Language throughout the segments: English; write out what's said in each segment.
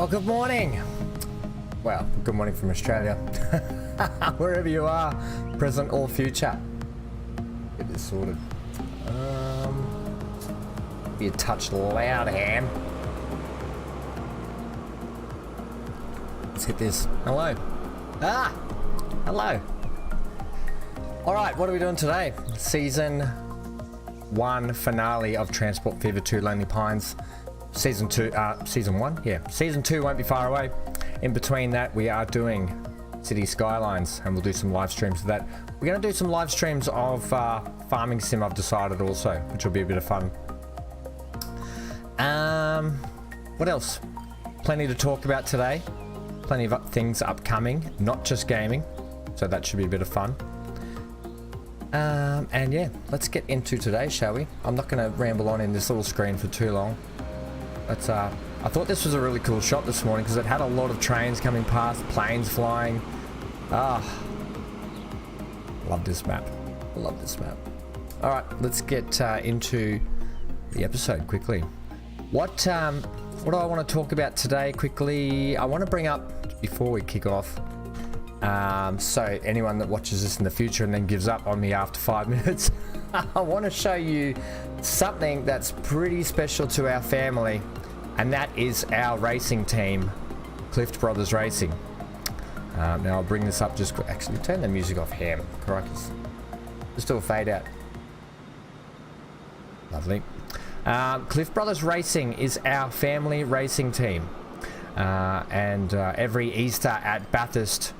Well, good morning. Well, good morning from Australia. Wherever you are, present or future. Get this sorted. Be a touch loud, Ham. Let's hit this. Hello. Ah! Hello. Alright, what are we doing today? Season 1 finale of Transport Fever 2 Lonely Pines. Season 1? Yeah. Season 2 won't be far away. In between that, we are doing City Skylines, and we'll do some live streams of that. We're going to do some live streams of Farming Sim, I've decided also, which will be a bit of fun. What else? Plenty to talk about today. Plenty of things upcoming, not just gaming. So that should be a bit of fun. And yeah, let's get into today, shall we? I'm not going to ramble on in this little screen for too long. But I thought this was a really cool shot this morning because it had a lot of trains coming past, planes flying. Love this map. Love this map. All right, let's get into the episode quickly. What do I want to talk about today quickly? I want to bring up, before we kick off, so anyone that watches this in the future and then gives up on me after 5 minutes, I want to show you something that's pretty special to our family, and that is our racing team, Clift Brothers Racing. Now I'll bring this up just quick. Actually, turn the music off, Ham. Crikey's. Just do a fade out. Lovely. Clift Brothers Racing is our family racing team, and every Easter at Bathurst,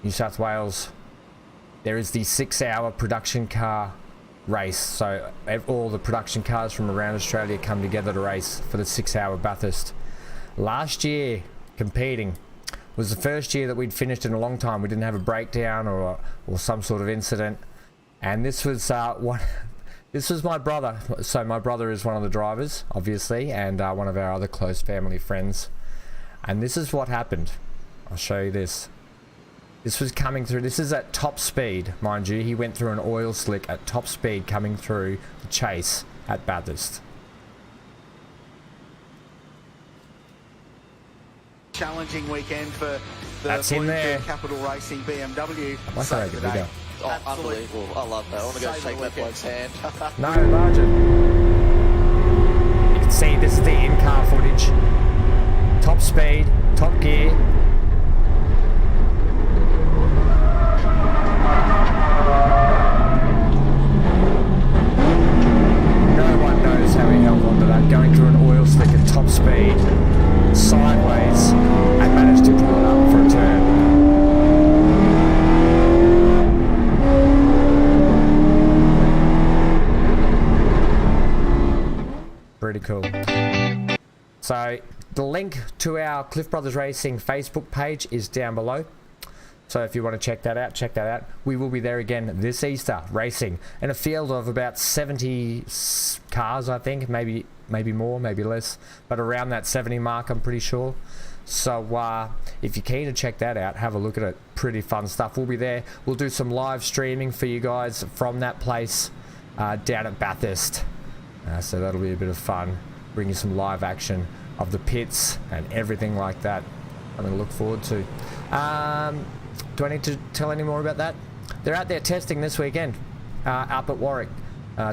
New South Wales, there is the 6-hour production car race. So all the production cars from around Australia come together to race for the 6-hour Bathurst. Last year, competing was the first year that we'd finished in a long time. We didn't have a breakdown or some sort of incident, and this was this was my brother. So my brother is one of the drivers, obviously, and one of our other close family friends. And this is what happened. I'll show you this. This was coming through. This is at top speed, mind you. He went through an oil slick at top speed coming through the chase at Bathurst. Challenging weekend for the That's in there. Capital Racing BMW. I must make it bigger. Oh, unbelievable. I love that. I want to go shake that bloke's hand. No, margin. You can see this is the in-car footage. Top speed, top gear. No one knows how he held on to that, going through an oil slick at top speed, sideways, and managed to pull it up for a turn. Pretty cool. So the link to our Clift Brothers Racing Facebook page is down below. So if you want to check that out, check that out. We will be there again this Easter, racing in a field of about 70 cars, I think, maybe more, maybe less, but around that 70 mark, I'm pretty sure. So if you're keen to check that out, have a look at it. Pretty fun stuff. We'll be there. We'll do some live streaming for you guys from that place down at Bathurst. So that'll be a bit of fun. Bring you some live action of the pits and everything like that. I'm going to look forward to. Do I need to tell any more about that? They're out there testing this weekend, up at Warwick,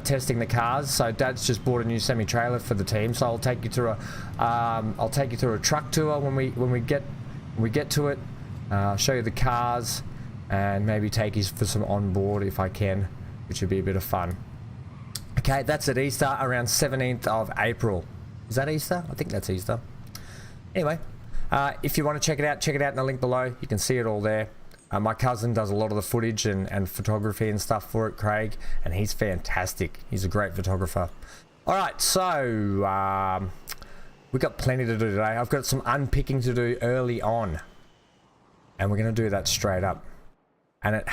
testing the cars. So Dad's just bought a new semi-trailer for the team. So I'll take you through a truck tour when we get to it. Show you the cars and maybe take you for some on board if I can, which would be a bit of fun. Okay, that's at Easter, around 17th of April. Is that Easter? I think that's Easter. Anyway, if you want to check it out in the link below. You can see it all there. My cousin does a lot of the footage and photography and stuff for it, Craig, and he's fantastic. He's a great photographer. All right, so we've got plenty to do today. I've got some unpicking to do early on, and we're going to do that straight up. And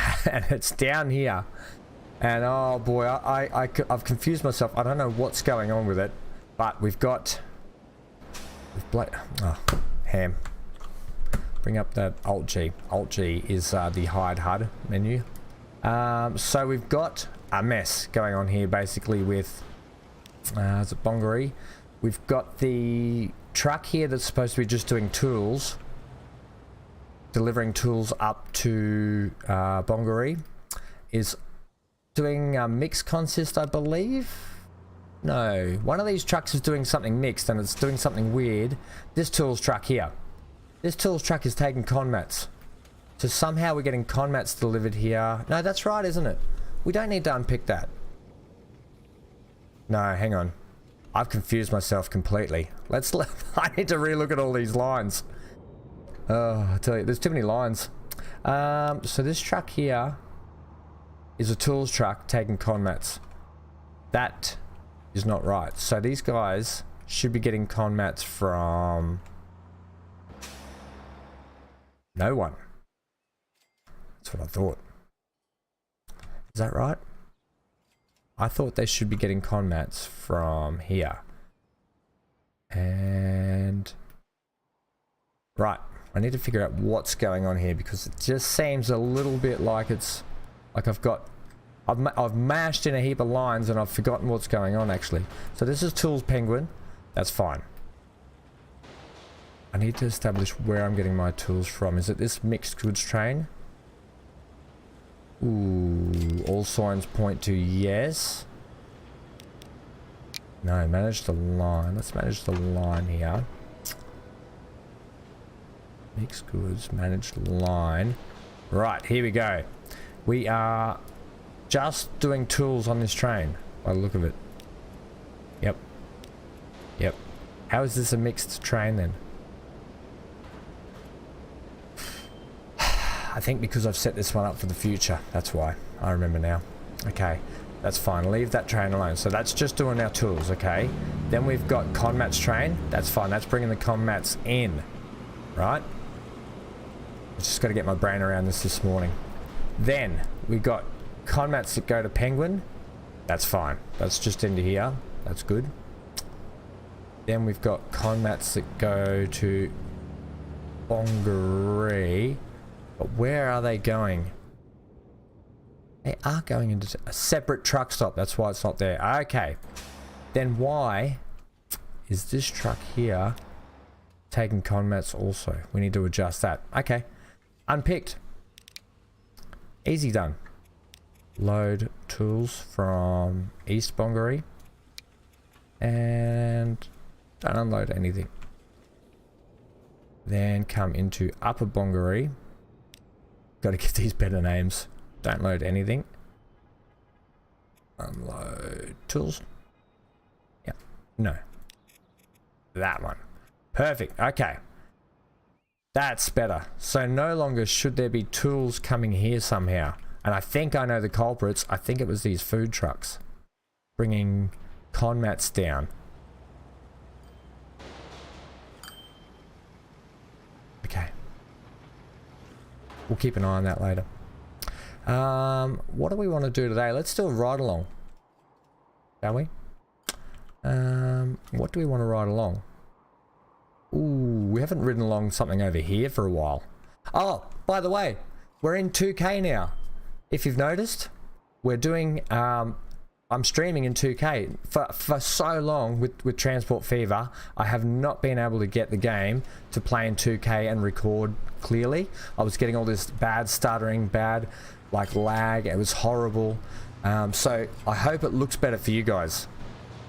it's down here. And oh boy, I've confused myself. I don't know what's going on with it, but Ham. Bring up that Alt G. Alt G is the hide HUD menu. So we've got a mess going on here, basically with is it Bongaree? We've got the truck here that's supposed to be just doing tools, delivering tools up to Bongaree, is doing mixed consist, I believe. No, one of these trucks is doing something mixed and it's doing something weird. This tools truck here. This tools truck is taking conmats. So somehow we're getting conmats delivered here. No, that's right, isn't it? We don't need to unpick that. No, hang on. I've confused myself completely. I need to relook at all these lines. Oh, I tell you, there's too many lines. So this truck here is a tools truck taking conmats. That is not right. So these guys should be getting conmats from no one. That's what I thought. Is that right? I thought they should be getting conmats from here. And right, I need to figure out what's going on here because it just seems a little bit like it's like I've mashed in a heap of lines and I've forgotten what's going on actually. So this is tools penguin. That's fine. I need to establish where I'm getting my tools from. Is it this mixed goods train? Ooh, all signs point to yes. No, manage the line. Let's manage the line here. Mixed goods, manage line. Right, here we go. We are just doing tools on this train by the look of it. Yep. Yep. How is this a mixed train then? I think because I've set this one up for the future. That's why. I remember now. Okay. That's fine. Leave that train alone. So that's just doing our tools, okay? Then we've got conmats train. That's fine. That's bringing the conmats in. Right? I've just got to get my brain around this morning. Then we've got conmats that go to penguin. That's fine. That's just into here. That's good. Then we've got conmats that go to Bongaree. But where are they going? They are going into a separate truck stop. That's why it's not there. Okay. Then why is this truck here taking conmats also? We need to adjust that. Okay. Unpicked. Easy done. Load tools from East Bongaree. And don't unload anything. Then come into Upper Bongaree. Got to get these better names. Don't load anything. Unload tools. Yeah. No. That one. Perfect. Okay. That's better. So no longer should there be tools coming here somehow. And I think I know the culprits. I think it was these food trucks bringing conmats down. Okay. We'll keep an eye on that later. What do we want to do today? Let's do a ride along. Shall we? What do we want to ride along? Ooh, we haven't ridden along something over here for a while. Oh, by the way, we're in 2K now. If you've noticed, we're doing, I'm streaming in 2K. For so long with Transport Fever, I have not been able to get the game to play in 2K and record clearly. I was getting all this bad stuttering, bad like lag. It was horrible. So I hope it looks better for you guys.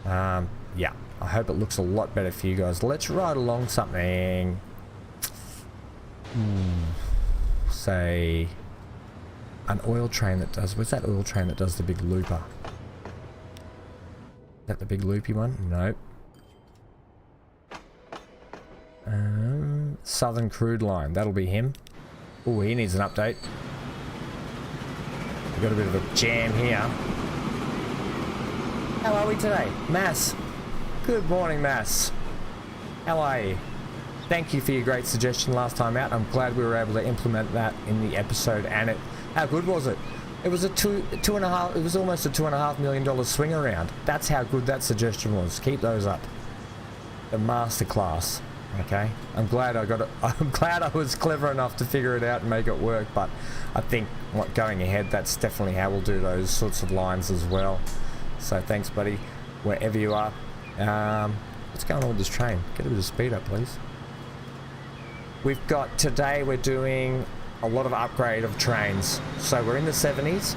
Yeah, I hope it looks a lot better for you guys. Let's ride along something. Say an oil train that does, what's that oil train that does the big looper? Is that the big loopy one? Nope. Southern Crude Line, that'll be him. Oh, he needs an update. We've got a bit of a jam here. How are we today? Mass. Good morning, Mass. How are you? Thank you for your great suggestion last time out. I'm glad we were able to implement that in the episode. And how good was it? It was a it was almost a $2.5 million swing around. That's how good that suggestion was. Keep those up. The masterclass. Okay. I'm glad I got it. I'm glad I was clever enough to figure it out and make it work. But I think going ahead, that's definitely how we'll do those sorts of lines as well. So thanks, buddy, wherever you are. What's going on with this train? Get a bit of speed up, please. We've got, today we're doing a lot of upgrade of trains. So we're in the 70s.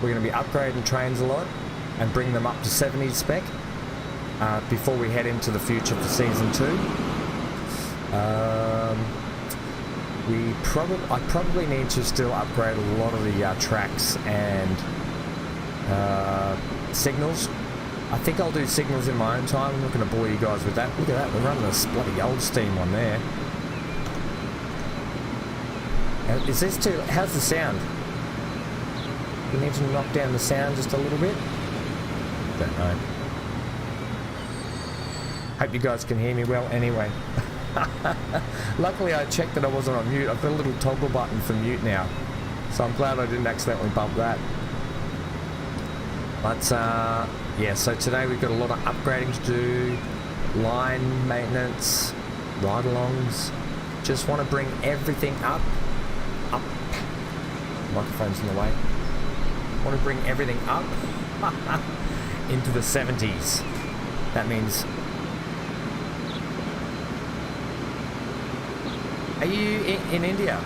We're going to be upgrading trains a lot and bring them up to 70s spec before we head into the future for season 2. I probably need to still upgrade a lot of the tracks and signals. I think I'll do signals in my own time. I'm not going to bore you guys with that. Look at that, we're running a bloody old steam one there. Is this too... how's the sound? We need to knock down the sound just a little bit? Don't know. Hope you guys can hear me well anyway. Luckily I checked that I wasn't on mute. I've got a little toggle button for mute now. So I'm glad I didn't accidentally bump that. But yeah, so today we've got a lot of upgrading to do. Line maintenance, ride-alongs. Just want to bring everything up. Microphone's in the way. Want to bring everything up into the 70s. That means... Are you in India?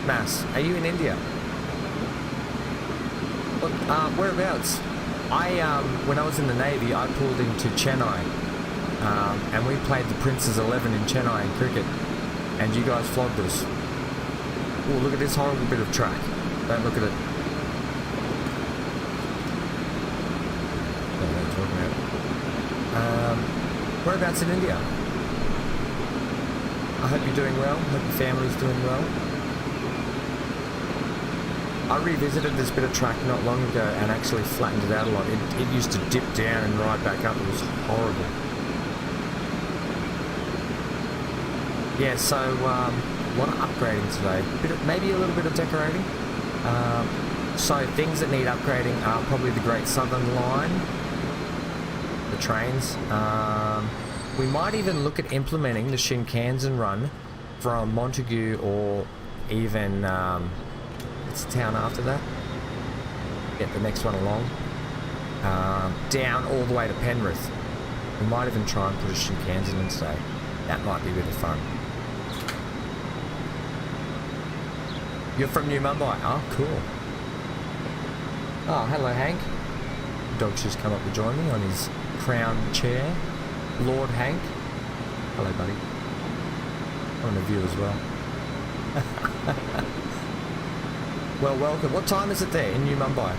Mass, are you in India? Look, whereabouts? When I was in the Navy, I pulled into Chennai, and we played the Prince's 11 in Chennai in cricket, and you guys flogged us. Oh, look at this horrible bit of track. Don't look at it. Don't know what I'm talking about. Whereabouts in India? I hope you're doing well. Hope your family's doing well. I revisited this bit of track not long ago and actually flattened it out a lot. It used to dip down and ride back up. It was horrible. Yeah, so a lot of upgrading today. Maybe a little bit of decorating. So things that need upgrading are probably the Great Southern Line, the trains. We might even look at implementing the Shinkansen run from Montague or even, what's the town after that? Get the next one along. Down all the way to Penrith. We might even try and put a Shinkansen in today. That might be a bit of fun. You're from New Mumbai? Oh, cool. Oh, hello Hank. The dog's just come up to join me on his crown chair. Lord Hank. Hello, buddy. I'm on the view as well. Well, welcome. What time is it there in New Mumbai?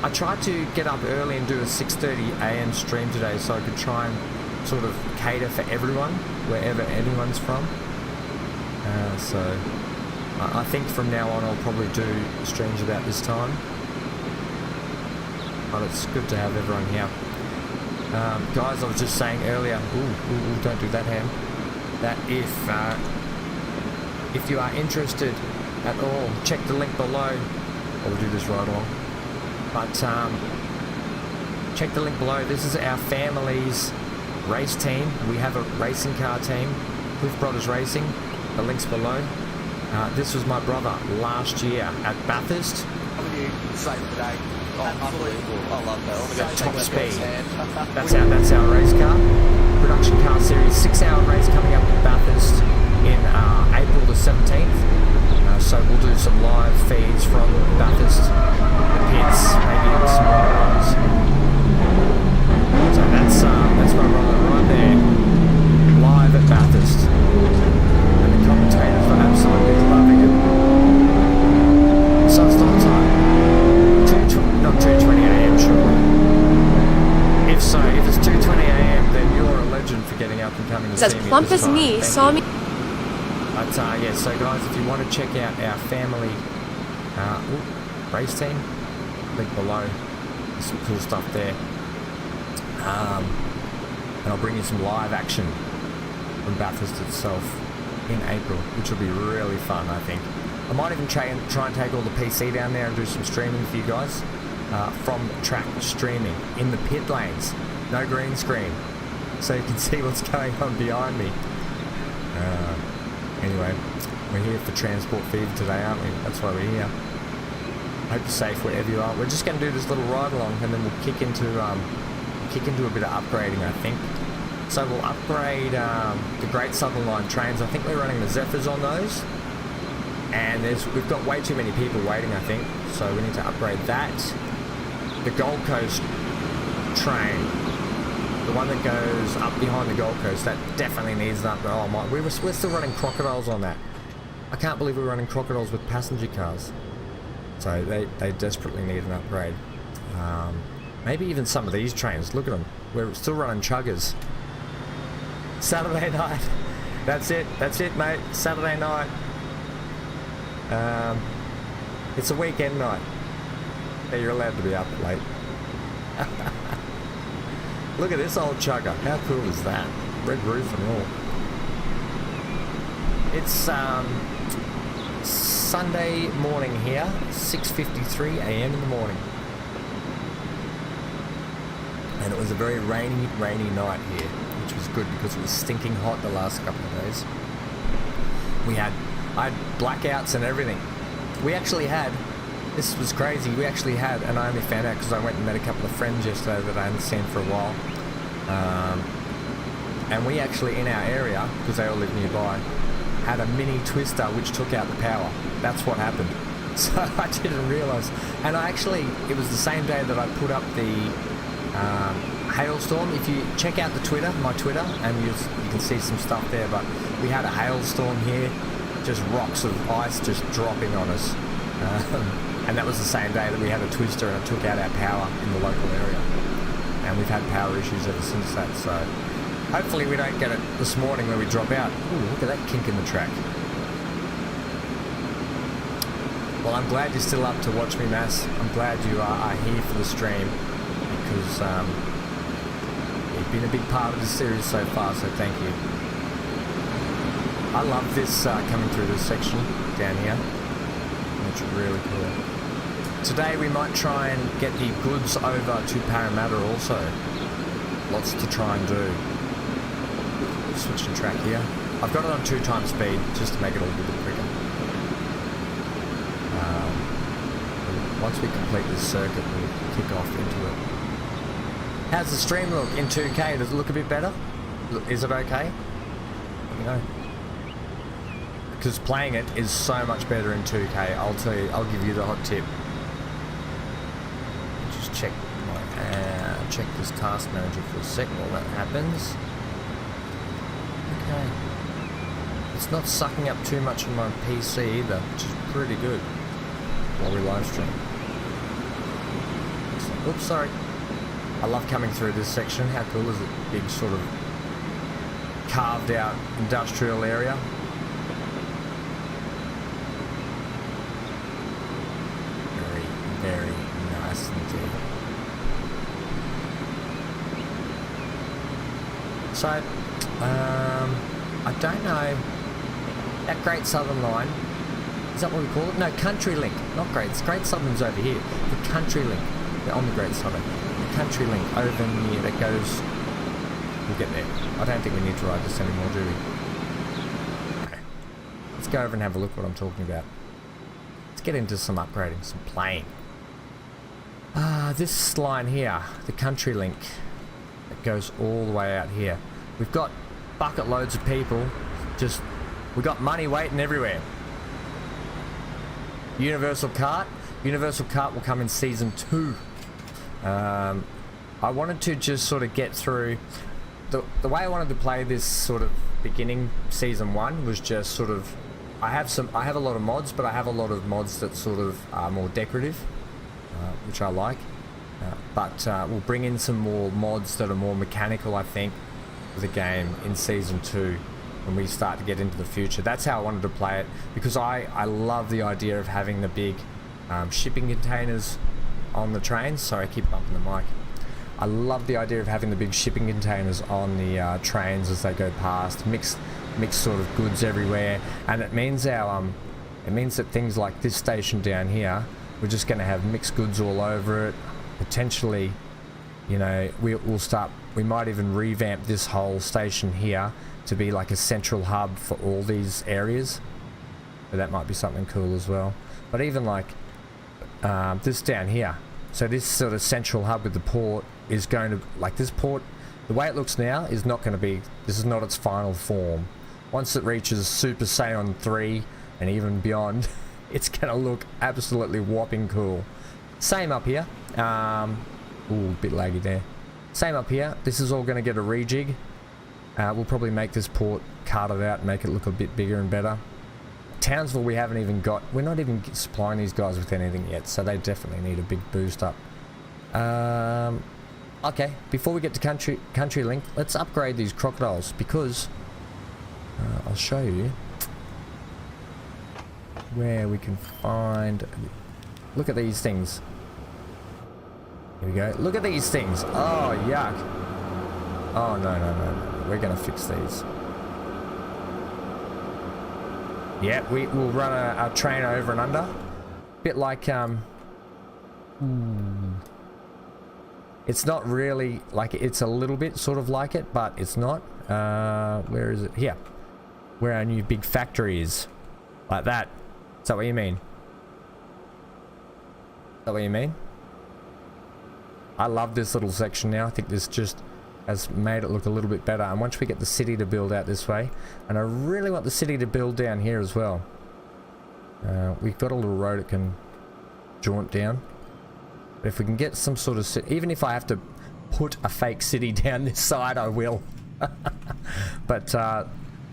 I tried to get up early and do a 6:30 AM stream today so I could try and sort of cater for everyone, wherever anyone's from. So I think from now on I'll probably do streams about this time. But it's good to have everyone here. Guys, I was just saying earlier, don't do that, Ham, that if you are interested at all, check the link below. I'll do this right along. But check the link below. This is our family's race team. We have a racing car team, Cliff Brothers Racing. The link's below. This was my brother last year at Bathurst. Save today. Oh, unbelievable. I love that. Top speed. That's our race car. Production car series 6-hour race coming up at Bathurst in April the 17th. So we'll do some live feeds from Bathurst, the pits, maybe even some more runs. So that's my brother right there, live at Bathurst. And the commentators are absolutely loving it. So start time. Not 2:20 AM, surely. If so, if it's 2:20 AM, then you're a legend for getting up and coming to see me. As plump as me, saw me. But yeah, so guys, if you want to check out our family race team, link below. There's some cool stuff there. And I'll bring you some live action from Bathurst itself in April, which will be really fun, I think. I might even try and take all the PC down there and do some streaming for you guys. From track streaming in the pit lanes, no green screen, so you can see what's going on behind me. Anyway, we're here for Transport Fever today, aren't we? That's why we're here. Hope you're safe wherever you are. We're just going to do this little ride along, and then we'll kick into a bit of upgrading, I think. So we'll upgrade the Great Southern Line trains. I think we're running the Zephyrs on those. And we've got way too many people waiting, I think. So we need to upgrade that. The Gold Coast train, the one that goes up behind the Gold Coast, that definitely needs an upgrade. Oh my, we're still running crocodiles on that. I can't believe we're running crocodiles with passenger cars. So they desperately need an upgrade. Maybe even some of these trains. Look at them. We're still running chuggers. Saturday night. That's it, mate. Saturday night. It's a weekend night. Yeah, you're allowed to be up late. Look at this old chugger. How cool is that? Red roof and all. It's Sunday morning here, 6:53 a.m. in the morning. And it was a very rainy night here, which was good because it was stinking hot the last couple of days. I had blackouts and everything. We actually had, this was crazy, we actually had, and I only found out because I went and met a couple of friends yesterday that I hadn't seen for a while. And we actually, in our area, because they all live nearby, had a mini twister which took out the power. That's what happened. So I didn't realise. And it was the same day that I put up the hailstorm. If you check out my Twitter, and you can see some stuff there, but we had a hailstorm here, just rocks of ice just dropping on us. And that was the same day that we had a twister and it took out our power in the local area. And we've had power issues ever since that, so hopefully we don't get it this morning where we drop out. Ooh, look at that kink in the track. Well, I'm glad you're still up to watch me, Mass. I'm glad you are here for the stream, because you've been a big part of this series so far, so thank you. I love this coming through this section down here. It's really cool. Today we might try and get the goods over to Parramatta also. Lots to try and do. Switching track here. I've got it on 2x speed just to make it a little bit quicker. Once we complete this circuit, we'll kick off into it. How's the stream look in 2K? Does it look a bit better? Is it okay? Let me know. Because playing it is so much better in 2K. I'll tell you, I'll give you the hot tip. Just check this task manager for a sec while that happens. Okay. It's not sucking up too much on my PC either, which is pretty good while we live stream. Oops, sorry. I love coming through this section. How cool is it? Big sort of carved out industrial area. Very nice indeed. So, I don't know, that Great Southern Line, is that what we call it? No, Country Link, not Great Southern's over here. The Country Link, on the Great Southern. The Country Link over near, that goes, we'll get there. I don't think we need to ride this anymore, do we? Okay. Let's go over and have a look what I'm talking about. Let's get into some upgrading, some playing. This line here, the Country Link, it goes all the way out here. We've got bucket loads of people, we've got money waiting everywhere. Universal Cart will come in season 2. I wanted to just sort of get through, the way I wanted to play this sort of beginning season 1 was just sort of, I have a lot of mods, but I have a lot of mods that sort of are more decorative, which I like. But we'll bring in some more mods that are more mechanical, I think, for the game in season 2 when we start to get into the future. That's how I wanted to play it, because I love the idea of having the big shipping containers on the trains. Sorry, I keep bumping the mic. I love the idea of having the big shipping containers on the trains as they go past, mixed sort of goods everywhere, and it means that things like this station down here, we're just going to have mixed goods all over it. Potentially, you know, we might even revamp this whole station here to be like a central hub for all these areas. So that might be something cool as well. But even like this down here. So this sort of central hub with the port is going to, like this port, the way it looks now is not going to be, this is not its final form. Once it reaches Super Saiyan 3 and even beyond, it's going to look absolutely whopping cool. Same up here. Ooh, a bit laggy there. Same up here. This is all going to get a rejig. We'll probably make this port, cart it out and make it look a bit bigger and better. Townsville we haven't even got, we're not even supplying these guys with anything yet, so they definitely need a big boost up. Okay, before we get to country link, let's upgrade these crocodiles, because I'll show you where we can find, look at these things. Here we go, look at these things. Oh yuck. Oh no, we're gonna fix these. Yeah, we will run a train over and under. Bit like, it's not really like, it's a little bit sort of like it, but it's not. Where is it? Here. Where our new big factory is. Like that. Is that what you mean? Is that what you mean? I love this little section now. I think this just has made it look a little bit better. And once we get the city to build out this way, and I really want the city to build down here as well. We've got a little road it can jaunt down. But if we can get some sort of, even if I have to put a fake city down this side, I will. But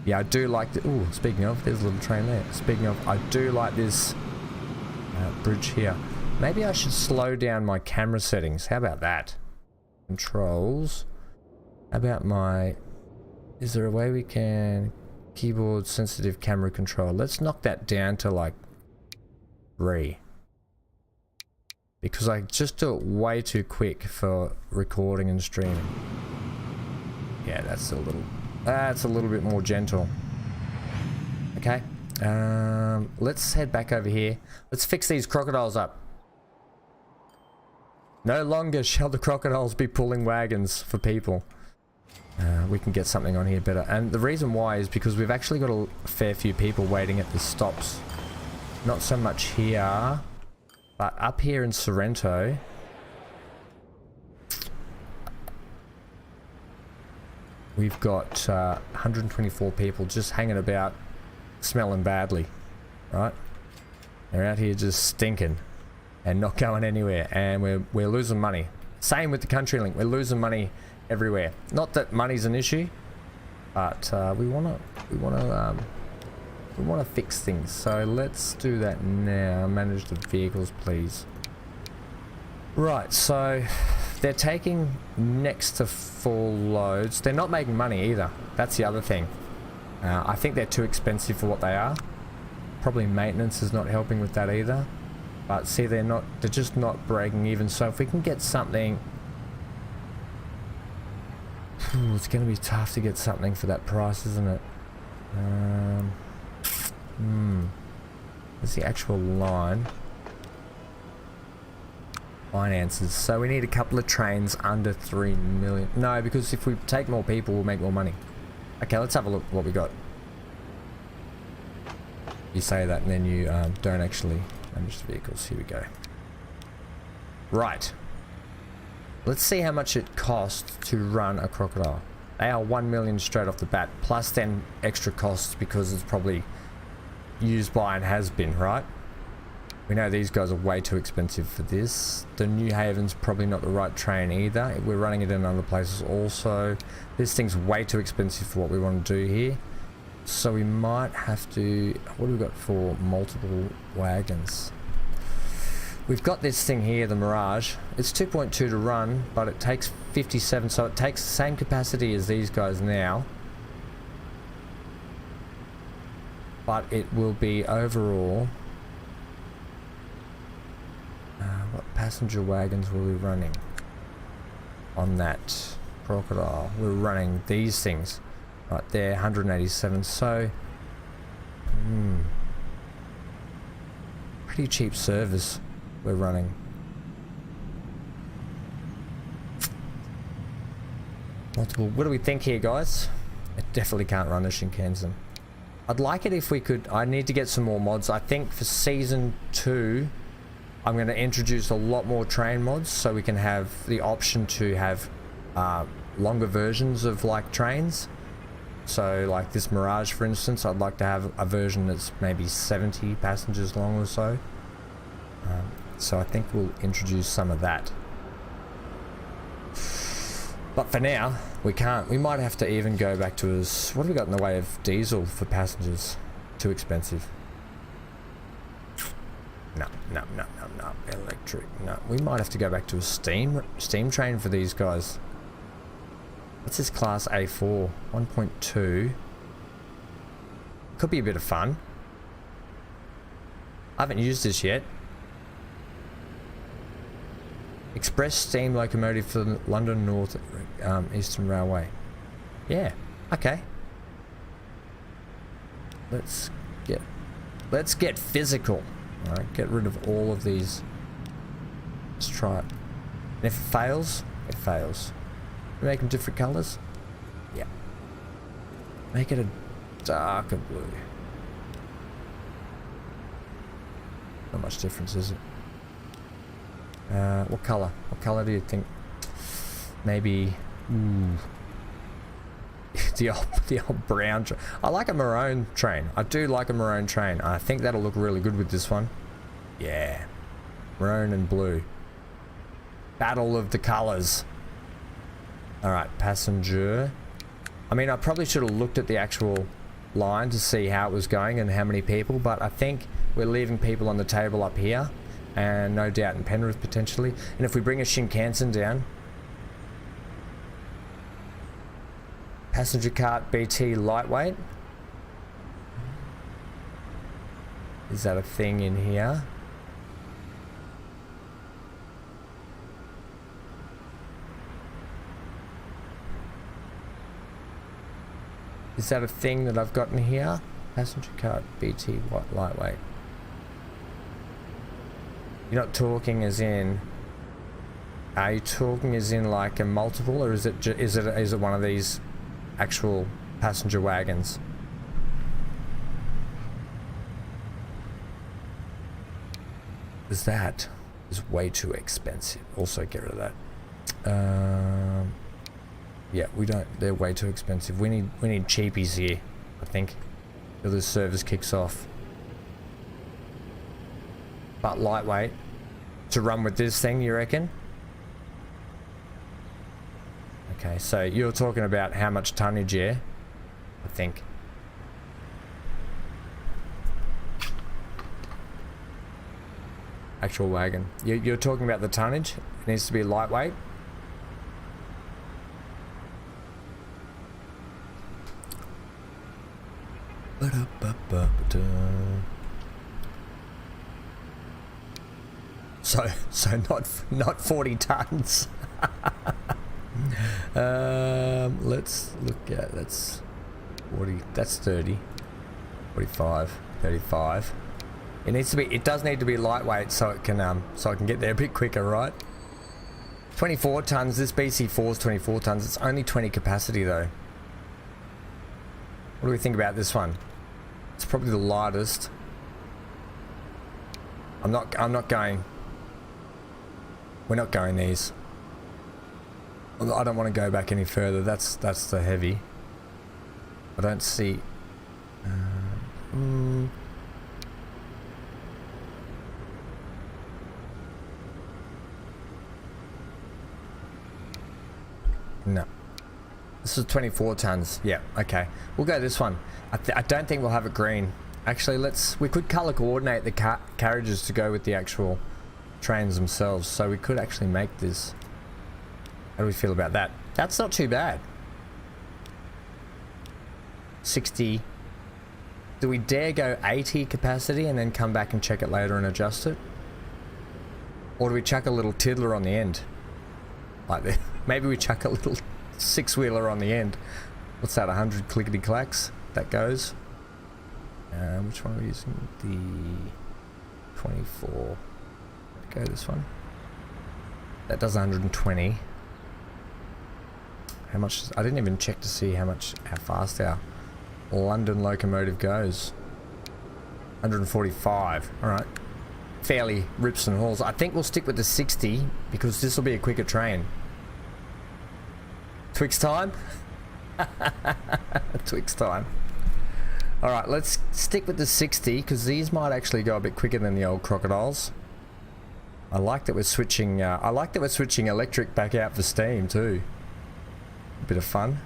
yeah, I do like the, ooh, speaking of, there's a little train there. Speaking of, I do like this bridge here. Maybe I should slow down my camera settings. How about that? Controls. How about my, is there a way we can keyboard sensitive camera control? Let's knock that down to like 3. Because I just do it way too quick for recording and streaming. Yeah, that's a little bit more gentle. Okay. Let's head back over here. Let's fix these crocodiles up. No longer shall the crocodiles be pulling wagons for people. We can get something on here better. And the reason why is because we've actually got a fair few people waiting at the stops. Not so much here, but up here in Sorrento. We've got 124 people just hanging about, smelling badly, right? They're out here just stinking and not going anywhere, and we're losing money. Same with the country link, we're losing money everywhere. Not that money's an issue, but we wanna fix things. So let's do that now. Manage the vehicles, please. Right, so they're taking next to full loads. They're not making money either. That's the other thing. I think they're too expensive for what they are. Probably maintenance is not helping with that either. But see, they're just not breaking even. So if we can get something, it's going to be tough to get something for that price, isn't it? There's the actual line. Finances. So we need a couple of trains under 3 million. No, because if we take more people, we'll make more money. Okay, let's have a look what we got. You say that and then you don't actually manage the vehicles. Here we go. Right. Let's see how much it costs to run a crocodile. They are 1 million straight off the bat, plus then extra costs because it's probably used by and has been, right? We know these guys are way too expensive for this. The New Haven's probably not the right train either. We're running it in other places also. This thing's way too expensive for what we want to do here. So we might have to, what do we got for multiple wagons? We've got this thing here, the Mirage. It's 2.2 to run, but it takes 57, so it takes the same capacity as these guys now. But it will be overall... what passenger wagons were we running on that crocodile? We're running these things right there, 187. So pretty cheap service we're running. Multiple. What do we think here, guys? It definitely can't run a Shinkansen. I'd like it if we could. I need to get some more mods. I think for season 2 I'm going to introduce a lot more train mods so we can have the option to have longer versions of like trains. So like this Mirage, for instance, I'd like to have a version that's maybe 70 passengers long or so. So I think we'll introduce some of that. But for now, we can't. We might have to even go back to us. What have we got in the way of diesel for passengers? Too expensive. No. Electric. No. We might have to go back to a steam train for these guys. What's this class A4? 1.2. Could be a bit of fun. I haven't used this yet. Express steam locomotive for the London North Eastern Railway. Yeah. Okay. Let's get physical. All right. Get rid of all of these. Let's try it. And if it fails, it fails. Make them different colors. Yeah. Make it a darker blue. Not much difference, is it? What color? What color do you think? Maybe the old brown. I like a maroon train. I do like a maroon train. I think that'll look really good with this one. Yeah, maroon and blue. Battle of the colors. All right, passenger. I mean, I probably should have looked at the actual line to see how it was going and how many people, but I think we're leaving people on the table up here, and no doubt in Penrith potentially. And if we bring a Shinkansen down, passenger cart BT lightweight. Is that a thing in here? Is that a thing that I've got in here? Passenger cart BT what lightweight. You're not talking as in. Are you talking as in like a multiple, or is it one of these actual passenger wagons? Is that is way too expensive. Also get rid of that. Yeah, we don't. They're way too expensive. We need cheapies here, I think, till the service kicks off. But lightweight to run with this thing, you reckon? Okay, so you're talking about how much tonnage, yeah? I think. Actual wagon. You're talking about the tonnage? It needs to be lightweight? So not 40 tons. Let's look at that's 40. That's 30. 45. 35. It needs to be. It does need to be lightweight so it can get there a bit quicker, right? 24 tons. This BC4 is 24 tons. It's only 20 capacity though. What do we think about this one? It's probably the lightest. I'm not going. We're not going these. I don't want to go back any further. That's the heavy. I don't see. No. This is 24 tons. Yeah, okay. We'll go this one. I don't think we'll have it green. Actually, we could color coordinate the carriages to go with the actual trains themselves. So we could actually make this. How do we feel about that? That's not too bad. 60. Do we dare go 80 capacity and then come back and check it later and adjust it? Or do we chuck a little tiddler on the end? Like that. Maybe we chuck a little six-wheeler on the end. What's that, 100 clickety-clacks? That goes. Which one are we using? The 24. Go this one. That does 120. How much? I didn't even check to see how fast our London locomotive goes. 145. All right. fairly rips and hauls. I think we'll stick with the 60 because this will be a quicker train. Twix time? Twix time. Alright, let's stick with the 60 because these might actually go a bit quicker than the old crocodiles. I like that we're switching electric back out for steam too. A bit of fun.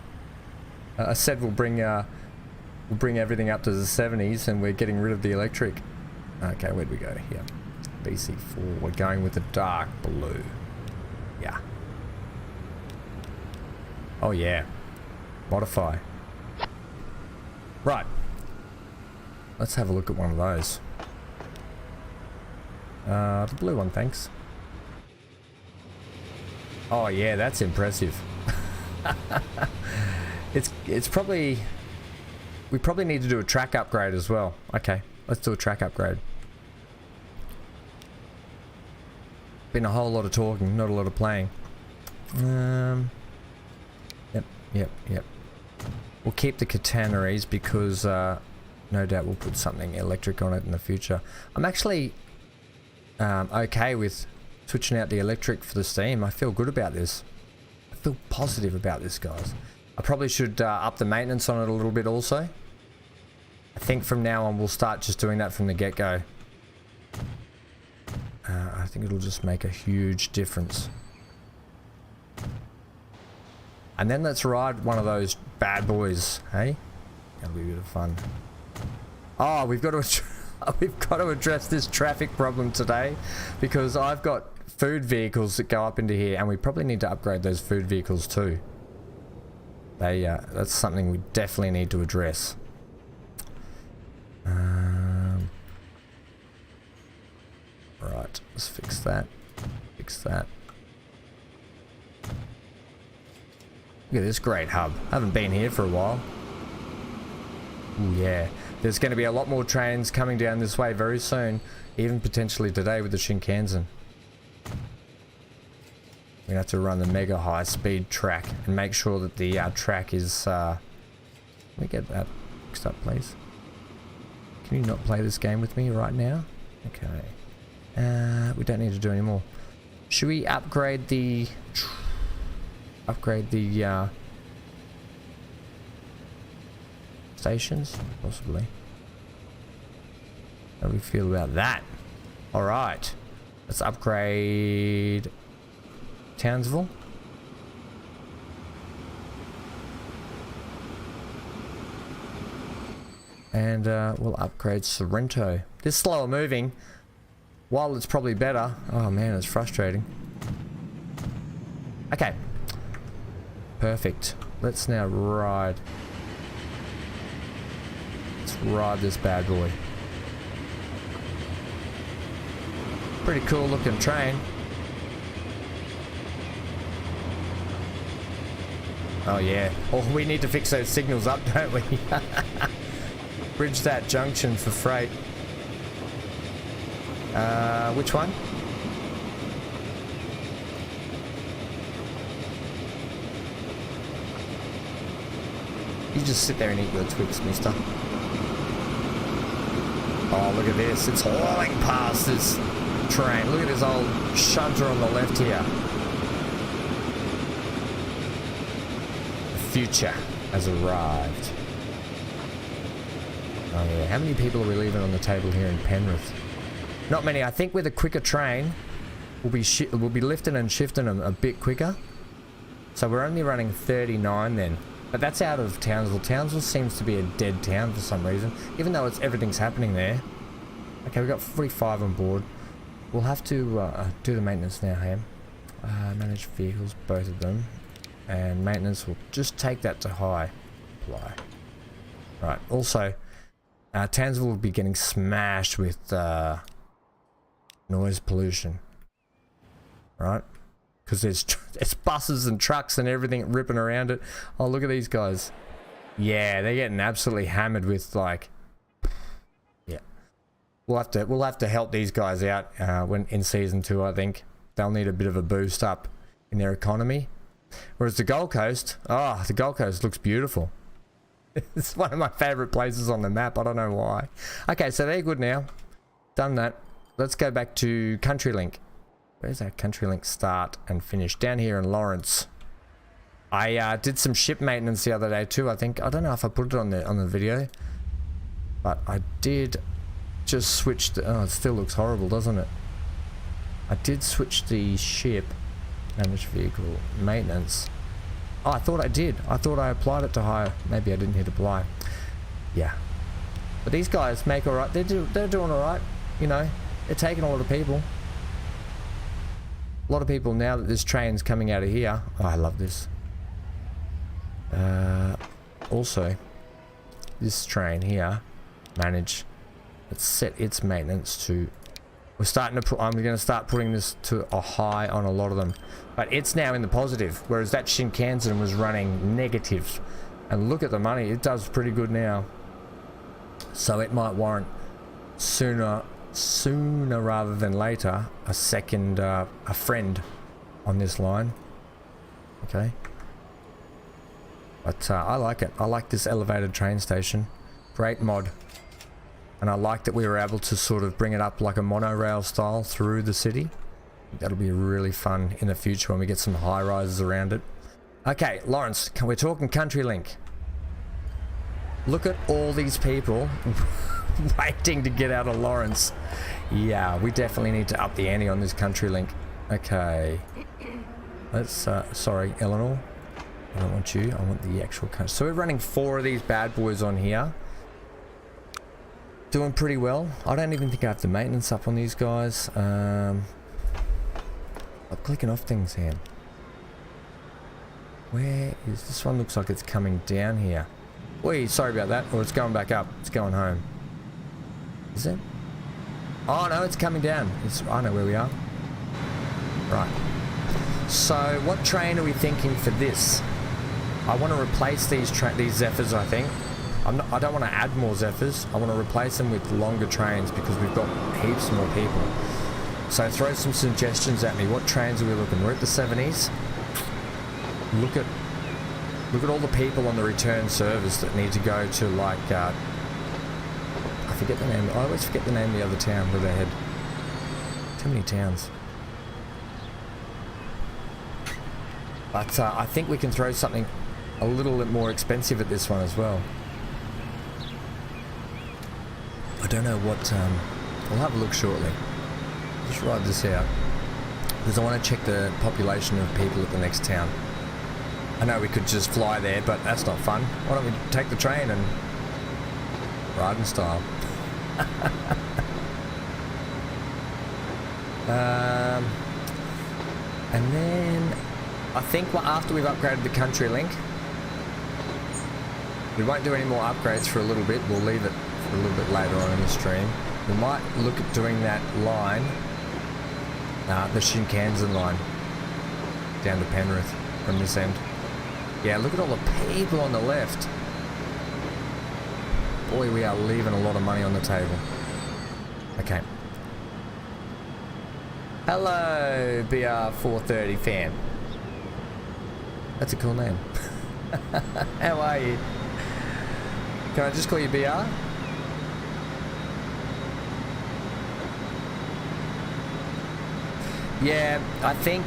I said we'll bring everything up to the 70s and we're getting rid of the electric. Okay, where'd we go? Yeah. BC4. We're going with the dark blue. Yeah. Oh yeah. Modify. Right. Let's have a look at one of those. The blue one, thanks. Oh yeah, that's impressive. It's probably... We probably need to do a track upgrade as well. Okay, let's do a track upgrade. Been a whole lot of talking, not a lot of playing. Yep. We'll keep the catenaries because no doubt we'll put something electric on it in the future. I'm actually okay with switching out the electric for the steam. I feel good about this. I feel positive about this, guys. I probably should up the maintenance on it a little bit also. I think from now on we'll start just doing that from the get-go. I think it'll just make a huge difference. And then let's ride one of those bad boys, hey? That'll be a bit of fun. Oh, we've got to address this traffic problem today because I've got food vehicles that go up into here and we probably need to upgrade those food vehicles too. That's something we definitely need to address. Right, let's fix that. Fix that. Look at this great hub. I haven't been here for a while. Ooh, yeah. There's going to be a lot more trains coming down this way very soon. Even potentially today with the Shinkansen. We're going to have to run the mega high speed track and make sure that the track is... Let me get that fixed up, please. Can you not play this game with me right now? Okay. We don't need to do any more. Should we upgrade the... stations? Possibly. How do we feel about that? Alright. Let's upgrade... Townsville. And we'll upgrade Sorrento. This slower moving, while it's probably better. Oh man, it's frustrating. Okay. Perfect. Let's now ride. Let's ride this bad boy. Pretty cool looking train. Oh yeah. Oh, we need to fix those signals up, don't we? Bridge that junction for freight. Which one? You just sit there and eat your Twix, mister. Oh, look at this. It's hauling past this train. Look at this old shunter on the left here. The future has arrived. Oh yeah, how many people are we leaving on the table here in Penrith? Not many. I think with a quicker train, we'll be lifting and shifting them a bit quicker. So we're only running 39 then. But that's out of Townsville. Townsville seems to be a dead town for some reason, even though everything's happening there. Okay, we've got 45 on board. We'll have to do the maintenance now, Ham. Manage vehicles, both of them. And maintenance, will just take that to high. Apply. Right, also... Townsville will be getting smashed with noise pollution, right? Because there's buses and trucks and everything ripping around it. Oh, look at these guys. Yeah, they're getting absolutely hammered with like. Yeah, we'll have to help these guys out when in season 2. I think they'll need a bit of a boost up in their economy. Whereas the Gold Coast, the Gold Coast looks beautiful. It's one of my favourite places on the map. I don't know why. Okay, so they're good now. Done that. let's go back to CountryLink. Where's our CountryLink start and finish? Down here in Lawrence. I did some ship maintenance the other day too. I don't know if I put it on the video, but I did just switch the, oh, it still looks horrible, doesn't it? I did switch the ship, managed vehicle, maintenance. Oh, I thought I did. I thought I applied it to hire. Maybe I didn't hit apply. Yeah. But these guys make alright. They're doing alright. You know, they're taking a lot of people. A lot of people now that this train's coming out of here. Oh, I love this. Also, this train here, manage. Let's set its maintenance to. We're starting to put. I'm going to start putting this to a high on a lot of them, but it's now in the positive, whereas that Shinkansen was running negative. And look at the money; it does pretty good now. So it might warrant sooner rather than later a second, a friend on this line. Okay. But I like it. I like this elevated train station. Great mod. And I like that we were able to sort of bring it up like a monorail style through the city. That'll be really fun in the future when we get some high rises around it. Okay, Lawrence, we're talking CountryLink. Look at all these people waiting to get out of Lawrence. Yeah, we definitely need to up the ante on this CountryLink. Okay. Let's, sorry, Eleanor. I don't want you, I want the actual country. So we're running 4 of these bad boys on here. Doing pretty well. I don't even think I have the maintenance up on these guys. I'm clicking off things here. Where is this one? Looks like it's coming down here. Wait, sorry about that. Or it's going back up. It's going home. Is it? Oh no, it's coming down. I know where we are. Right. So what train are we thinking for this? I want to replace these Zephyrs, I think. I don't want to add more Zephyrs. I want to replace them with longer trains because we've got heaps more people. So throw some suggestions at me. What trains are we looking? We're at the 70s. Look at all the people on the return service that need to go to, like, I forget the name. I always forget the name of the other town where they head. Too many towns. But I think we can throw something a little bit more expensive at this one as well. I don't know what, we'll have a look shortly. Just ride this out. Because I want to check the population of people at the next town. I know we could just fly there, but that's not fun. Why don't we take the train and ride in style? And then I think after we've upgraded the CountryLink, we won't do any more upgrades for a little bit. We'll leave it for a little bit later on in the stream. We might look at doing that line, the Shinkansen line, down to Penrith from this end. Yeah, look at all the people on the left. Boy, we are leaving a lot of money on the table. Okay. Hello, BR430 fan. That's a cool name. How are you? Can I just call you BR? Yeah, I think...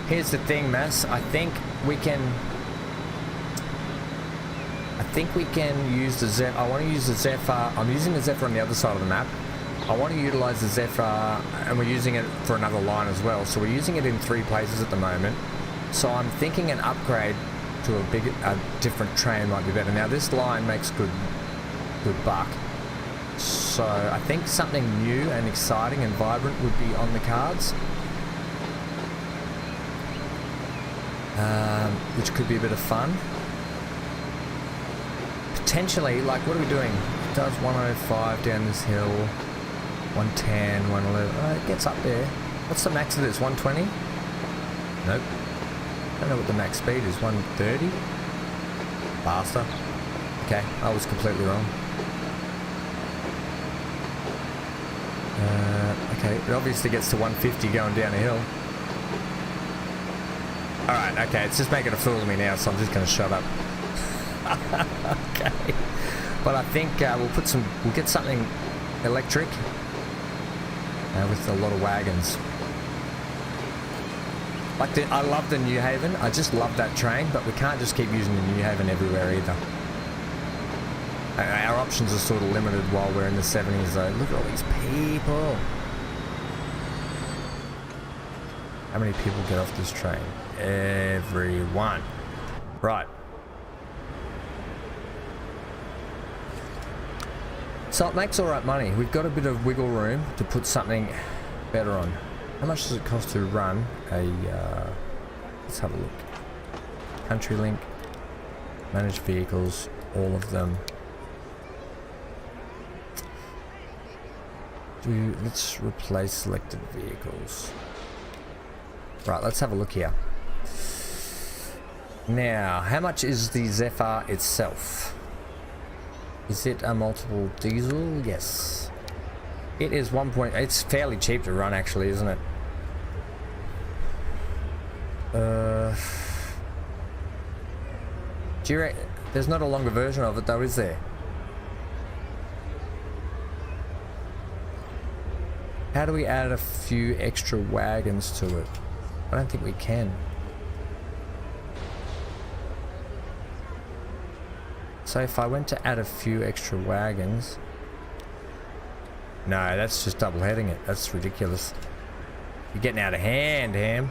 Here's the thing, Mass. I think we can use the Zephyr. I want to use the Zephyr. I'm using the Zephyr on the other side of the map. I want to utilize the Zephyr, and we're using it for another line as well. So we're using it in 3 places at the moment. So I'm thinking an upgrade to a different train might be better. Now this line makes good buck. So I think something new and exciting and vibrant would be on the cards. Which could be a bit of fun. Potentially, like, what are we doing? It does 105 down this hill, 110, 111. Oh, it gets up there. What's the max of this? 120? Nope. I don't know what the max speed is. 130? Faster. Okay, I was completely wrong. Okay, it obviously gets to 150 going down a hill. Alright, okay, it's just making a fool of me now, so I'm just going to shut up. Okay. But I think we'll get something electric with a lot of wagons. Like I love the New Haven. I just love that train, but we can't just keep using the New Haven everywhere either. Our options are sort of limited while we're in the 70s though. Look at all these people. How many people get off this train? Everyone. Right. So it makes alright money. We've got a bit of wiggle room to put something better on. How much does it cost to run a, let's have a look. Country Link, manage vehicles, all of them. Let's replace selected vehicles. Right, let's have a look here. Now, how much is the Zephyr itself? Is it a multiple diesel? Yes. It is it's fairly cheap to run actually, isn't it? There's not a longer version of it though, is there? How do we add a few extra wagons to it? I don't think we can. So if I went to add a few extra wagons... No, that's just double heading it. That's ridiculous. You're getting out of hand, Ham.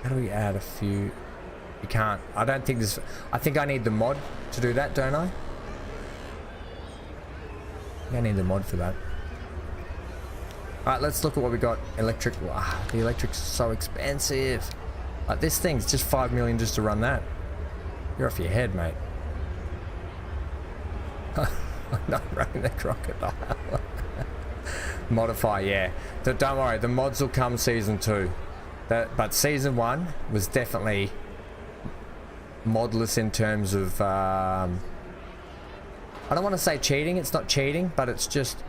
How do we add a few? You can't. I don't think this... I think I need the mod to do that, don't I? I need the mod for that. Alright, let's look at what we got. Electric. Wow, the electric's so expensive. Like this thing's just 5 million just to run that. You're off your head, mate. I'm not running the crocodile. Modify, yeah. Don't worry, the mods will come season 2. But season 1 was definitely modless in terms of... I don't want to say cheating. It's not cheating, but it's just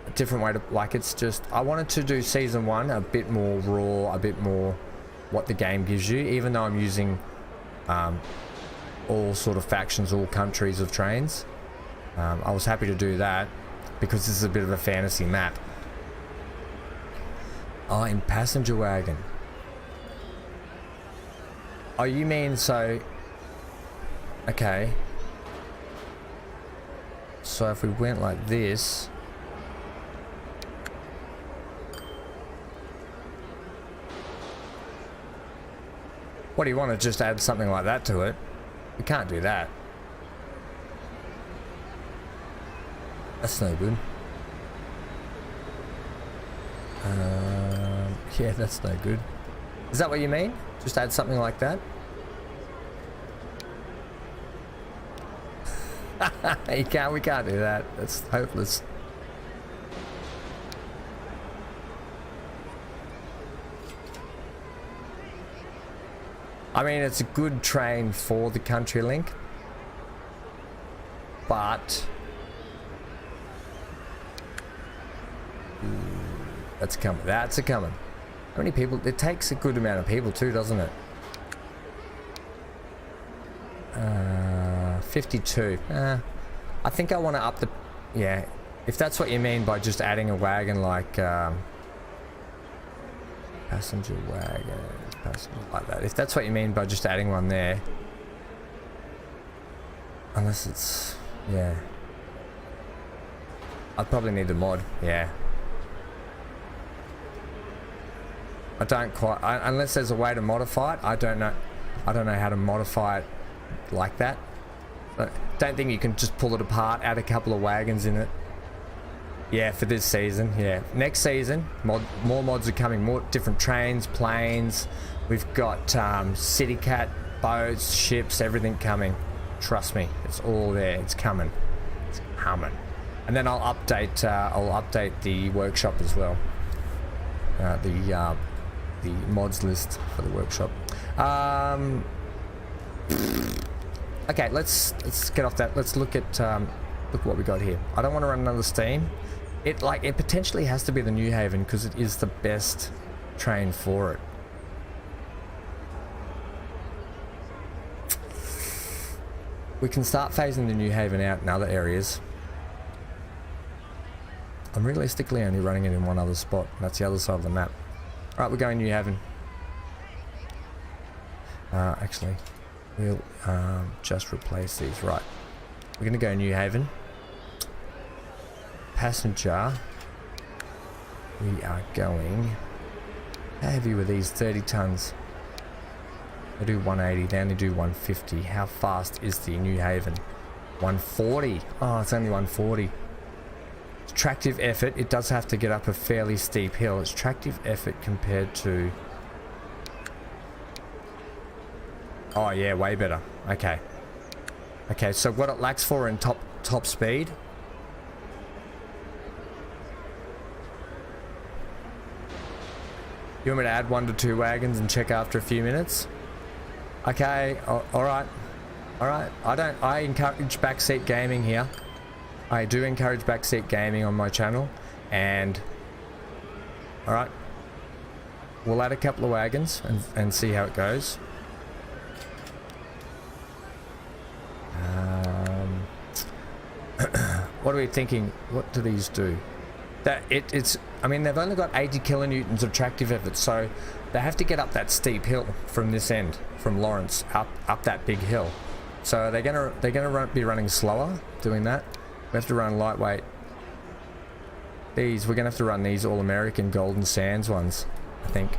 a different way to... Like, it's just... I wanted to do season 1 a bit more raw, a bit more what the game gives you, even though I'm using... all sort of factions, all countries of trains. I was happy to do that because this is a bit of a fantasy map. Oh, in passenger wagon. Oh, you mean so... Okay. So if we went like this... What do you want to just add something like that to it? We can't do that. That's no good. Yeah, that's no good. Is that what you mean? Just add something like that? We can't do that. That's hopeless. I mean, it's a good train for the Country Link, but that's coming. That's a coming. How many people? It takes a good amount of people too, doesn't it? 52. I think I want to up the... Yeah, if that's what you mean by just adding a wagon like passenger wagon, passenger like that. If that's what you mean by just adding one there, unless it's... Yeah, I'd probably need the mod. Yeah. I don't quite... unless there's a way to modify it, I don't know how to modify it like that. I don't think you can just pull it apart, add a couple of wagons in it. Yeah, for this season, yeah. Next season, more mods are coming, more different trains, planes. We've got city cat, boats, ships, everything coming. Trust me, it's all there. It's coming. It's coming. And then I'll update the workshop as well. The mods list for the workshop. Okay, let's get off that. Let's look at what we got here. I don't want to run another Steam. It potentially has to be the New Haven because it is the best train for it. We can start phasing the New Haven out in other areas. I'm realistically only running it in one other spot. That's the other side of the map. Alright, we're going New Haven. Actually, we'll just replace these. Right. We're going to go New Haven. Passenger. We are going... How heavy were these? 30 tons. They do 180. They only do 150. How fast is the New Haven? 140. Oh, it's only 140. It's tractive effort. It does have to get up a fairly steep hill. It's tractive effort compared to... Oh yeah, way better. Okay. Okay, so what it lacks for in top speed. You want me to add 1 to 2 wagons and check after a few minutes? Okay, alright. Alright, I encourage backseat gaming here. I do encourage backseat gaming on my channel. And, alright. We'll add a couple of wagons and see how it goes. What are we thinking? What do these do? It's I mean, they've only got 80 kilonewtons of tractive effort, so they have to get up that steep hill from this end, from Lawrence up that big hill. So they're gonna be running slower doing that. We have to run lightweight. We're gonna have to run these all-American Golden Sands ones. I think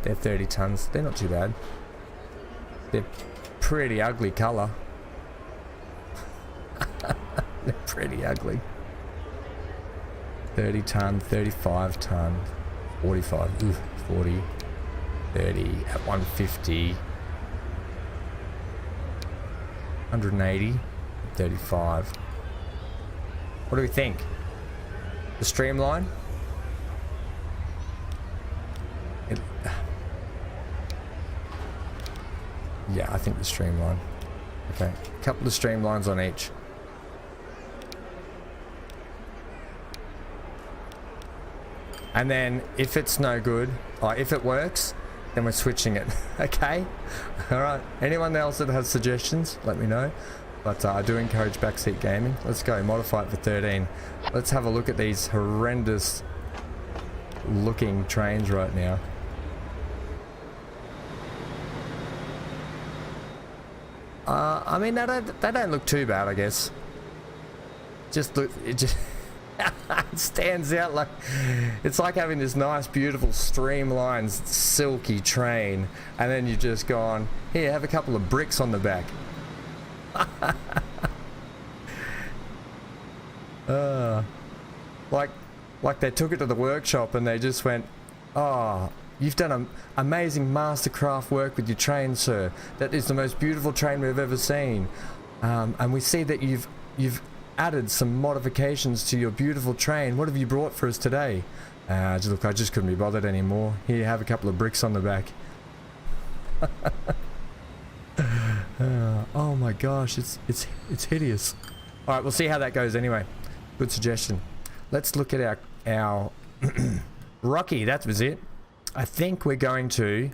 they're 30 tons. They're not too bad. They're pretty ugly color. They're pretty ugly. 30 ton, 35 ton, 45, oof, 40, 30 at 150, 180, 35. What do we think? The streamline? Yeah, I think the streamline. Okay, a couple of streamlines on each. And then if it's no good, or if it works, then we're switching it. Okay? Alright. Anyone else that has suggestions, let me know. But I do encourage backseat gaming. Let's go modify it for 13. Let's have a look at these horrendous looking trains right now. I mean, they don't look too bad, I guess. Just look, it just... it stands out like it's like having this nice beautiful streamlined silky train, and then you just go on here, have a couple of bricks on the back. Like they took it to the workshop and they just went, oh, you've done amazing mastercraft work with your train, sir. That is the most beautiful train we've ever seen, and we see that you've added some modifications to your beautiful train. What have you brought for us today? Look, I just couldn't be bothered anymore. Here, have a couple of bricks on the back. Oh my gosh, it's hideous. All right, we'll see how that goes anyway. Good suggestion. Let's look at our Rocky. That was it. I think we're going to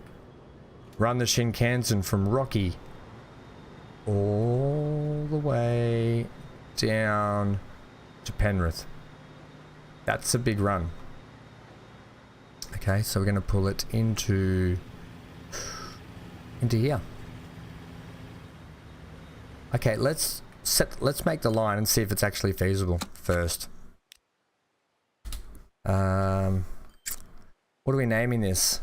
run the Shinkansen from Rocky all the way down to Penrith. That's a big run. Okay, so we're going to pull it into here. Okay, let's make the line and see if it's actually feasible first. What are we naming this?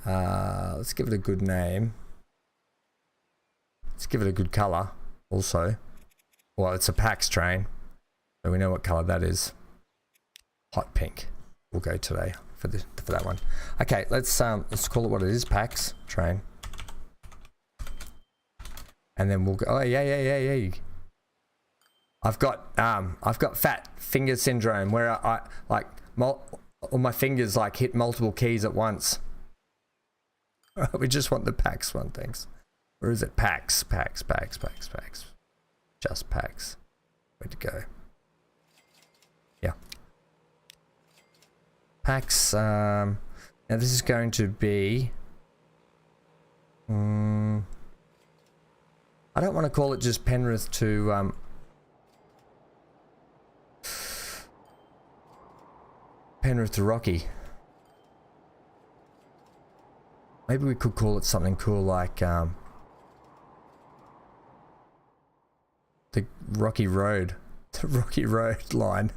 Let's give it a good name. Let's give it a good color also. Well, it's a PAX train, so we know what color that is. Hot pink. We'll go today for that one. Okay, let's call it what it is, PAX train. And then we'll go. Oh yeah. I've got fat finger syndrome where I like all my fingers like hit multiple keys at once. We just want the PAX one, thanks. Where is it? PAX. Just PAX. Where'd it go? Yeah. PAX. Now this is going to be. I don't want to call it just Penrith to. Penrith to Rocky. Maybe we could call it something cool like the Rocky Road. The Rocky Road line.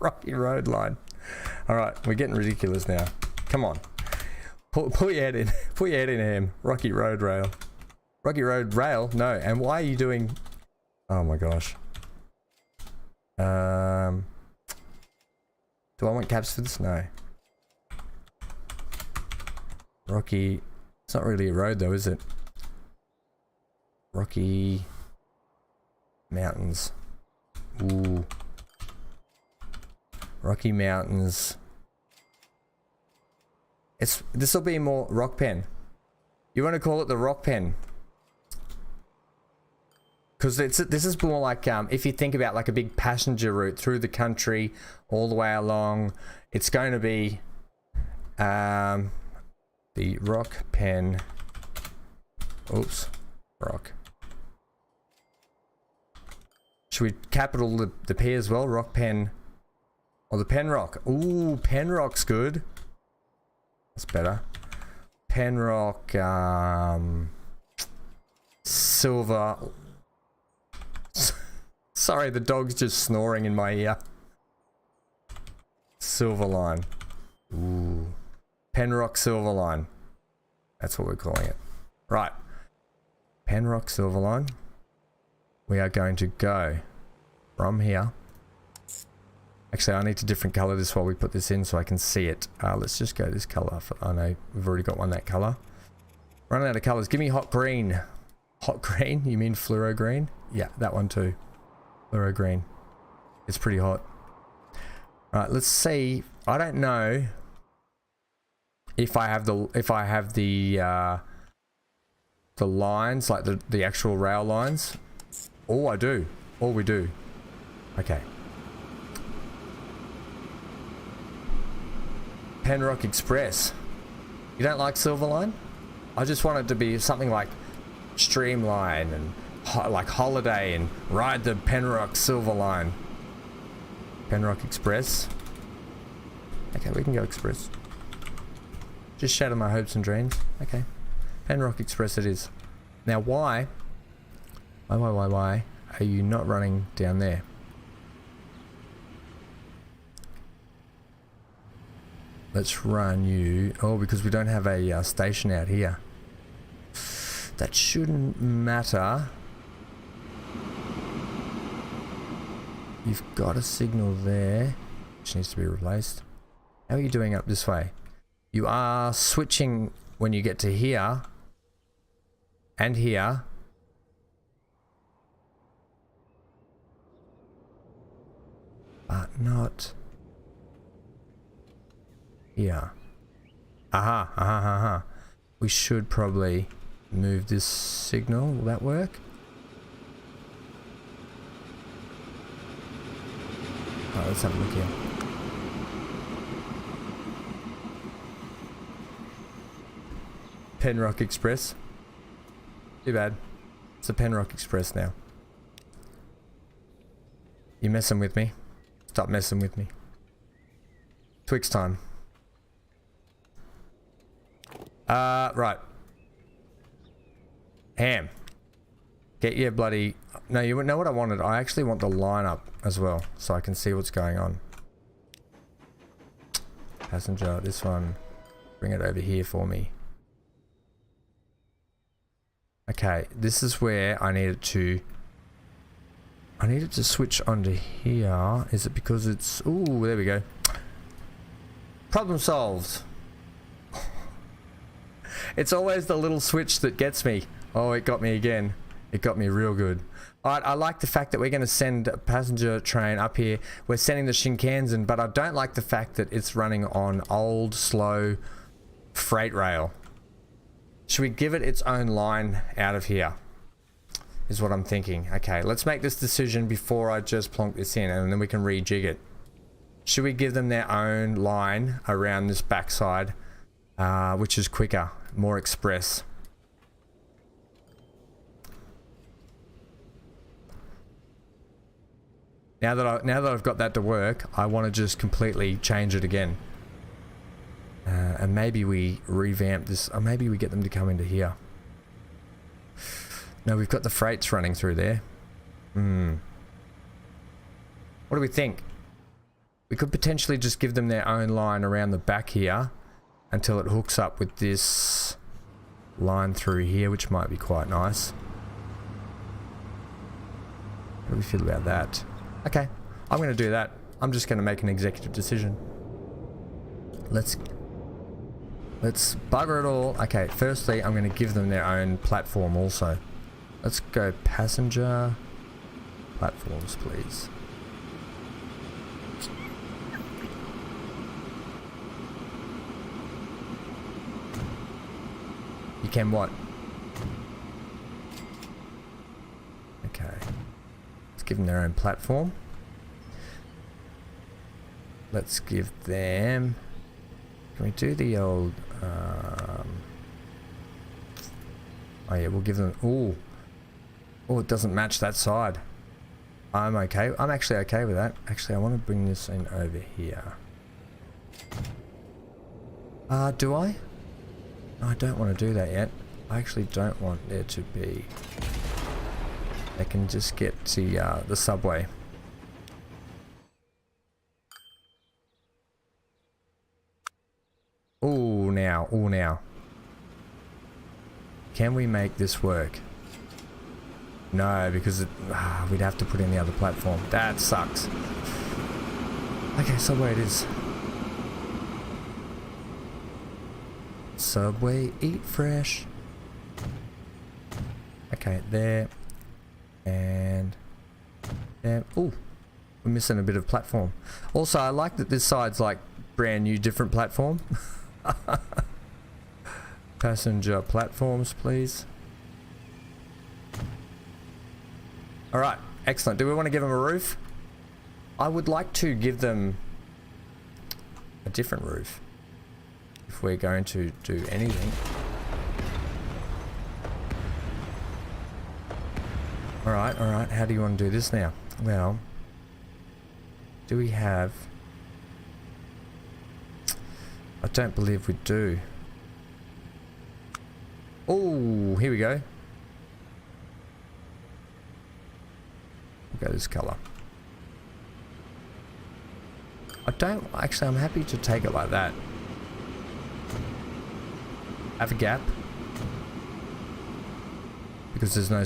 Rocky Road line. Alright, we're getting ridiculous now. Come on. Put your head in. Put your head in, Ham. Rocky Road Rail. Rocky Road Rail? No. And why are you doing... Oh my gosh. Do I want caps for this? No. Rocky... It's not really a road though, is it? Rocky... Mountains. Ooh. Rocky Mountains. This will be more rock pen. You want to call it the rock pen? Because this is more like if you think about like a big passenger route through the country all the way along, it's going to be the rock pen. Oops, rock. Should we capital the P as well? Rock pen. Or the pen rock. Ooh, pen rock's good. That's better. Pen rock, silver. Sorry, the dog's just snoring in my ear. Silver line. Ooh. Pen rock silver line. That's what we're calling it. Right. Pen rock silver line. We are going to go from here. Actually, I need to different color this while we put this in so I can see it. Let's just go this color. I know we've already got one that color. Running out of colors. Give me hot green. Hot green? You mean fluoro green? Yeah, that one too. Fluoro green. It's pretty hot. Alright, let's see. I don't know if I have the lines, like the actual rail lines. Oh, I do. Oh, we do. Okay. Penrock Express. You don't like Silverline? I just want it to be something like Streamline and like Holiday and ride the Penrock Silverline. Penrock Express. Okay, we can go Express. Just shatter my hopes and dreams. Okay. Penrock Express it is. Now why are you not running down there? Let's run you... Oh, because we don't have a station out here. That shouldn't matter. You've got a signal there, which needs to be replaced. How are you doing up this way? You are switching when you get to here. And here. But not... here. Aha. We should probably move this signal. Will that work? Alright, let's have a look here. Penrock Express. Too bad. It's a Penrock Express now. You messing with me? Stop messing with me. Twix time. Right. Ham. Get your bloody... No, you know what I wanted? I actually want the lineup as well, so I can see what's going on. Passenger, this one. Bring it over here for me. Okay, this is where I need it to... I need it to switch onto here. Is it because it's... Ooh, there we go. Problem solved. It's always the little switch that gets me. Oh, it got me again. It got me real good. Alright, I like the fact that we're going to send a passenger train up here. We're sending the Shinkansen, but I don't like the fact that it's running on old, slow freight rail. Should we give it its own line out of here? Is what I'm thinking. Okay, let's make this decision before I just plonk this in, and then we can rejig it. Should we give them their own line around this backside, which is quicker, more express? Now that I've got that to work, I want to just completely change it again. And maybe we revamp this, or maybe we get them to come into here. No, we've got the freights running through there. What do we think? We could potentially just give them their own line around the back here until it hooks up with this line through here, which might be quite nice. What do we feel about that? Okay, I'm going to do that. I'm just going to make an executive decision. Let's bugger it all. Okay, firstly, I'm going to give them their own platform also. Let's go passenger platforms, please. You can what? Okay. Let's give them their own platform. Let's give them... Can we do the old... Oh yeah, we'll give them... Ooh. Oh, it doesn't match that side. I'm okay. I'm actually okay with that. Actually, I want to bring this in over here. Do I? No, I don't want to do that yet. I actually don't want there to be... They can just get to the subway. Oh, now. Oh, now. Can we make this work? No, because we'd have to put in the other platform. That sucks. Okay, subway it is. Subway, eat fresh. Okay, there. And... ooh, we're missing a bit of platform. Also, I like that this side's like brand new, different platform. Passenger platforms, please. Alright, excellent. Do we want to give them a roof? I would like to give them a different roof. If we're going to do anything. Alright, alright. How do you want to do this now? Well, do we have... I don't believe we do. Oh, here we go. We'll go this colour. I don't... Actually, I'm happy to take it like that. Have a gap. Because there's no...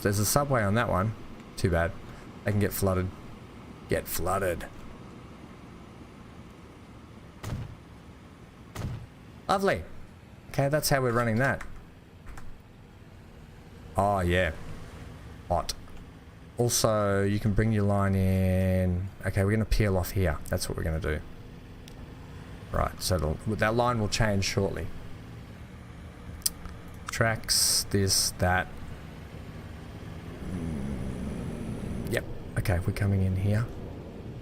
There's a subway on that one. Too bad. They can get flooded. Get flooded. Lovely. Okay, that's how we're running that. Oh, yeah. Hot. Also, you can bring your line in... Okay, we're going to peel off here. That's what we're going to do. Right, so that line will change shortly. Tracks, this, that. Yep. Okay, we're coming in here.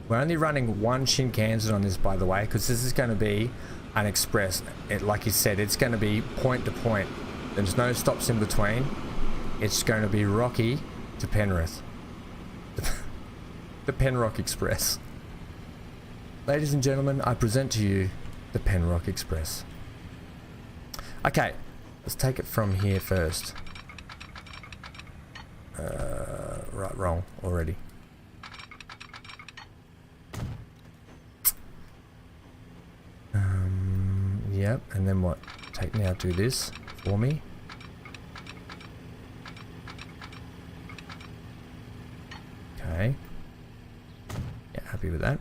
We're only running one Shinkansen on this, by the way, because this is going to be an express. Like you said, it's going to be point to point. There's no stops in between. It's going to be Rocky to Penrith. The Penrock Express. Ladies and gentlemen, I present to you the Penrock Express. Okay, let's take it from here first. Right, wrong already. Yep, and then what? Do this for me. Okay. Yeah, happy with that.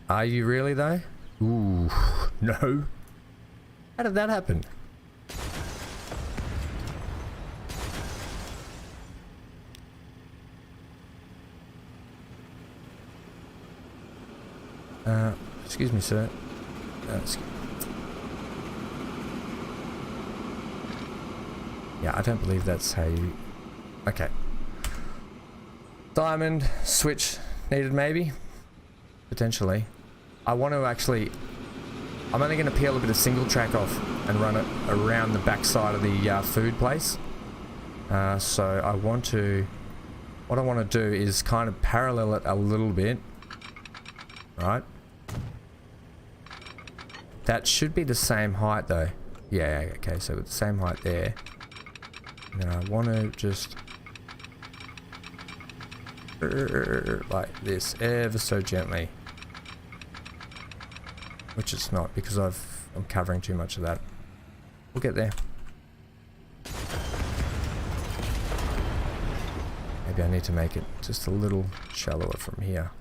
Are you really though? Ooh, no. How did that happen? Excuse me, sir. Yeah, I don't believe that's how you... Okay. Diamond switch needed maybe? Potentially. I want to actually... I'm only going to peel a bit of single track off and run it around the back side of the food place. So I want to, what I want to do is kind of parallel it a little bit, right? That should be the same height though. Yeah, okay, so with the same height there. And then I want to just like this ever so gently, which it's not because I'm covering too much of that. We'll get there. Maybe I need to make it just a little shallower from here.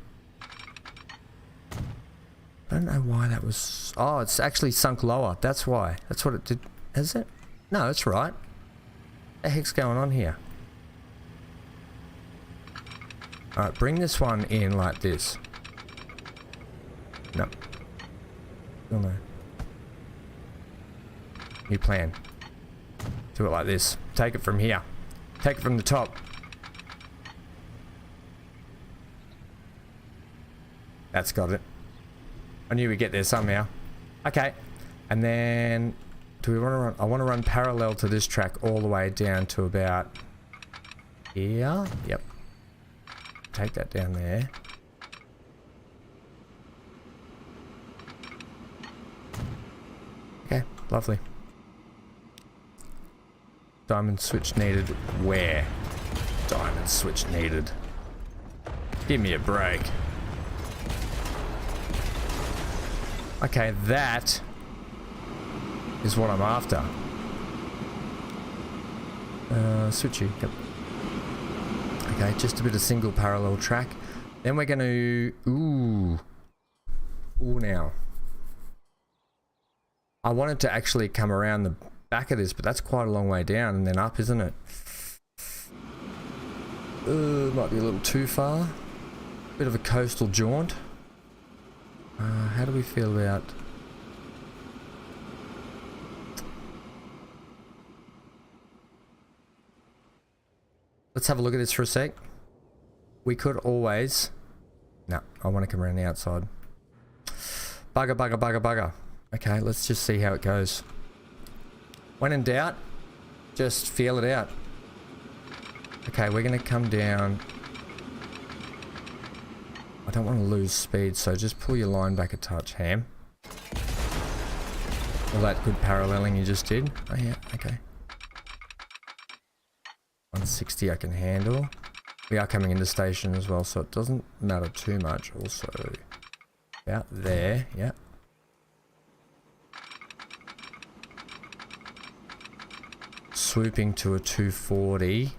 I don't know why that was... Oh, it's actually sunk lower. That's why. That's what it did. Is it? No, it's right. What the heck's going on here? Alright, bring this one in like this. No. Still no. New plan. Do it like this. Take it from here. Take it from the top. That's got it. I knew we'd get there somehow. Okay. And then... Do we want to run... I want to run parallel to this track all the way down to about... Here? Yep. Take that down there. Okay. Lovely. Diamond switch needed. Where? Diamond switch needed. Give me a break. Okay, that is what I'm after. Switchy, yep. Okay, just a bit of single parallel track. Then we're going to... Ooh now. I wanted to actually come around the back of this, but that's quite a long way down and then up, isn't it? Might be a little too far. Bit of a coastal jaunt. How do we feel about... Let's have a look at this for a sec. We could always... No, I want to come around the outside. Bugger. Okay, let's just see how it goes. When in doubt, just feel it out. Okay, we're going to come down... I don't want to lose speed, so just pull your line back a touch, Ham. All that good paralleling you just did. Oh yeah, okay. 160 I can handle. We are coming into station as well, so it doesn't matter too much. Also, about there, yeah. Swooping to a 240.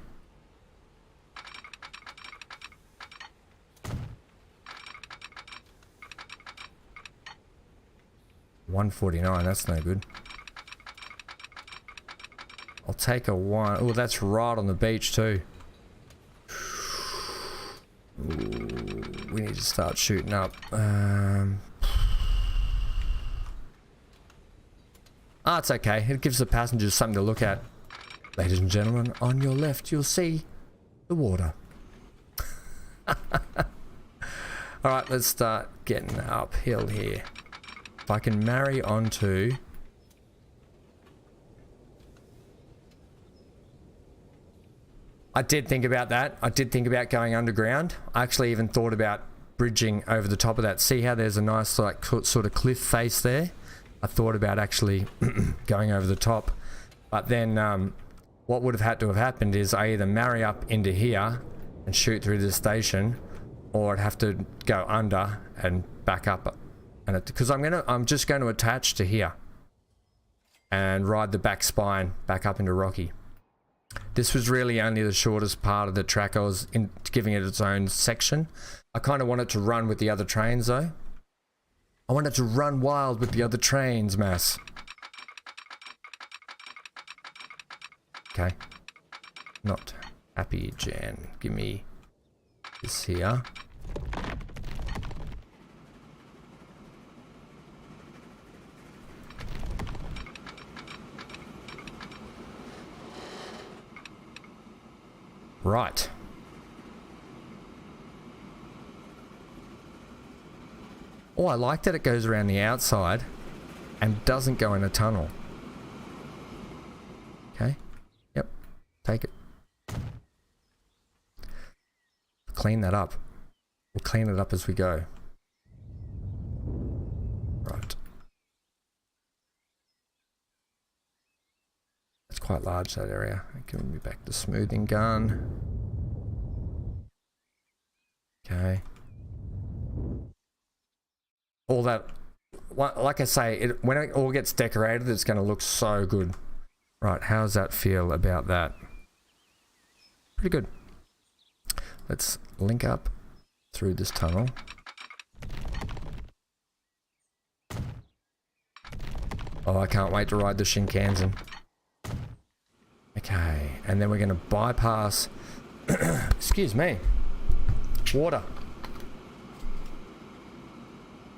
$149, that's no good. I'll take a one. Oh, that's right on the beach too. Ooh, we need to start shooting up. It's okay. It gives the passengers something to look at. Ladies and gentlemen, on your left you'll see the water. Alright, let's start getting uphill here. If I can marry onto... I did think about that. I did think about going underground. I actually even thought about bridging over the top of that. See how there's a nice like sort of cliff face there? I thought about actually going over the top. But then what would have had to have happened is I either marry up into here and shoot through the station, or I'd have to go under and back up. And because I'm just going to attach to here and ride the back spine back up into Rocky. This was really only the shortest part of the track. I was giving it its own section. I kind of wanted to run with the other trains though. I wanted to run wild with the other trains, Mass. Okay. Not happy, Jan. Give me this here. Right. Oh, I like that it goes around the outside and doesn't go in a tunnel. Okay. Yep. Take it. clean that up. We'll clean it up as we go. Right. It's quite large, that area. Give me back the smoothing gun. Okay. All that, like I say, when it all gets decorated, it's going to look so good. Right, how does that feel about that? Pretty good. Let's link up through this tunnel. Oh, I can't wait to ride the Shinkansen. Okay, and then we're going to bypass, excuse me, water.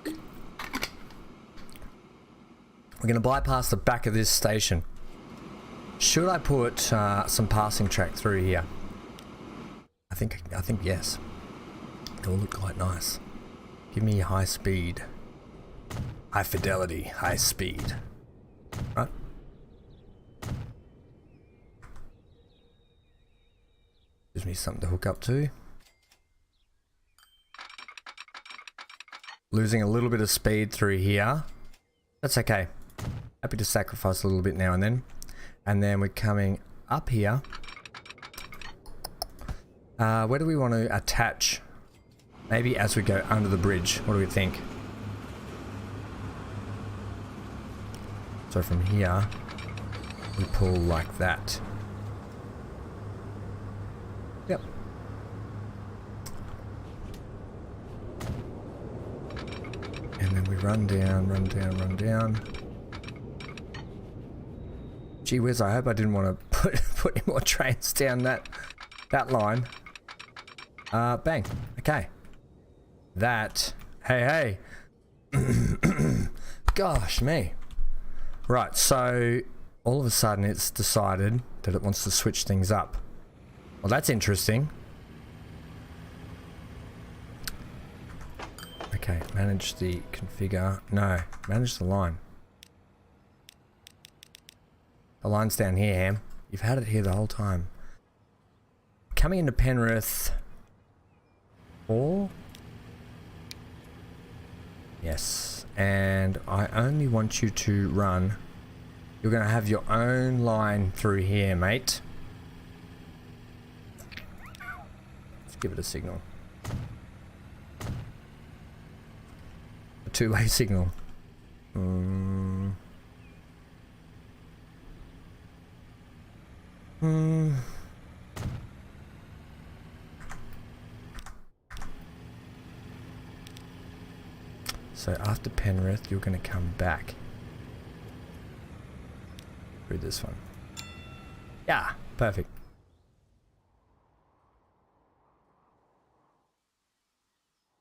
We're going to bypass the back of this station. Should I put some passing track through here? I think yes. It will look quite nice. Give me high speed. High fidelity, high speed. Right? Gives me something to hook up to. Losing a little bit of speed through here. That's okay. Happy to sacrifice a little bit now and then. And then we're coming up here. Where do we want to attach? Maybe as we go under the bridge. What do we think? So from here, we pull like that. Yep. And then we run down, run down, run down. Gee whiz, I hope I didn't want to put any more trains down that line. Bang. Okay. That. Hey. Gosh, me. Right, so all of a sudden it's decided that it wants to switch things up. Well, that's interesting. Okay, manage the configure. No, manage the line. The line's down here, Ham. You've had it here the whole time. Coming into Penrith. Or? Yes. And I only want you to run. You're going to have your own line through here, mate. Let's give it a signal. A two-way signal. So after Penrith, you're going to come back through this one. Yeah, perfect.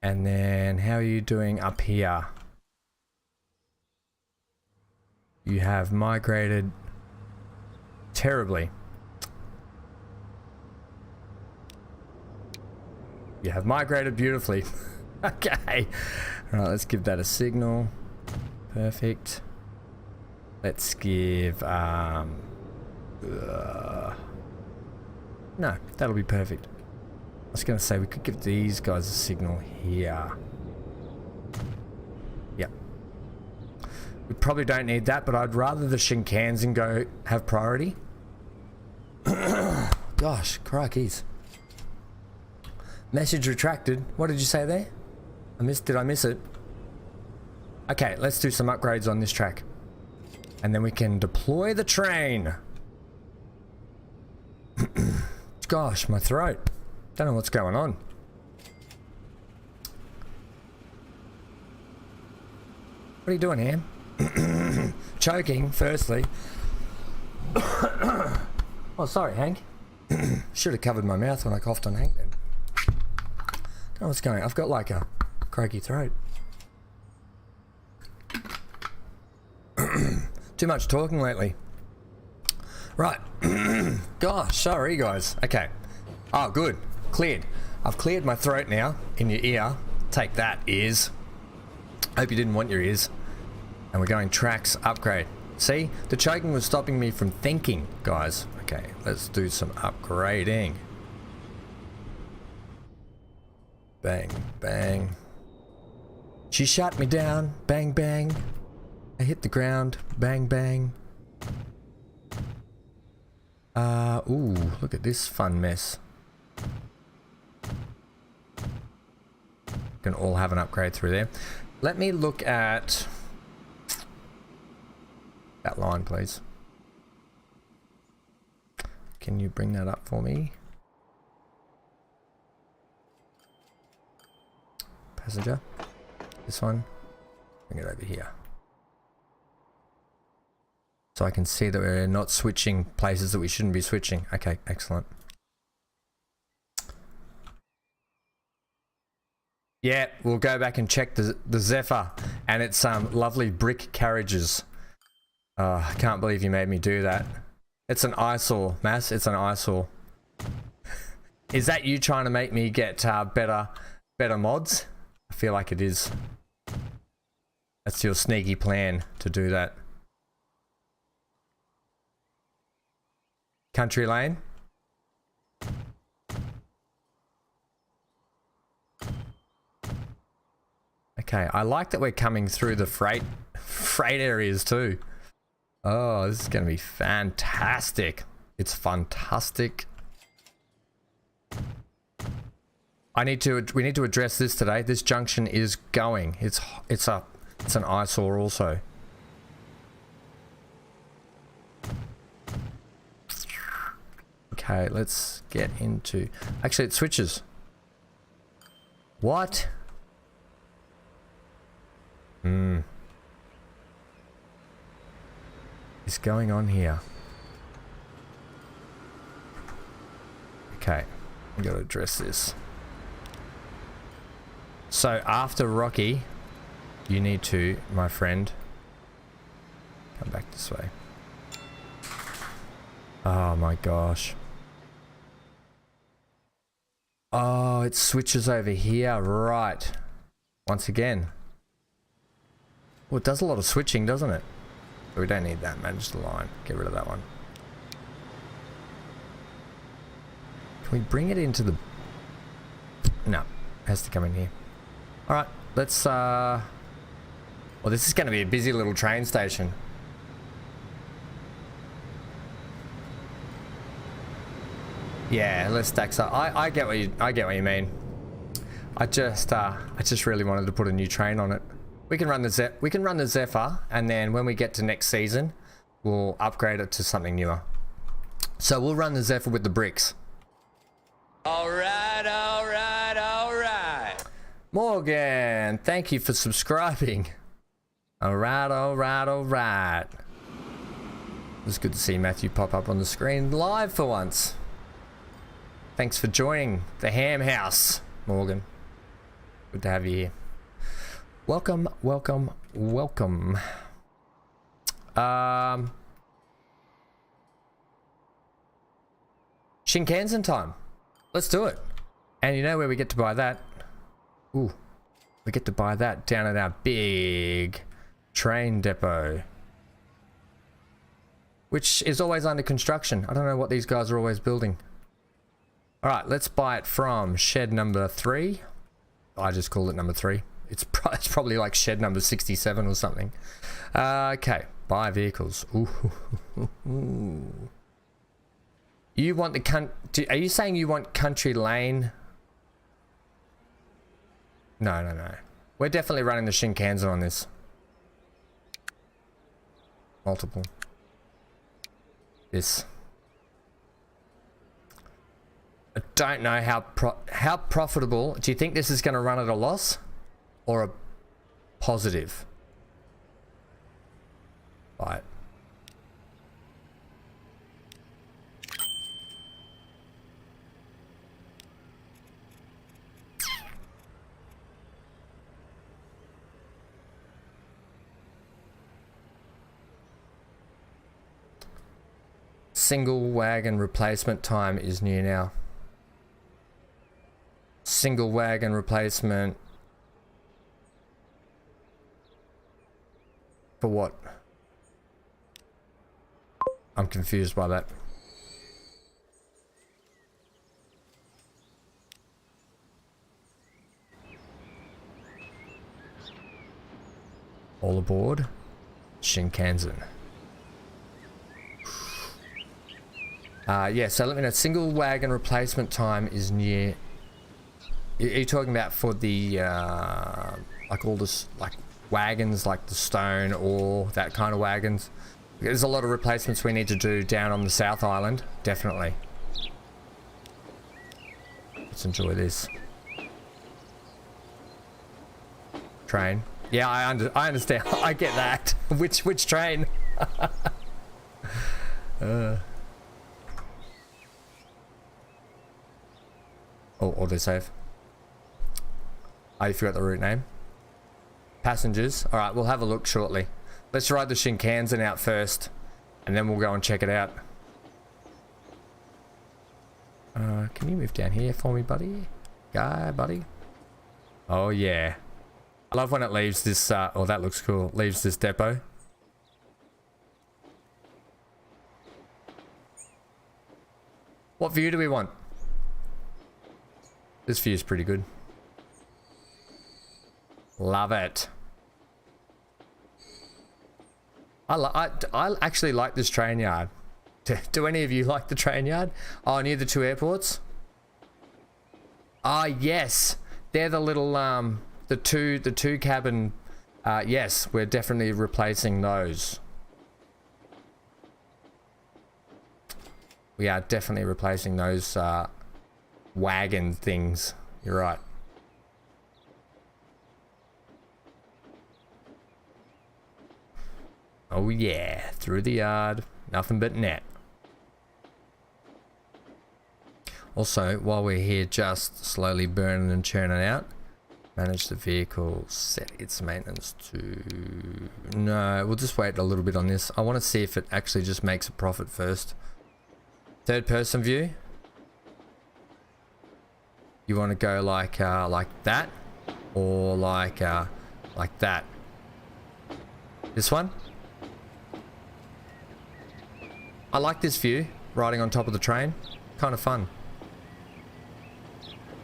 And then how are you doing up here? You have migrated terribly. You have migrated beautifully. Okay. Alright, let's give that a signal. Perfect. Let's give no, that'll be perfect. I was gonna say we could give these guys a signal here. Yep. We probably don't need that, but I'd rather the Shinkansen go have priority. Gosh, crikeys. Message retracted. What did you say there? Did I miss it? Okay, let's do some upgrades on this track. And then we can deploy the train. Gosh, my throat. Don't know what's going on. What are you doing, Ham? Choking, firstly. Oh, sorry, Hank. Should have covered my mouth when I coughed on Hank then. Don't know what's going on. I've got like a croaky throat. Too much talking lately. Right. Gosh, sorry guys. Okay. Oh, good. Cleared. I've cleared my throat now in your ear. Take that, ears. Hope you didn't want your ears. And we're going tracks upgrade. See? The choking was stopping me from thinking, guys. Okay, let's do some upgrading. Bang, bang. She shot me down. Bang, bang. I hit the ground. Bang, bang. Ooh, look at this fun mess. Can all have an upgrade through there. Let me look at that line, please. Can you bring that up for me? Passenger. This one. Bring it over here. So I can see that we're not switching places that we shouldn't be switching. Okay, excellent. Yeah, we'll go back and check the Zephyr and its lovely brick carriages. I can't believe you made me do that. It's an eyesore, Mass. It's an eyesore. Is that you trying to make me get better mods? I feel like it is. That's your sneaky plan to do that. Country lane. Okay, I like that we're coming through the freight areas too. Oh, this is going to be fantastic. It's fantastic. We need to address this today. This junction is going. It's an eyesore also. Okay, let's get into... Actually, it switches. What? What's going on here? Okay, we gotta address this. So after Rocky, you need to, my friend, come back this way. Oh my gosh. Oh, it switches over here, right. Once again. Well, it does a lot of switching, doesn't it? But we don't need that. Manage the line. Get rid of that one. Can we bring it into the... No. It has to come in here. Alright, let's... Well, this is going to be a busy little train station. Yeah, let's stack up. I get what you mean. I just really wanted to put a new train on it. We can run the Zephyr, and then when we get to next season, we'll upgrade it to something newer. So we'll run the Zephyr with the bricks. Alright, alright, alright. Morgan, thank you for subscribing. Alright, alright, alright. It's good to see Matthew pop up on the screen live for once. Thanks for joining the Ham House, Morgan. Good to have you here. Welcome, welcome, welcome. Shinkansen time. Let's do it. And you know where we get to buy that? Ooh, we get to buy that down at our big train depot, which is always under construction. I don't know what these guys are always building. All right, let's buy it from shed number 3. I just call it number 3. It's probably like shed number 67 or something. Okay, buy vehicles. Ooh. You want the are you saying you want country lane? No. We're definitely running the Shinkansen on this. Multiple. This. I don't know how profitable. Do you think this is going to run at a loss or a positive? Buy it. Single wagon replacement time is new now. Single wagon replacement for what? I'm confused by that. All aboard Shinkansen. Yeah, so let me know. Single wagon replacement time is near. Are you talking about for the like all this like wagons, like the stone or that kind of wagons? There's a lot of replacements we need to do down on the South Island, definitely. Let's enjoy this. Train. Yeah, I understand. I get that. Which train? Oh, autosave. Oh, you forgot the route name. Passengers. All right, we'll have a look shortly. Let's ride the Shinkansen out first, and then we'll go and check it out. Can you move down here for me, buddy? Buddy. Oh yeah. I love when it leaves this. Oh, that looks cool. Leaves this depot. What view do we want? This view is pretty good. Love it. I actually like this train yard. Do any of you like the train yard? Oh, near the two airports? Ah, yes. They're the little the two cabin. Yes, we're definitely replacing those. We are definitely replacing those wagon things. You're right. Oh yeah, through the yard, nothing but net. Also, while we're here just slowly burning and churning out, manage the vehicle, set its maintenance to... No, we'll just wait a little bit on this. I want to see if it actually just makes a profit first. Third person view. You want to go like that, or like that. This one. I like this view, riding on top of the train. Kind of fun.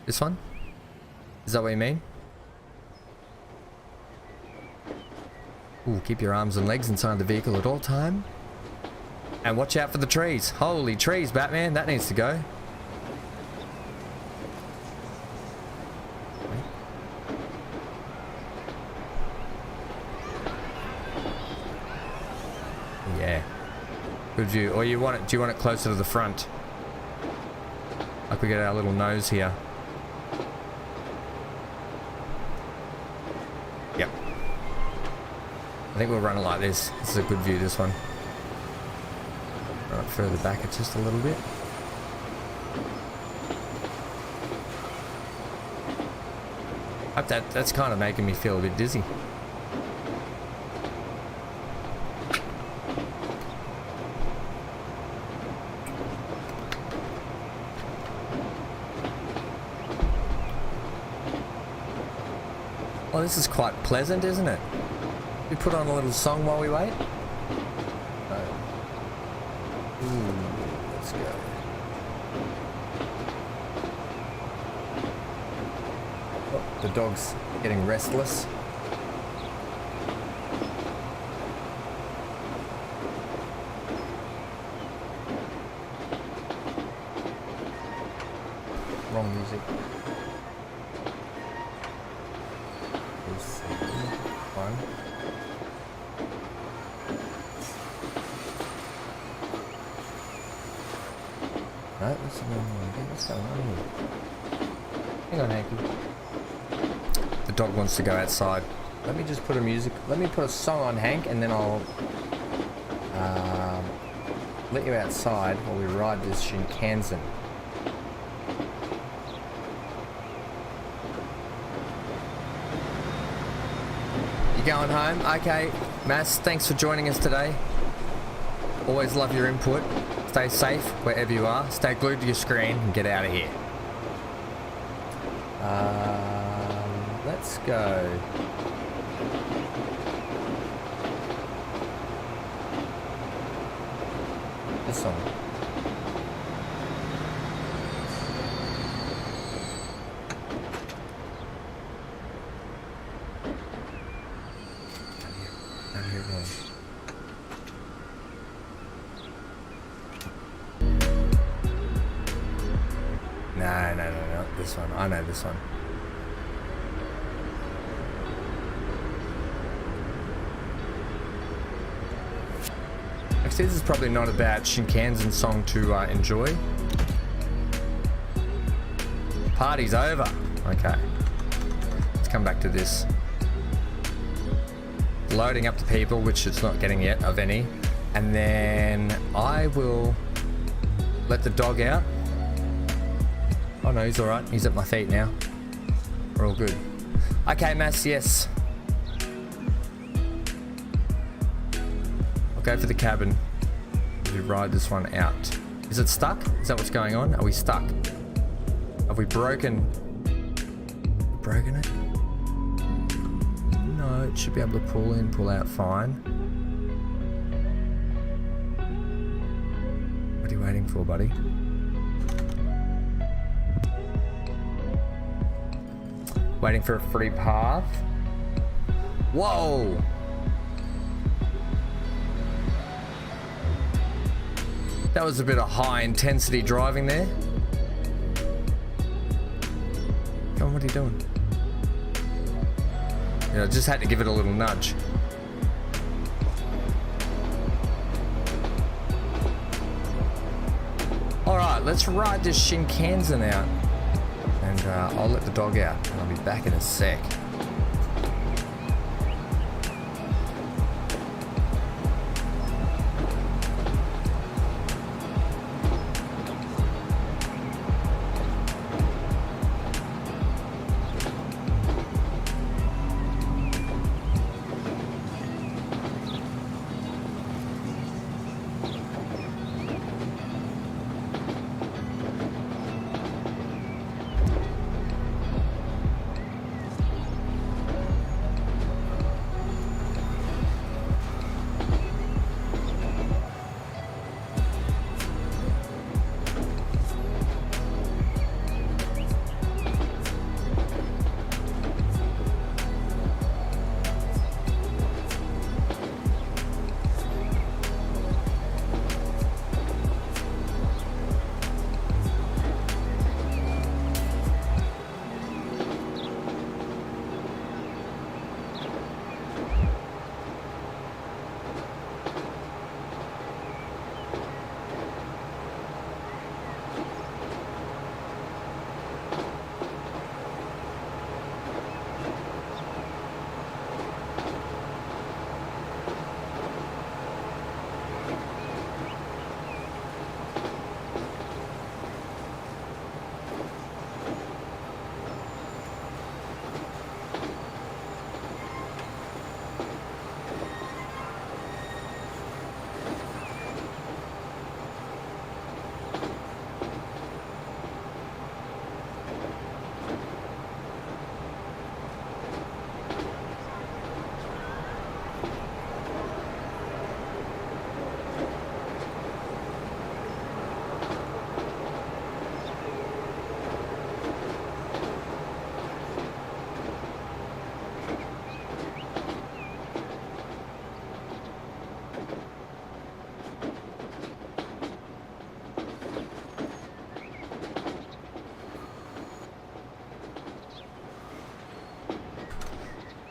This one? Is that what you mean? Ooh, keep your arms and legs inside the vehicle at all time. And watch out for the trees. Holy trees, Batman. That needs to go. Yeah. Good view. Or you want it? Do you want it closer to the front? Like we get our little nose here. Yep. I think we'll run it like this. This is a good view. This one. Run it further back just a little bit. Hope that's kind of making me feel a bit dizzy. Well, this is quite pleasant, isn't it? We put on a little song while we wait. Ooh, let's go. Oh, the dog's getting restless. Wrong music. One. No, that's the wrong one. What's going on here? Hang on, Hanky. The dog wants to go outside. Let me just put a song on, Hank, and then I'll let you outside while we ride this Shinkansen. You going home? Okay, Mass, thanks for joining us today. Always love your input. Stay safe wherever you are. Stay glued to your screen and get out of here. Let's go. This one. no, this one. I know this one. Actually, this is probably not a bad Shinkansen song to enjoy. Party's over. Okay. Let's come back to this. Loading up the people, which it's not getting yet of any. And then I will let the dog out. Oh no, he's alright. He's at my feet now. We're all good. Okay, Mass, yes. I'll go for the cabin. We ride this one out. Is it stuck? Is that what's going on? Are we stuck? Have we broken it? No, it should be able to pull in, pull out fine. What are you waiting for, buddy? Waiting for a free path. Whoa! That was a bit of high intensity driving there. Come on, what are you doing? Yeah, I just had to give it a little nudge. Alright, let's ride this Shinkansen out. And I'll let the dog out. I'll be back in a sec.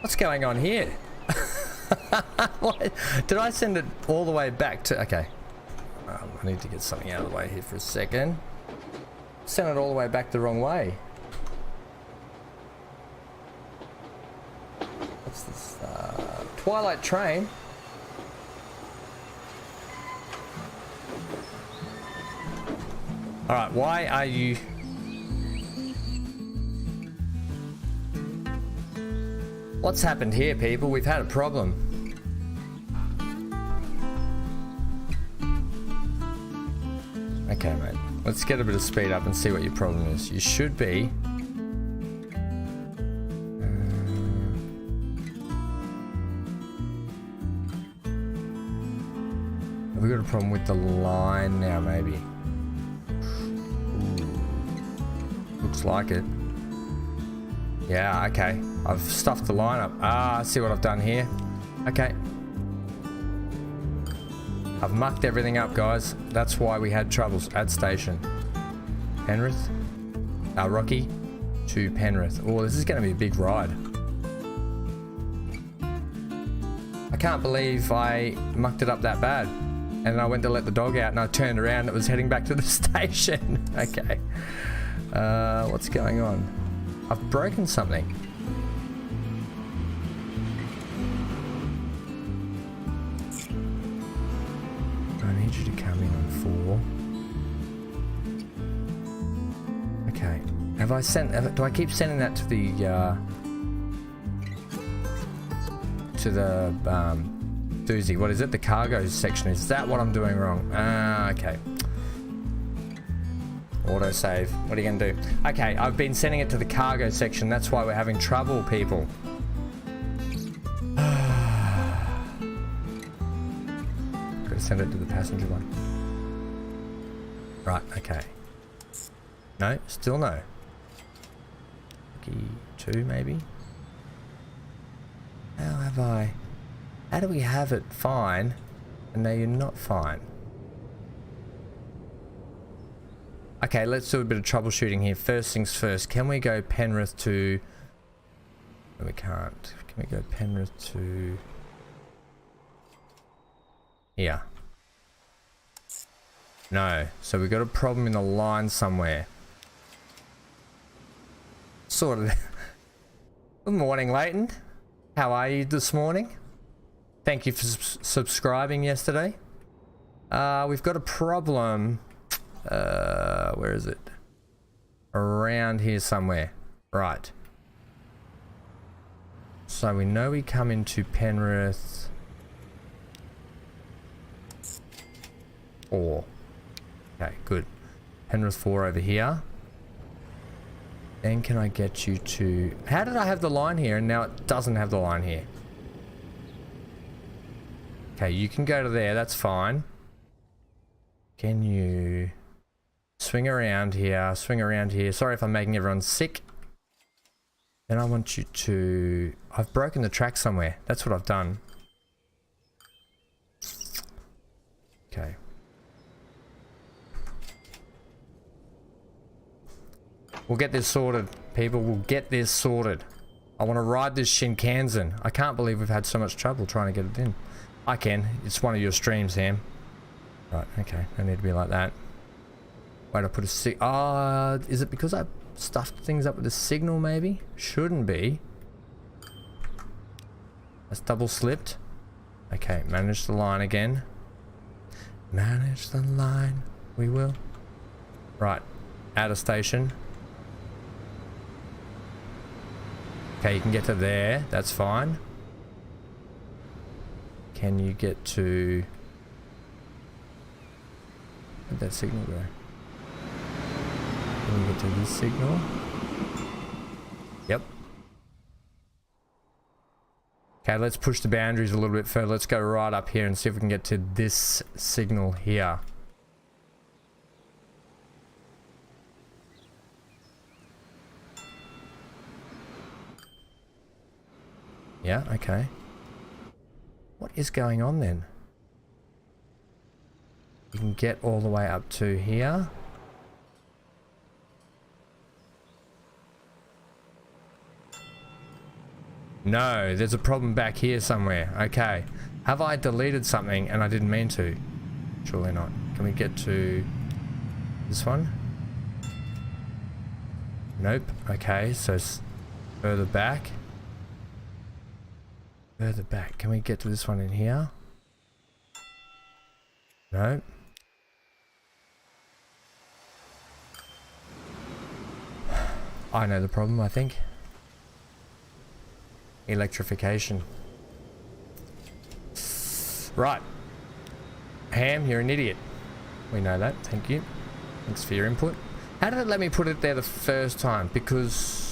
What's going on here? What? Did I send it all the way back to... Okay. I need to get something out of the way here for a second. Sent it all the way back the wrong way. What's this? Twilight Train. Alright, why are you... What's happened here, people? We've had a problem. Okay, mate. Let's get a bit of speed up and see what your problem is. You should be... have we got a problem with the line now, maybe? Ooh. Looks like it. Yeah, okay. I've stuffed the line up. Ah, I see what I've done here. Okay. I've mucked everything up, guys. That's why we had troubles at station. Penrith? Rocky to Penrith. Oh, this is going to be a big ride. I can't believe I mucked it up that bad. And then I went to let the dog out and I turned around and it was heading back to the station. Okay. What's going on? I've broken something. I need you to come in on 4. Okay. Have I sent... do I keep sending that to the doozy? What is it? The cargo section. Is that what I'm doing wrong? Okay. Autosave. What are you going to do? Okay, I've been sending it to the cargo section. That's why we're having trouble, people. Gotta send it to the passenger one. Right, okay. No, still no. Key 2 maybe? How have I... How do we have it fine and now you're not fine? Okay, let's do a bit of troubleshooting here. First things first, can we go Penrith to... No, we can't. Can we go Penrith to... Here? No. So we've got a problem in the line somewhere. Sort of. Good morning, Leighton. How are you this morning? Thank you for subscribing yesterday. We've got a problem. Where is it? Around here somewhere. Right. So we know we come into Penrith 4. Okay, good. Penrith 4 over here. Then can I get you to... How did I have the line here and now it doesn't have the line here? Okay, you can go to there, that's fine. Can you swing around here, swing around here? Sorry if I'm making everyone sick. Then I want you to... I've broken the track somewhere. That's what I've done. Okay. We'll get this sorted, people. We'll get this sorted. I want to ride this Shinkansen. I can't believe we've had so much trouble trying to get it in. I can. It's one of your streams, Ham. Right, okay. I need to be like that. Wait, I put a is it because I stuffed things up with a signal, maybe? Shouldn't be. That's double slipped. Okay, manage the line again. Manage the line. We will. Right. Out of station. Okay, you can get to there. That's fine. Can you get to... Where'd that signal go? Can you get to this signal? Yep. Okay, let's push the boundaries a little bit further. Let's go right up here and see if we can get to this signal here. Yeah, okay. What is going on then? You can get all the way up to here. No, there's a problem back here somewhere. Okay. Have I deleted something and I didn't mean to? Surely not. Can we get to this one? Nope. Okay, so further back. Further back. Can we get to this one in here? No. I know the problem, I think. Electrification. Right. Ham, you're an idiot. We know that. Thank you. Thanks for your input. How did it let me put it there the first time? Because...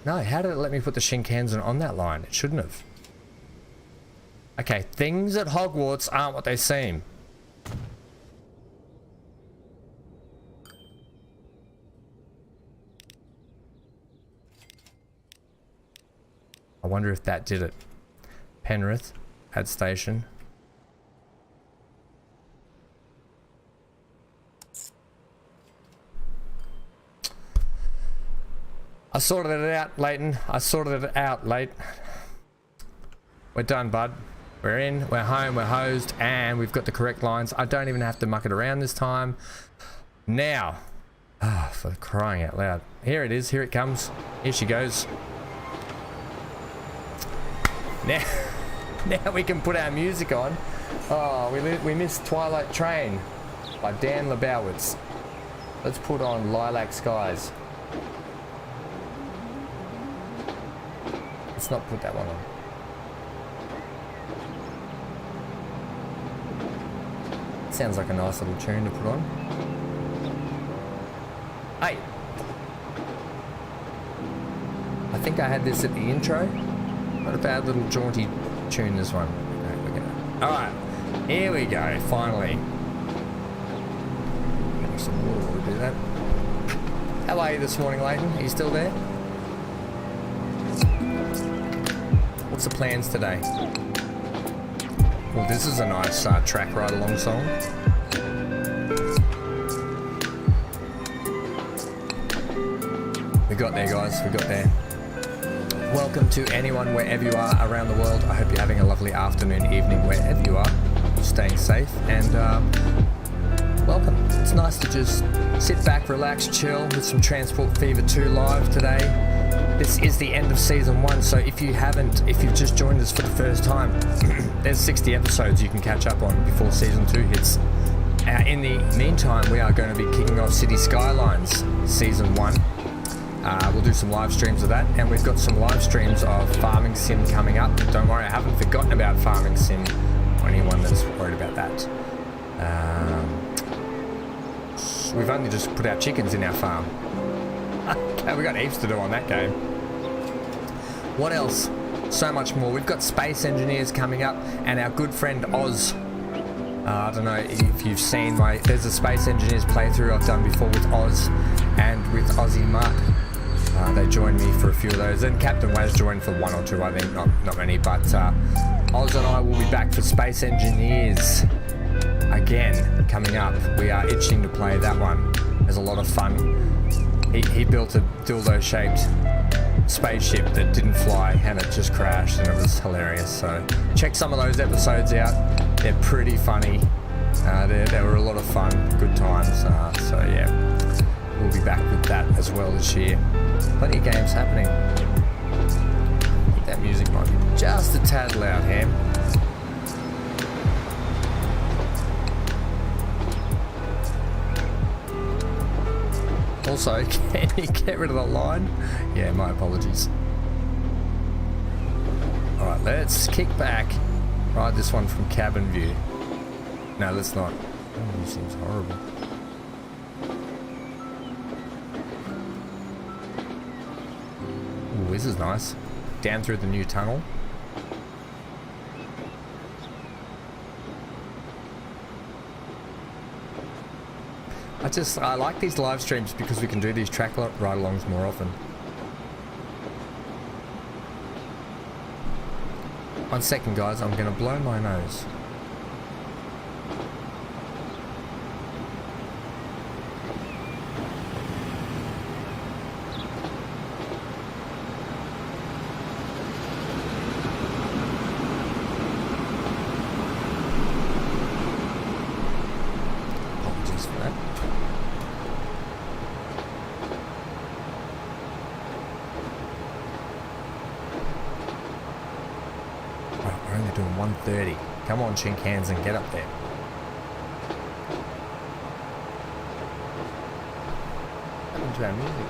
No, how did it let me put the Shinkansen on that line? It shouldn't have. Okay, things at Hogwarts aren't what they seem. I wonder if that did it. Penrith, add station. I sorted it out, Leighton. I sorted it out, Leighton. We're done, bud. We're in, we're home, we're hosed, and we've got the correct lines. I don't even have to muck it around this time. Now, for crying out loud. Here it is, here it comes. Here she goes. Now we can put our music on. Oh, we missed Twilight Train by Dan Lebowitz. Let's put on Lilac Skies. Let's not put that one on. Sounds like a nice little tune to put on. Hey! I think I had this at the intro. Not a bad little jaunty tune, this one. Okay, we're gonna... Alright, here we go, finally. Give some water while we do that. How are you this morning, Leighton? Are you still there? What's the plans today? Well, this is a nice track ride along song. We got there, guys. We got there. Welcome to anyone, wherever you are around the world. I hope you're having a lovely afternoon, evening, wherever you are. Staying safe and welcome. It's nice to just sit back, relax, chill with some Transport Fever 2 live today. This is the end of season 1, so if you've just joined us for the first time, there's 60 episodes you can catch up on before season 2 hits. In the meantime, we are going to be kicking off City Skylines season 1. We'll do some live streams of that, and we've got some live streams of Farming Sim coming up. Don't worry, I haven't forgotten about Farming Sim for anyone that's worried about that. We've only just put our chickens in our farm. Okay, we got heaps to do on that game. What else? So much more. We've got Space Engineers coming up, and our good friend Oz. I don't know if you've seen there's a Space Engineers playthrough I've done before with Oz and with Ozzy Mark. They joined me for a few of those, and Captain Waz joined for 1 or 2, I think, not many, but Oz and I will be back for Space Engineers again coming up. We are itching to play that one. There's a lot of fun. He built a dildo-shaped spaceship that didn't fly, and it just crashed, and it was hilarious. So check some of those episodes out. They're pretty funny. They were a lot of fun, good times. So yeah, we'll be back with that as well this year. Plenty of games happening. I think that music might be just a tad loud, Ham. Also, can you get rid of the line? Yeah, my apologies. Alright, let's kick back. Ride this one from cabin view. No, let's not. Oh, this seems horrible. Ooh, this is nice. Down through the new tunnel. I like these live streams because we can do these track ride-alongs more often. 1 second, guys, I'm gonna blow my nose. Apologies for that. We're only doing 130. Come on, chink hands, and get up there. What happened to our music?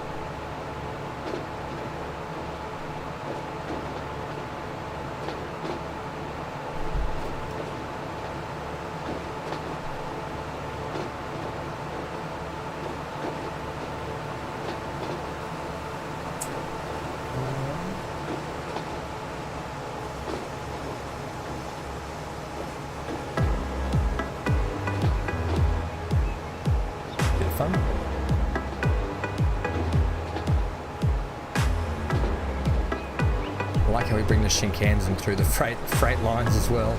Fun. I like how we bring the Shinkansen through the freight lines as well.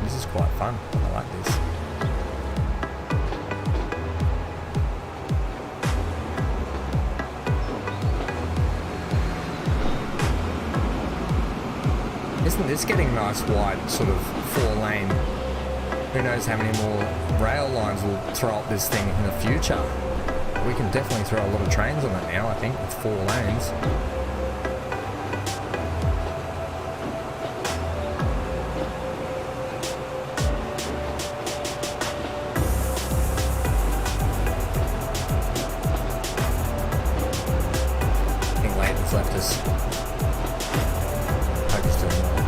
This is quite fun. I like this. it is getting nice wide sort of 4-lane. Who knows how many more rail lines will throw up this thing in the future. We can definitely throw a lot of trains on it now, I think, with 4 lanes. I think Leighton's left us. Hope he's doing well.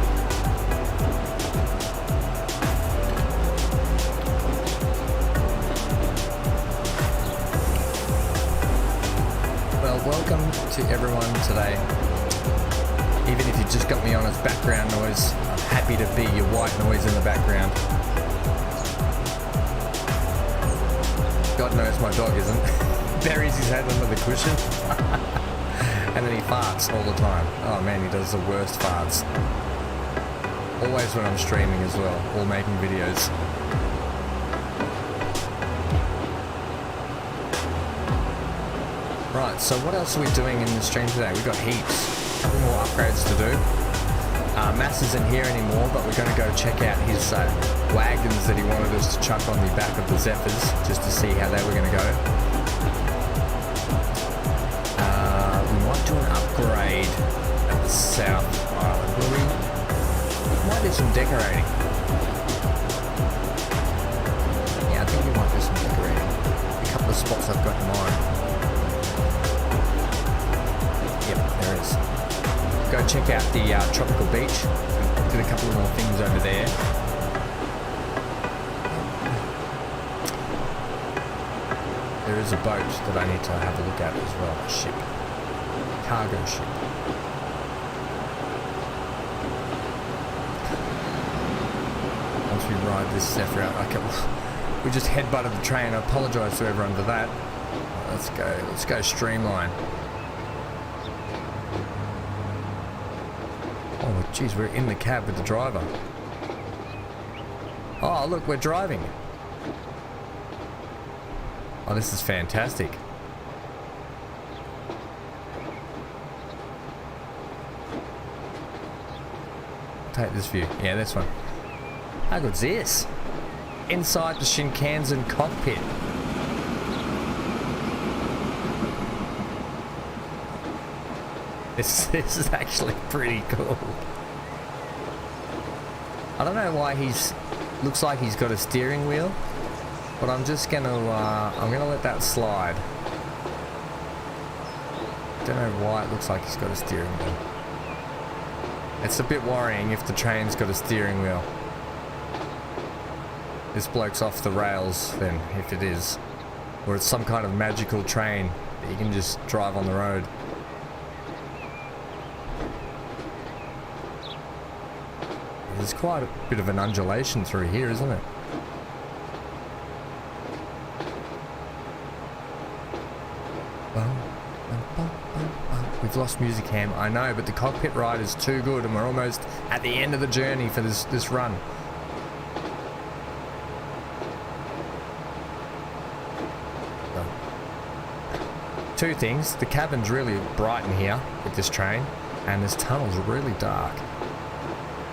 Welcome to everyone today. Even if you just got me on as background noise, I'm happy to be your white noise in the background. God knows my dog isn't. Buries his head under the cushion. And then he farts all the time. Oh man, he does the worst farts. Always when I'm streaming as well, or making videos. Right, so what else are we doing in the stream today? We've got heaps more upgrades to do. Mass isn't here anymore, but we're going to go check out his wagons that he wanted us to chuck on the back of the Zephyrs, just to see how they were going to go. We might do an upgrade at the South Island. We might do some decorating. Yeah, I think we might do some decorating. A couple of spots I've got in mind. There is. Go check out the tropical beach. Did a couple more things over there. There is a boat that I need to have a look at as well. A ship. Cargo ship. Once we ride this Zephyr out, we just headbutted the train. I apologise to everyone for that. Let's go streamline. Oh, geez, we're in the cab with the driver. Oh, look, we're driving. Oh, this is fantastic. Take this view. Yeah, this one. How good's this? Inside the Shinkansen cockpit. This is actually pretty cool. I don't know why looks like he's got a steering wheel, but I'm just gonna let that slide. Don't know why it looks like he's got a steering wheel. It's a bit worrying if the train's got a steering wheel. This bloke's off the rails then, if it is. Or it's some kind of magical train that you can just drive on the road. There's quite a bit of an undulation through here, isn't it? We've lost music ham, I know, but the cockpit ride is too good and we're almost at the end of the journey for this run. Two things, the cabin's really bright in here with this train, and this tunnel's really dark.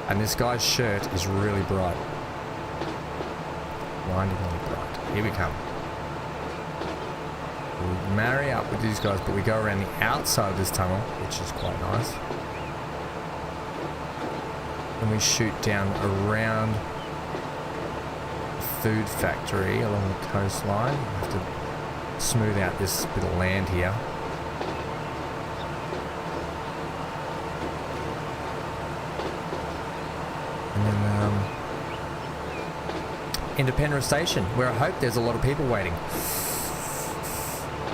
And this guy's shirt is really bright. Blindingly bright. Here we come. We marry up with these guys, but we go around the outside of this tunnel, which is quite nice. And we shoot down around the food factory along the coastline. We have to smooth out this bit of land here. And then Independence Station, where I hope there's a lot of people waiting.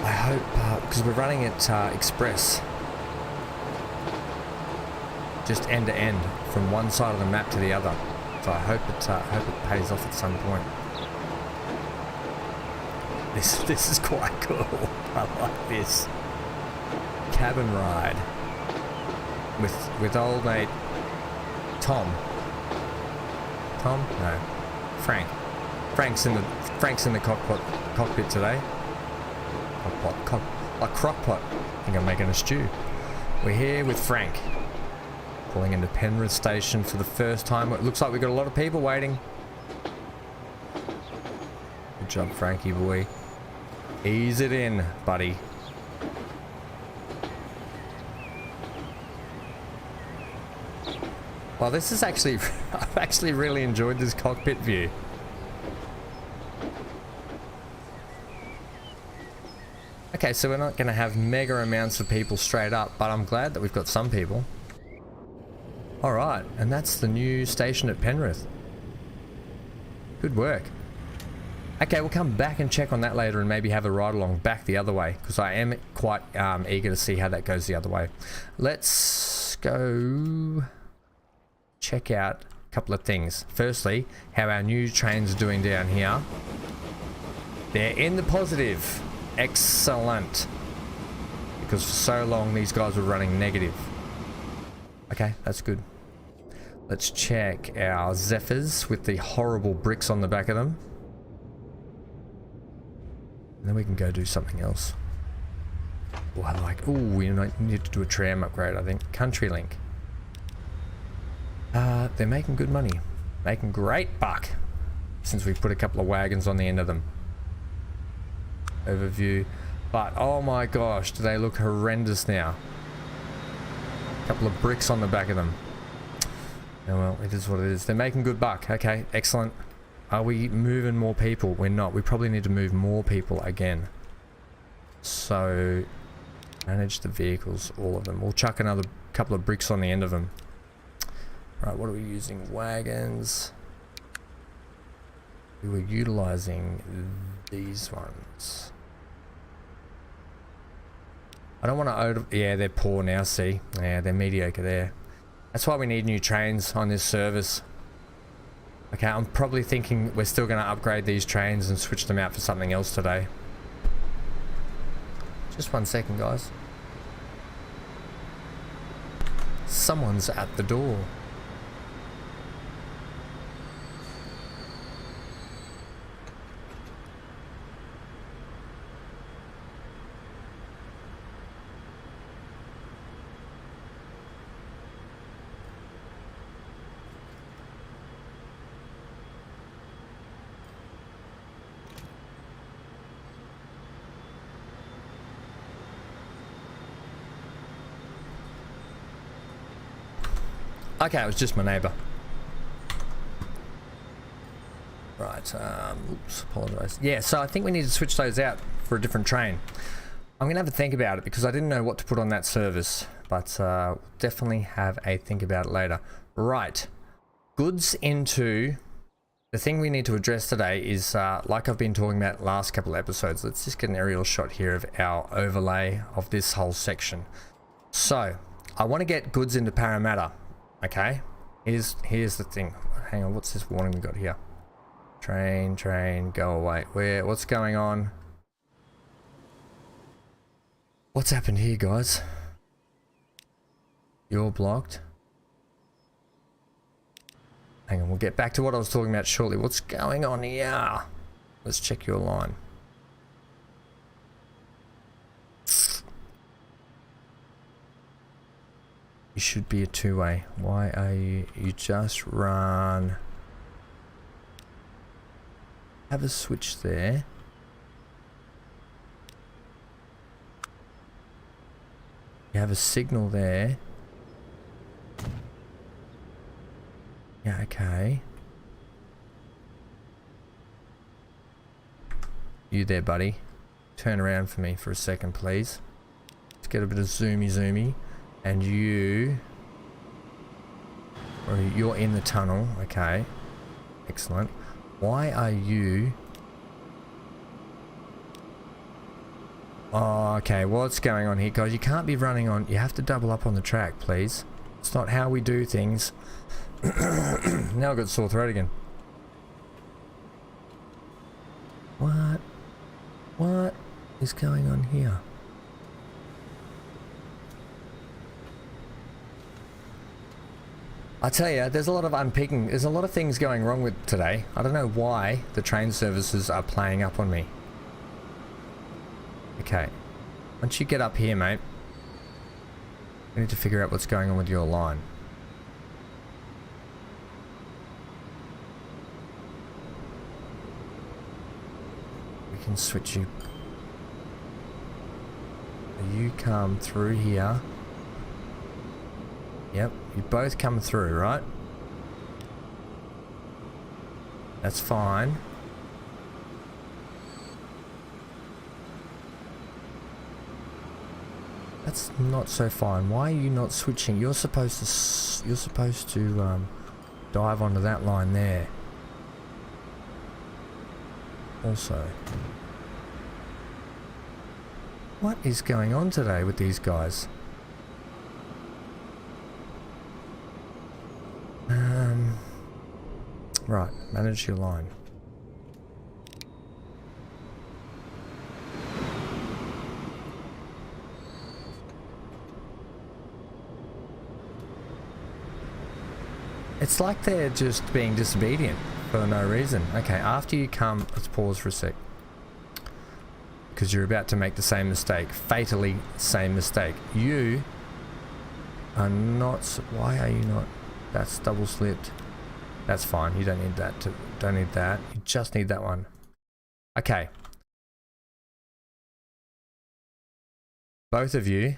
I hope, because we're running it express, just end to end, from one side of the map to the other. So I hope it pays off at some point. This is quite cool. I like this cabin ride with old mate Tom. No, Frank. Frank's in the cockpit today. Crockpot. I think I'm making a stew. We're here with Frank. Pulling into Penrith Station for the first time. It looks like we've got a lot of people waiting. Good job, Frankie boy. Ease it in, buddy. Well, this is actually... I've actually really enjoyed this cockpit view. Okay, so we're not going to have mega amounts of people straight up, but I'm glad that we've got some people. Alright, and that's the new station at Penrith. Good work. Okay, we'll come back and check on that later and maybe have a ride along back the other way, because I am quite eager to see how that goes the other way. Let's go check out a couple of things. Firstly, how our new trains are doing down here. They're in the positive. Excellent. Because for so long these guys were running negative. Okay, that's good. Let's check our Zephyrs with the horrible bricks on the back of them. And then we can go do something else. Oh, I like... Ooh, we need to do a tram upgrade, I think. Country Link. They're making good money. Making great buck. Since we put a couple of wagons on the end of them. Overview. But, oh my gosh, do they look horrendous now. A couple of bricks on the back of them. Oh well, it is what it is. They're making good buck. Okay, excellent. Are we moving more people? We're not. We probably need to move more people again. So, manage the vehicles, all of them. We'll chuck another couple of bricks on the end of them. Right, what are we using? Wagons. We were utilizing these ones. I don't want to... Yeah, they're poor now, see? Yeah, they're mediocre there. That's why we need new trains on this service. Okay, I'm probably thinking we're still going to upgrade these trains and switch them out for something else today. Just 1 second, guys. Someone's at the door. Okay, it was just my neighbour. Right, oops, apologise. Yeah, so I think we need to switch those out for a different train. I'm going to have a think about it because I didn't know what to put on that service. But we'll definitely have a think about it later. Right, goods into... The thing we need to address today is, like I've been talking about last couple of episodes, let's just get an aerial shot here of our overlay of this whole section. So, I want to get goods into Parramatta. Okay, here's the thing. Hang on, what's this warning we got here? Train, go away. What's going on? What's happened here, guys? You're blocked. Hang on, we'll get back to what I was talking about shortly. What's going on here? Let's check your line. You should be a two-way. Why are you... You just run... Have a switch there. You have a signal there. Yeah, okay. You there, buddy. Turn around for me for a second, please. Let's get a bit of zoomy. And you... Or you're in the tunnel. Okay. Excellent. Why are you... Oh, okay. What's going on here, guys? You can't be running on... You have to double up on the track, please. It's not how we do things. Now I've got a sore throat again. What is going on here? I tell you, there's a lot of unpicking. There's a lot of things going wrong with today. I don't know why the train services are playing up on me. Okay. Once you get up here, mate, we need to figure out what's going on with your line. We can switch you. You come through here. Yep, you both come through, right? That's fine. That's not so fine. Why are you not switching? You're supposed to dive onto that line there. Also, what is going on today with these guys? Right, manage your line. It's like they're just being disobedient for no reason. Okay, after you come, let's pause for a sec. Because you're about to make the same mistake. Fatally same mistake. You are not... Why are you not... That's double slipped. That's fine. You don't need that. Don't need that. You just need that one. Okay. Both of you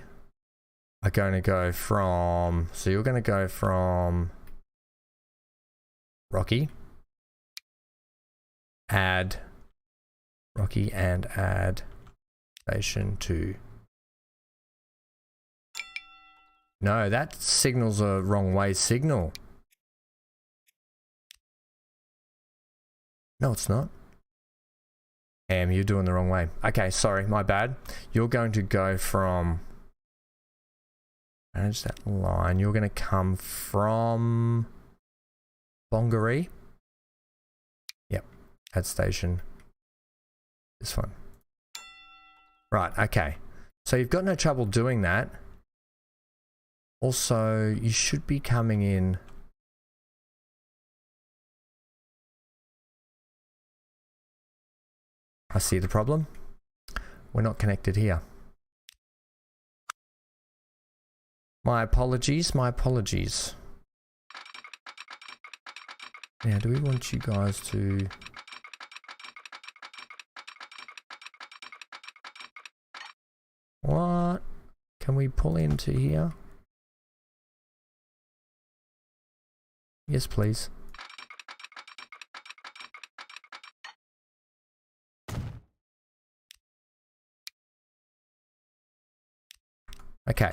are going to go from... So you're going to go from... Rocky. Add. Rocky and add station to... No, that signals a wrong way signal. No, it's not. You're doing the wrong way. Okay, sorry, my bad. You're going to go from... Manage that line. You're going to come from... Bongaree. Yep, add station. This one. Right, okay. So you've got no trouble doing that. Also, you should be coming in... I see the problem. We're not connected here. My apologies, my apologies. Now, do we want you guys to... What? Can we pull into here? Yes, please. Okay.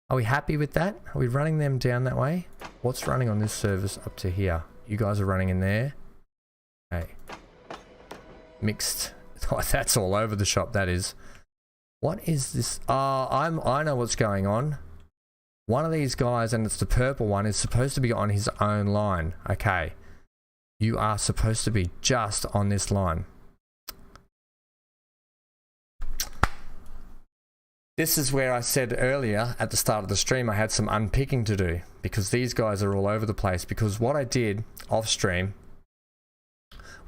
Are we happy with that? Are we running them down that way? What's running on this service up to here? You guys are running in there. Okay. Mixed. Oh, that's all over the shop, that is. What is this? I know what's going on. One of these guys, and it's the purple one, is supposed to be on his own line. Okay. You are supposed to be just on this line. This is where I said earlier at the start of the stream I had some unpicking to do because these guys are all over the place. Because what I did off stream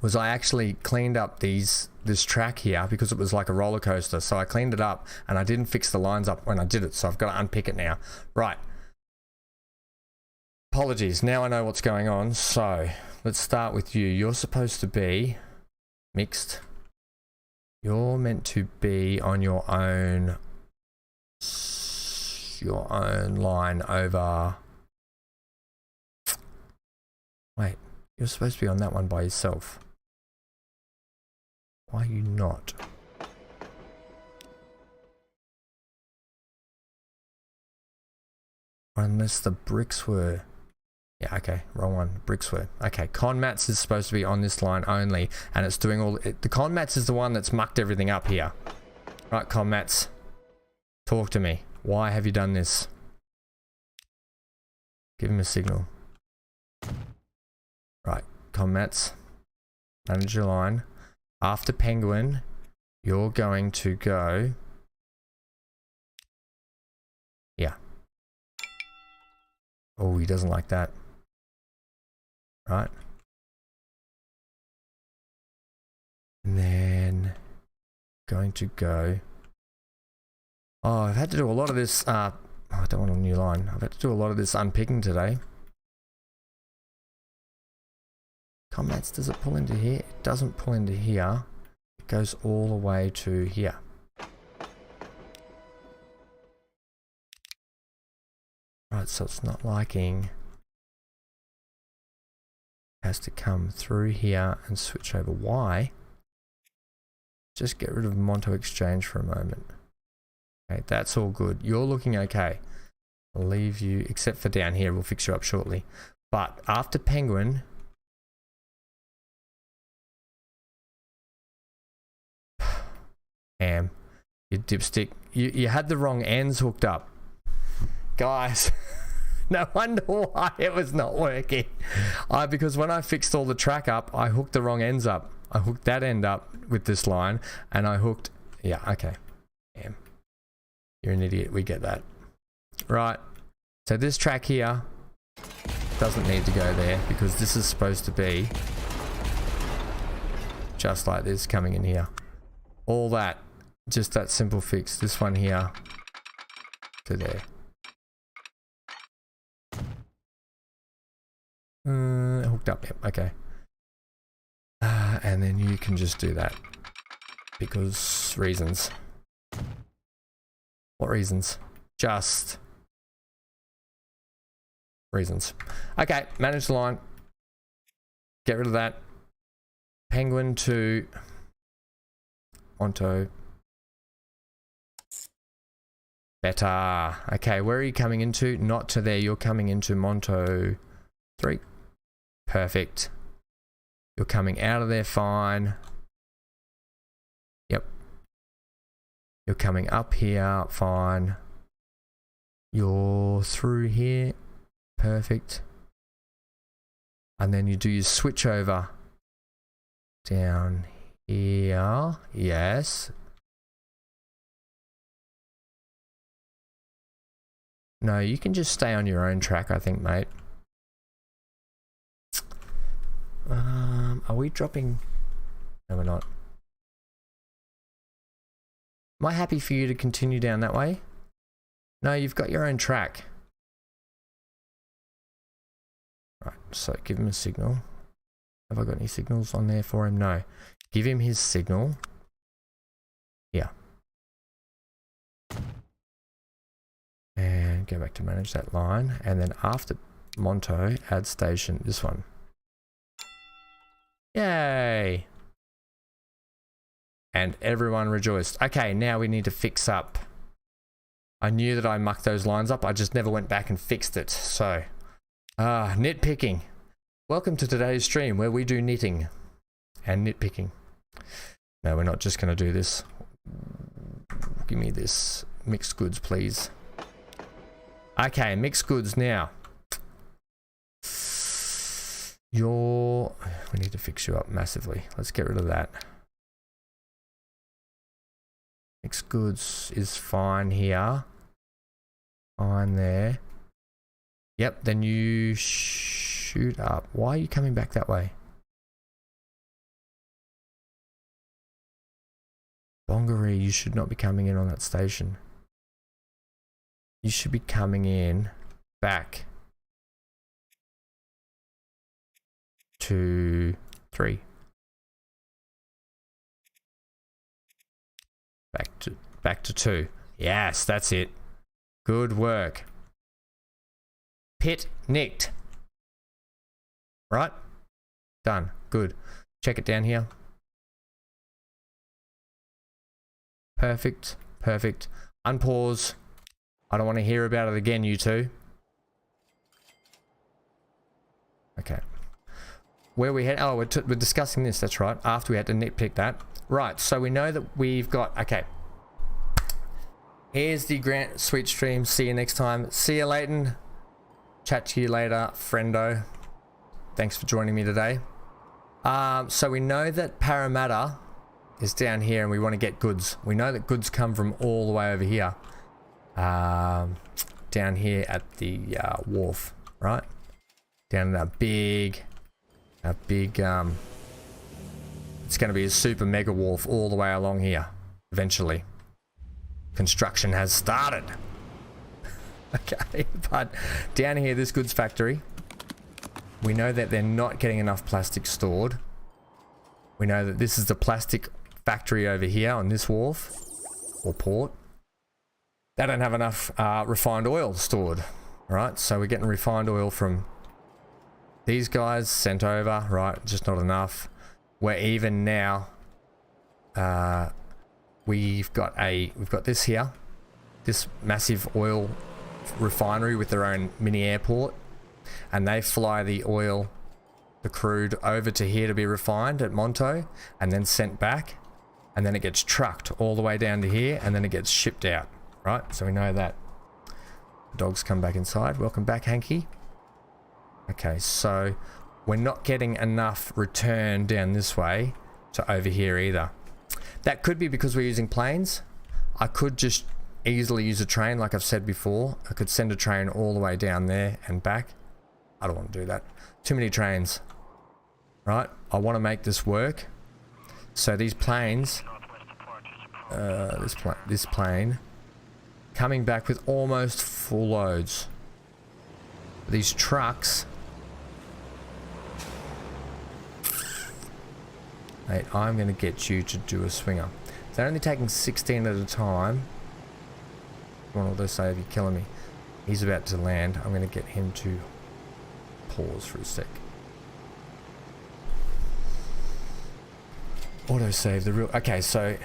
was I actually cleaned up this track here because it was like a roller coaster. So I cleaned it up and I didn't fix the lines up when I did it. So I've got to unpick it now. Right. Apologies. Now I know what's going on. So let's start with you. You're supposed to be mixed. You're meant to be on your own line over... Wait, you're supposed to be on that one by yourself. Why are you not? Unless the bricks were... Yeah, okay, wrong one. Bricks were. Okay, Conmats is supposed to be on this line only, and it's doing all... The Conmats is the one that's mucked everything up here. Right, Conmats. Talk to me. Why have you done this? Give him a signal. Right, Conmats. Manage your line. After Penguin, you're going to go... Yeah. Oh, he doesn't like that. Right. And then... Going to go... Oh, I've had to do a lot of this, I don't want a new line. I've had to do a lot of this unpicking today. Combats, does it pull into here? It doesn't pull into here. It goes all the way to here. Right, so it's not liking. It has to come through here and switch over. Why? Just get rid of Monto Exchange for a moment. Okay, that's all good. You're looking okay. I'll leave you, except for down here, we'll fix you up shortly. But after Penguin, you dipstick, you had the wrong ends hooked up. Guys, no wonder why it was not working. Because when I fixed all the track up, I hooked the wrong ends up. I hooked that end up with this line, and I hooked, yeah, okay. Damn. You're an idiot, we get that. Right, so this track here doesn't need to go there because this is supposed to be just like this coming in here. All that, just that simple fix. This one here to there. Hooked up, yep, okay. And then you can just do that because reasons. What reasons? Just reasons. Okay, manage the line. Get rid of that. Penguin to Monto. Better. Okay, where are you coming into? Not to there. You're coming into Monto 3. Perfect. You're coming out of there fine. Yep. You're coming up here fine. You're through here. Perfect. And then you do your switch over down here. Yes. No, you can just stay on your own track, I think, mate. Are we dropping? No, we're not. Am I happy for you to continue down that way? No, you've got your own track. Right, so give him a signal. Have I got any signals on there for him? No. Give him his signal. Yeah. And go back to manage that line. And then after Monto, add station, this one. Yay! And everyone rejoiced. Okay, now we need to fix up. I knew that I mucked those lines up. I just never went back and fixed it. So, nitpicking. Welcome to today's stream where we do knitting and nitpicking. No, we're not just going to do this. Give me this mixed goods, please. Okay, mixed goods now. We need to fix you up massively. Let's get rid of that. Mixed goods is fine here. Fine there. Yep, then you shoot up. Why are you coming back that way? Bongaree, you should not be coming in on that station. You should be coming in back to 3. Back to 2. Yes, that's it. Good work. Pit nicked. Right? Done. Good. Check it down here. Perfect. Perfect. Unpause. I don't want to hear about it again, you two. Okay. Where we had, oh, we're discussing this, that's right, after we had to nitpick that. Right, so we know that we've got, okay. Here's the Grant Sweet stream. See you next time. See you, Leighton. Chat to you later, friendo. Thanks for joining me today. So we know that Parramatta is down here and we want to get goods. We know that goods come from all the way over here. Down here at the wharf, right? Down in that big, it's going to be a super mega wharf all the way along here, eventually. Construction has started. Okay, but down here, this goods factory. We know that they're not getting enough plastic stored. We know that this is the plastic factory over here on this wharf or port. They don't have enough refined oil stored, right? So we're getting refined oil from these guys sent over, right? Just not enough. We're even now. We've got this here, this massive oil refinery with their own mini airport, and they fly the oil, the crude, over to here to be refined at Monto and then sent back, and then it gets trucked all the way down to here and then it gets shipped out, right? So we know that. Dogs come back inside. Welcome back, Hanky. Okay, so we're not getting enough return down this way to over here either. That could be because we're using planes. I could just easily use a train, like I've said before. I could send a train all the way down there and back. I don't want to do that. Too many trains, right? I want to make this work. So these planes, this plane, coming back with almost full loads. These trucks, mate, I'm going to get you to do a swinger. They're only taking 16 at a time. One of those say, you're killing me. He's about to land. I'm going to get him to pause for a sec. Auto save the real. Okay, so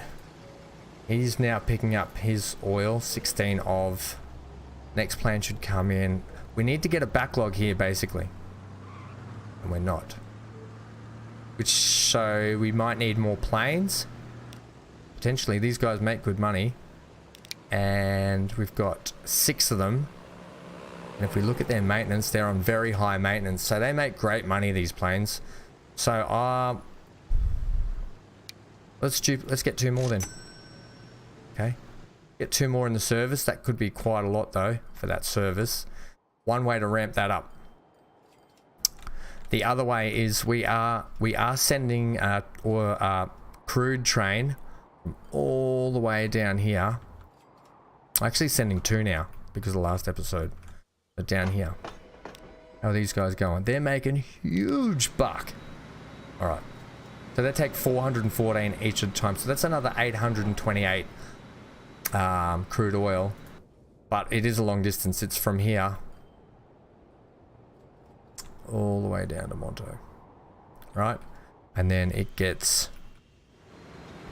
he's now picking up his oil. 16 of. Next plane should come in. We need to get a backlog here, basically, and we're not. So we might need more planes. Potentially, these guys make good money, and we've got 6 of them. And if we look at their maintenance, they're on very high maintenance, so they make great money, these planes. So let's get 2 more then. Okay, get 2 more in the service. That could be quite a lot though for that service. One way to ramp that up. The other way is we are sending a crude train from all the way down here. Actually sending 2 now because of the last episode. But down here, how are these guys going? They're making huge buck. All right, so they take 414 each at a time, so that's another 828 crude oil. But it is a long distance. It's from here all the way down to Monto, right? And then it gets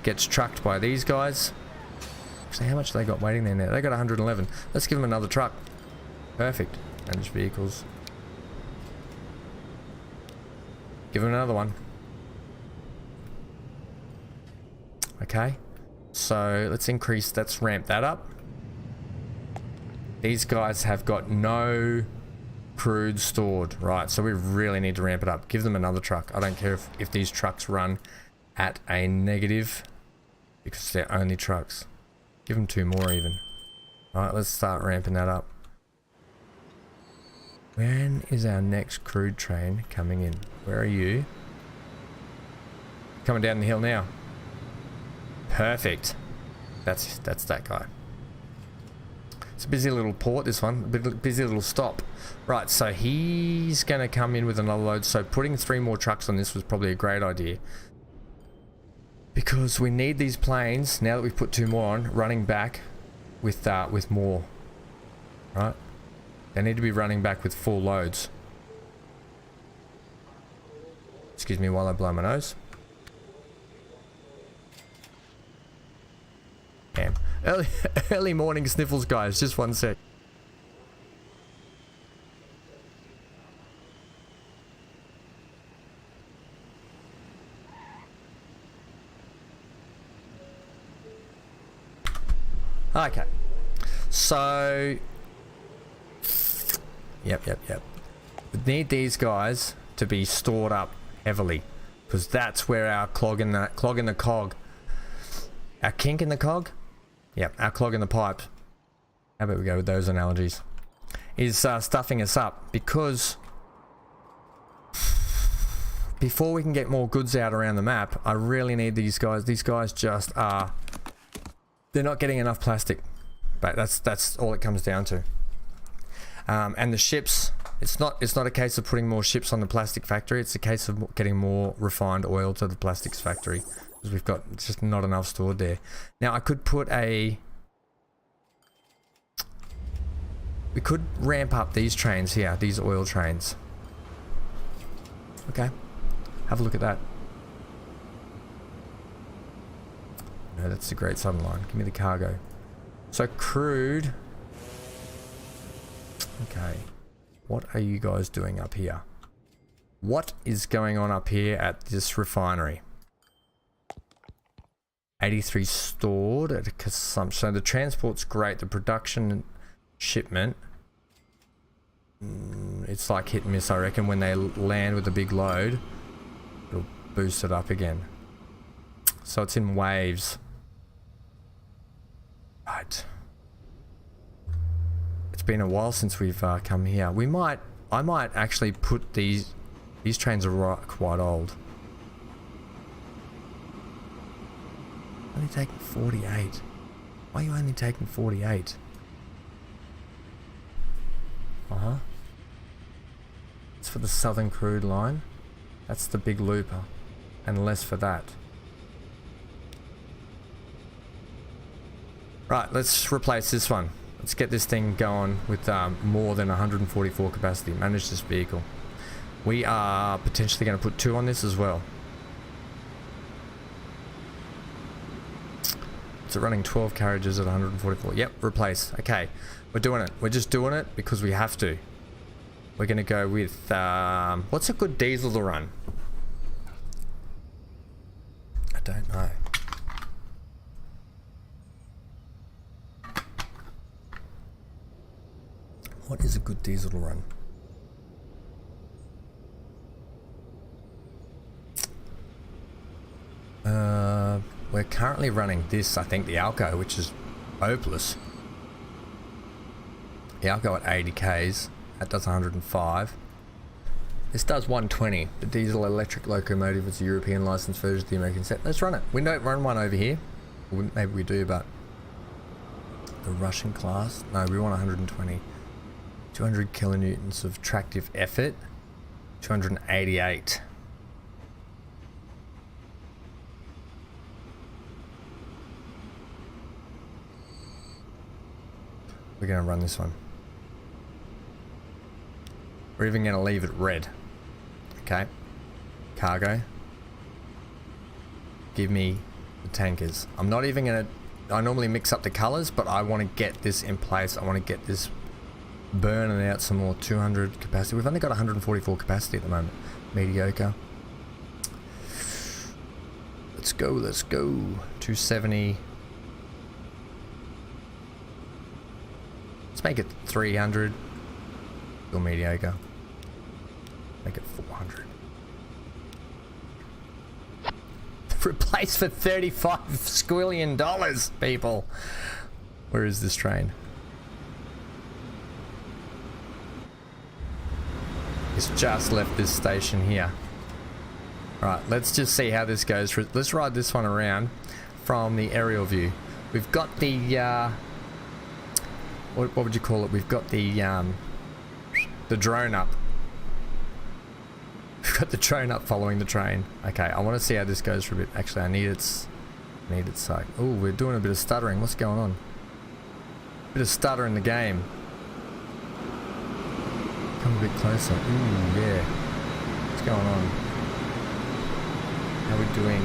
trucked by these guys. Actually, how much they got waiting there now? They got 111. Let's give them another truck. Perfect. Manage vehicles. Give them another one. Okay, so let's ramp that up. These guys have got no crude stored, right? So we really need to ramp it up. Give them another truck. I don't care if these trucks run at a negative, because they're only trucks. Give them 2 more even. All right, let's start ramping that up. When is our next crude train coming in? Where are you? Coming down the hill now. Perfect. That's that guy. It's a busy little port, this one. A busy little stop. Right, so he's going to come in with another load. So putting 3 more trucks on this was probably a great idea. Because we need these planes, now that we've put 2 more on, running back with more. Right? They need to be running back with full loads. Excuse me while I blow my nose. Damn. Early morning sniffles, guys. Just one sec. Okay. So... Yep. We need these guys to be stored up heavily, because that's where our clog in the cog, our kink in the cog, yep, our clog in the pipe. How about we go with those analogies? Is stuffing us up, because before we can get more goods out around the map, I really need these guys. These guys just are. They're not getting enough plastic, but that's all it comes down to. And the ships, It's not a case of putting more ships on the plastic factory. It's a case of getting more refined oil to the plastics factory, because we've got just not enough stored there. Now I could put a... We could ramp up these trains here, these oil trains. Okay, have a look at that. No, that's the Great Southern Line. Give me the cargo. So crude. Okay. What are you guys doing up here? What is going on up here at this refinery? 83 stored at a consumption. So the transport's great. The production shipment, it's like hit and miss, I reckon. When they land with a big load, it'll boost it up again. So it's in waves. Right. It's been a while since we've come here. I might actually put these trains are quite old. Only taking 48. Why are you only taking 48? It's for the Southern Crude Line. That's the big looper, and less for that. Right, let's replace this one. Let's get this thing going with more than 144 capacity. Manage this vehicle. We are potentially going to put 2 on this as well. It's running 12 carriages at 144. Yep, replace. Okay, we're doing it. We're just doing it because we have to. We're going to go with... what's a good diesel to run? I don't know. What is a good diesel to run? We're currently running this, I think, the Alco, which is hopeless. The Alco at 80 Ks, that does 105. This does 120. The diesel electric locomotive is the European licensed version of the American set. Let's run it. We don't run one over here. Maybe we do, but the Russian class? No, we want 120. 200 kilonewtons of tractive effort. 288. We're going to run this one. We're even going to leave it red. Okay. Cargo. Give me the tankers. I'm not even going to... I normally mix up the colors, but I want to get this in place. I want to get this burning out some more. 200 capacity. We've only got 144 capacity at the moment. Mediocre. Let's go, let's go. 270. Let's make it 300. Still mediocre. Make it 400. Replace for $35 squillion, people. Where is this train? It's just left this station here. Alright, let's just see how this goes. Let's ride this one around from the aerial view. We've got the what would you call it? We've got the drone up. We've got the drone up following the train. Okay, I want to see how this goes for a bit. Actually, I need its sight. Oh, we're doing a bit of stuttering. What's going on? Bit of stutter in the game. Come a bit closer. Ooh, yeah. What's going on? How are we doing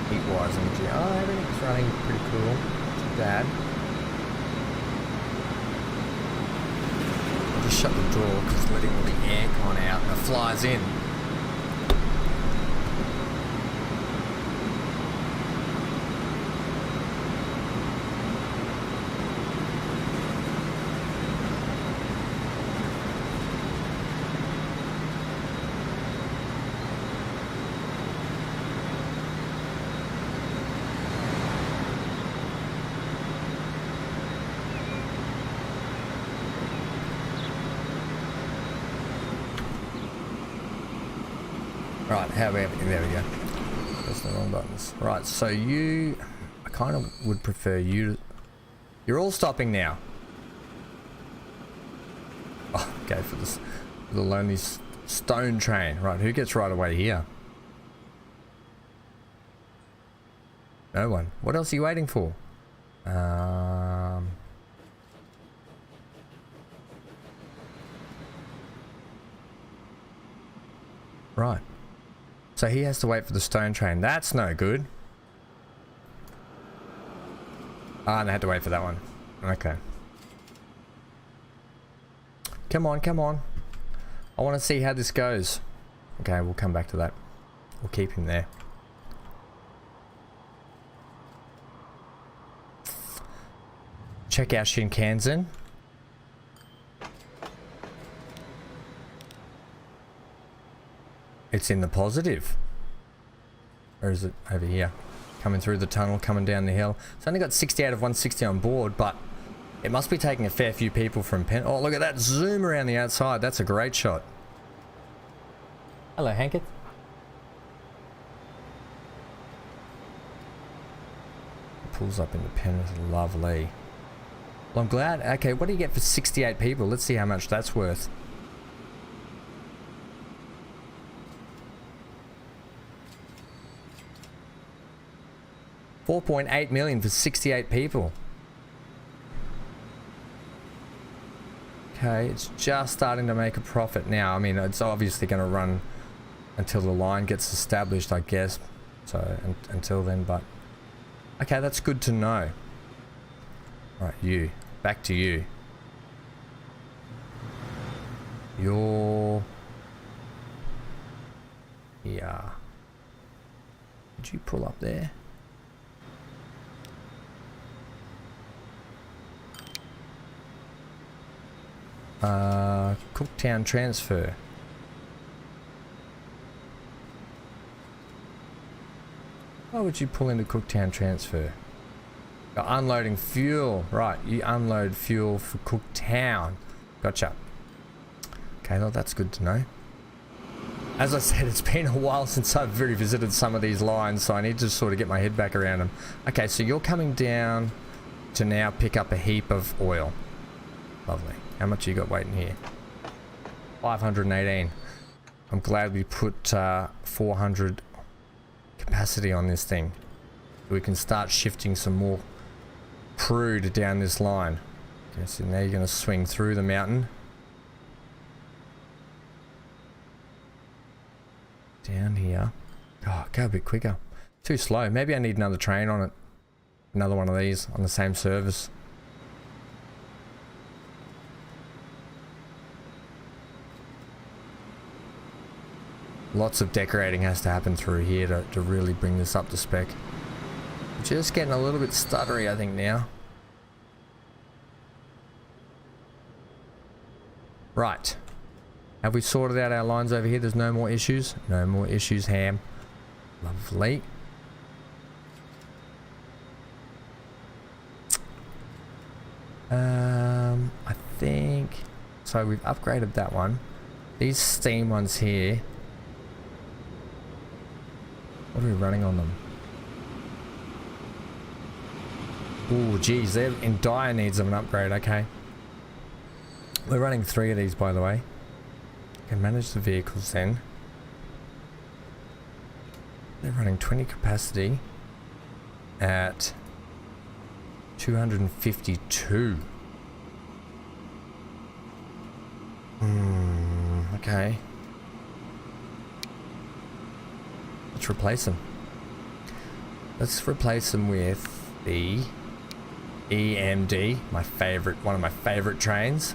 heat-wise on the G? Oh, everything's running pretty cool. Not too bad. I'll just shut the door because it's letting all the aircon out and it flies in. Right, how about, there we go. That's the wrong buttons. Right, so I kind of would prefer you to, you're all stopping now. Oh, go for this, the lonely stone train. Right, who gets right away here? No one. What else are you waiting for? Right. So he has to wait for the stone train. That's no good. Ah, and I had to wait for that one. Okay. Come on, come on. I want to see how this goes. Okay, we'll come back to that. We'll keep him there. Check out Shinkansen. It's in the positive. Or is it over here? Coming through the tunnel, coming down the hill. It's only got 60 out of 160 on board, but it must be taking a fair few people from Penn. Oh, look at that zoom around the outside. That's a great shot. Hello, Hankett. Pulls up into Penrith. Lovely. Well, I'm glad. Okay, what do you get for 68 people? Let's see how much that's worth. $4.8 million for 68 people. Okay, it's just starting to make a profit now. I mean, it's obviously going to run until the line gets established, I guess. So, until then, but... Okay, that's good to know. Right, you. Back to you. You're... Yeah. Did you pull up there? Cooktown transfer. Why would you pull into Cooktown transfer? You're unloading fuel. Right, you unload fuel for Cooktown. Gotcha. Okay, well, that's good to know. As I said, it's been a while since I've revisited some of these lines, so I need to sort of get my head back around them. Okay, so you're coming down to now pick up a heap of oil. Lovely. How much you got waiting here? 518. I'm glad we put 400 capacity on this thing. We can start shifting some more crude down this line. Okay, so now you're going to swing through the mountain. Down here. Oh, go a bit quicker. Too slow. Maybe I need another train on it. Another one of these on the same service. Lots of decorating has to happen through here to really bring this up to spec. Just getting a little bit stuttery, I think, now. Right. Have we sorted out our lines over here? There's no more issues? No more issues, Ham. Lovely. I think... So we've upgraded that one. These steam ones here... What are we running on them? Oh, geez, they're in dire needs of an upgrade. Okay. We're running 3 of these, by the way. Can manage the vehicles then. They're running 20 capacity at 252. Okay. Let's replace them. Let's replace them with the EMD, one of my favorite trains.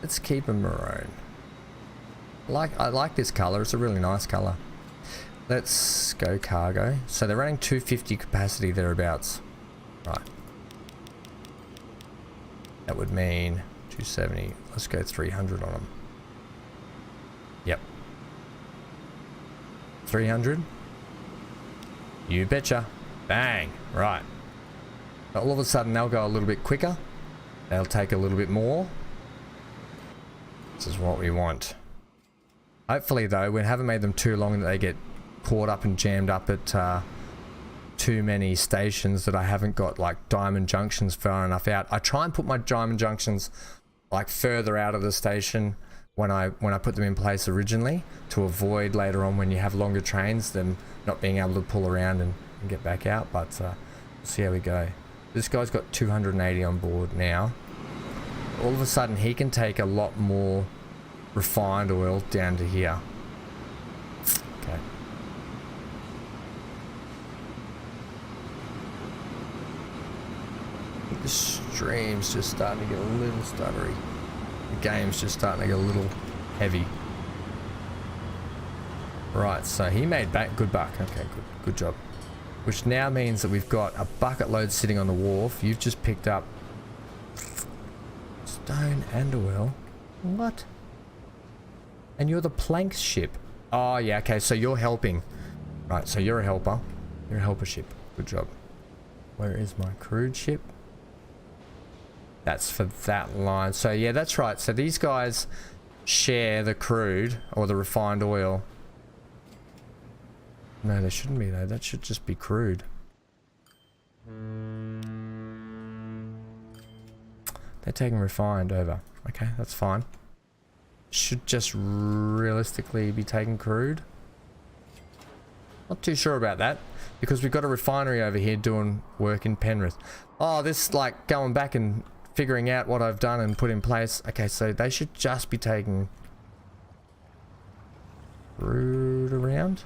Let's keep them maroon. I like this color. It's a really nice color. Let's go cargo. So they're running 250 capacity thereabouts. Right. That would mean 270. Let's go 300 on them. Yep. 300. You betcha. Bang. Right. All of a sudden they'll go a little bit quicker. They'll take a little bit more. This is what we want. Hopefully though, we haven't made them too long that they get caught up and jammed up at too many stations that I haven't got like diamond junctions far enough out. I try and put my diamond junctions like further out of the station when I put them in place originally, to avoid later on when you have longer trains them not being able to pull around and get back out. But we'll see how we go. This guy's got 280 on board now. All of a sudden he can take a lot more refined oil down to here. Okay. The stream's just starting to get a little stuttery. The game's just starting to get a little heavy. Right, so he made back good buck. Okay, good job. Which now means that we've got a bucket load sitting on the wharf. You've just picked up stone and oil. What? And you're the plank ship. Oh yeah, okay, so you're helping. Right, so you're a helper. You're a helper ship. Good job. Where is my crude ship? That's for that line. So yeah, that's right. So these guys share the crude or the refined oil. No, they shouldn't be though. That should just be crude. They're taking refined over. Okay, that's fine. Should just realistically be taking crude. Not too sure about that, because we've got a refinery over here doing work in Penrith. Oh, this like going back and figuring out what I've done and put in place. Okay, so they should just be taking crude around.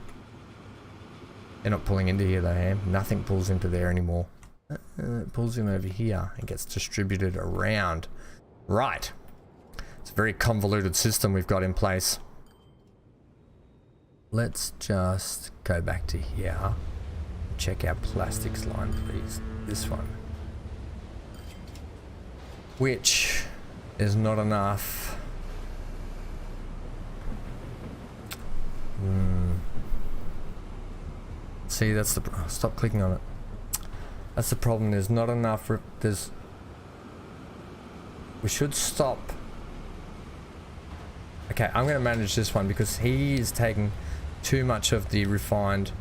They're not pulling into here though, Ham. Nothing pulls into there anymore. It pulls in over here and gets distributed around. Right. It's a very convoluted system we've got in place. Let's just go back to here. Check our plastics line, please. This one. Which is not enough. See, that's the... Stop clicking on it. That's the problem. There's not enough... There's... We should stop. Okay, I'm going to manage this one because he is taking too much of the refined.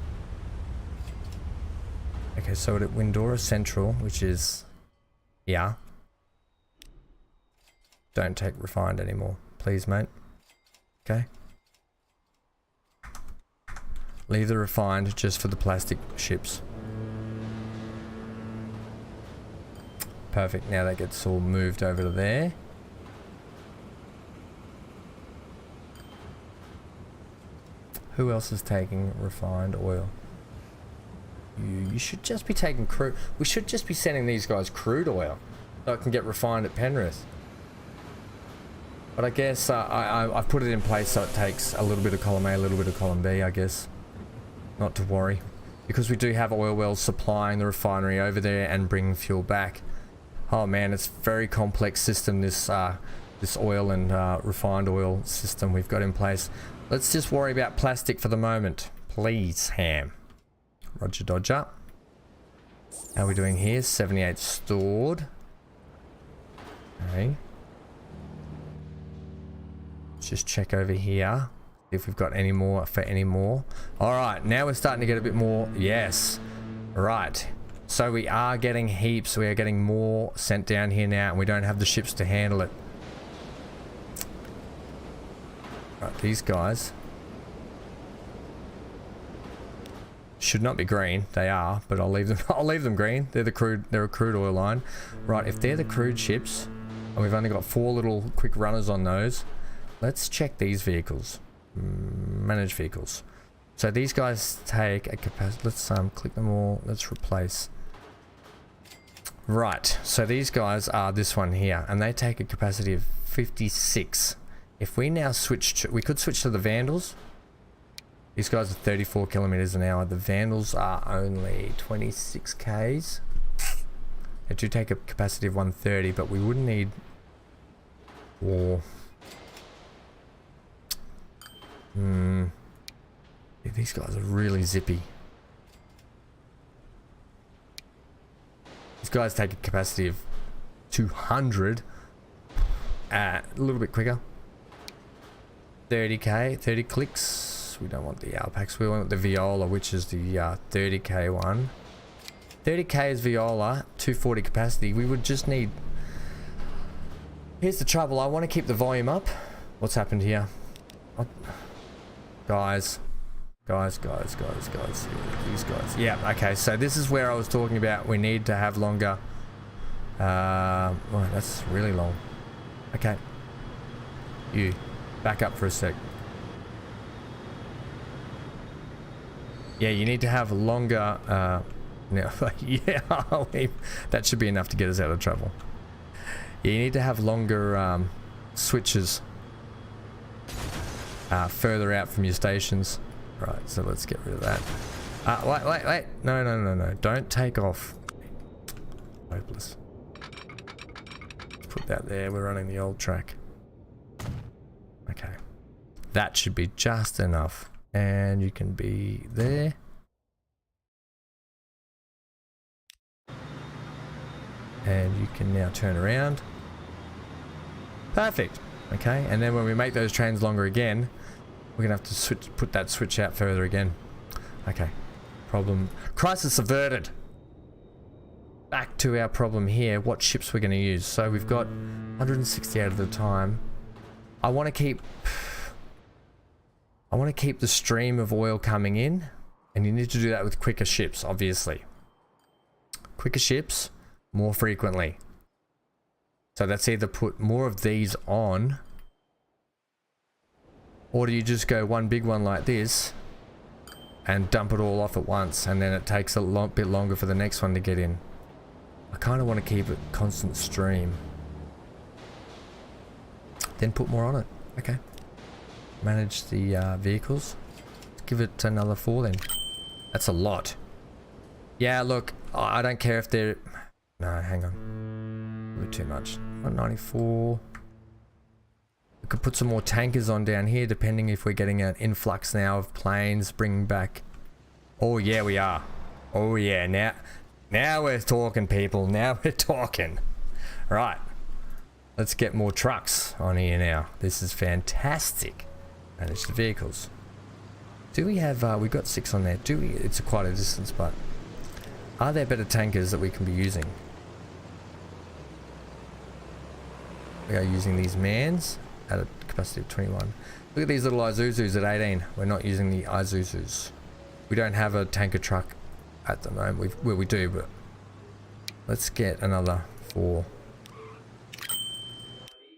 Okay, so at Windora Central, which is here. Don't take refined anymore, please, mate. Okay. Leave the refined just for the plastic ships. Perfect. Now that gets all moved over to there. Who else is taking refined oil? You should just be taking crude. We should just be sending these guys crude oil so it can get refined at Penrith. But I guess I've put it in place so it takes a little bit of column A, a little bit of column B, I guess. Not to worry. Because we do have oil wells supplying the refinery over there and bringing fuel back. Oh man, it's a very complex system, this oil and refined oil system we've got in place. Let's just worry about plastic for the moment. Please, Ham. Roger Dodger. How are we doing here? 78 stored. Okay. Let's just check over here. If we've got any more for any more. Alright, now we're starting to get a bit more. Yes. Right. So we are getting heaps. We are getting more sent down here now, and we don't have the ships to handle it. Right, these guys should not be green. They are, but I'll leave them. I'll leave them green. They're the crude. They're a crude oil line. Right. If they're the crude ships, and we've only got 4 little quick runners on those, let's check these vehicles. Manage vehicles. So these guys take a capacity. Let's click them all. Let's replace. Right. So these guys are this one here, and they take a capacity of 56. If we now switch to, we could switch to the Vandals. These guys are 34 kilometers an hour. The Vandals are only 26 k's. They do take a capacity of 130, but we wouldn't need war. Yeah, these guys are really zippy. These guys take a capacity of 200. A little bit quicker. 30k, 30 clicks. We don't want the Alpax. We want the Viola, which is the 30k one. 30k is Viola, 240 capacity. We would just need... Here's the trouble. I want to keep the volume up. What's happened here? Oh. Guys. These guys. Yeah, okay. So this is where I was talking about. We need to have longer... well, that's really long. Okay. You. Back up for a sec. Yeah, you need to have longer... no, yeah, that should be enough to get us out of trouble. Yeah, you need to have longer switches further out from your stations. Right, so let's get rid of that. Wait. No. Don't take off. Hopeless. Let's put that there. We're running the old track. Okay. That should be just enough. And you can be there. And you can now turn around. Perfect. Okay, and then when we make those trains longer again, we're gonna have to put that switch out further again. Okay. Problem. Crisis averted. Back to our problem here. What ships we're gonna use. So we've got 168 at a time. I want to keep the stream of oil coming in, and you need to do that with quicker ships, obviously. Quicker ships, more frequently. So that's either put more of these on, or do you just go one big one like this and dump it all off at once, and then it takes a bit longer for the next one to get in. I kind of want to keep it constant stream. Then put more on it. Okay. Manage the vehicles. Let's give it another 4 then. That's a lot. Yeah, look, I don't care if they're... No, hang on. A bit too much. 194. We could put some more tankers on down here, depending if we're getting an influx now of planes bringing back... Oh yeah, we are. Oh yeah, now we're talking, people. Now we're talking. Right. Let's get more trucks on here now. This is fantastic. Manage the vehicles. Do we have... we've got 6 on there. Do we... It's quite a distance, but... Are there better tankers that we can be using? We are using these mans at a capacity of 21. Look at these little Isuzus at 18. We're not using the Isuzus. We don't have a tanker truck at the moment. Well, we do, but... Let's get another 4.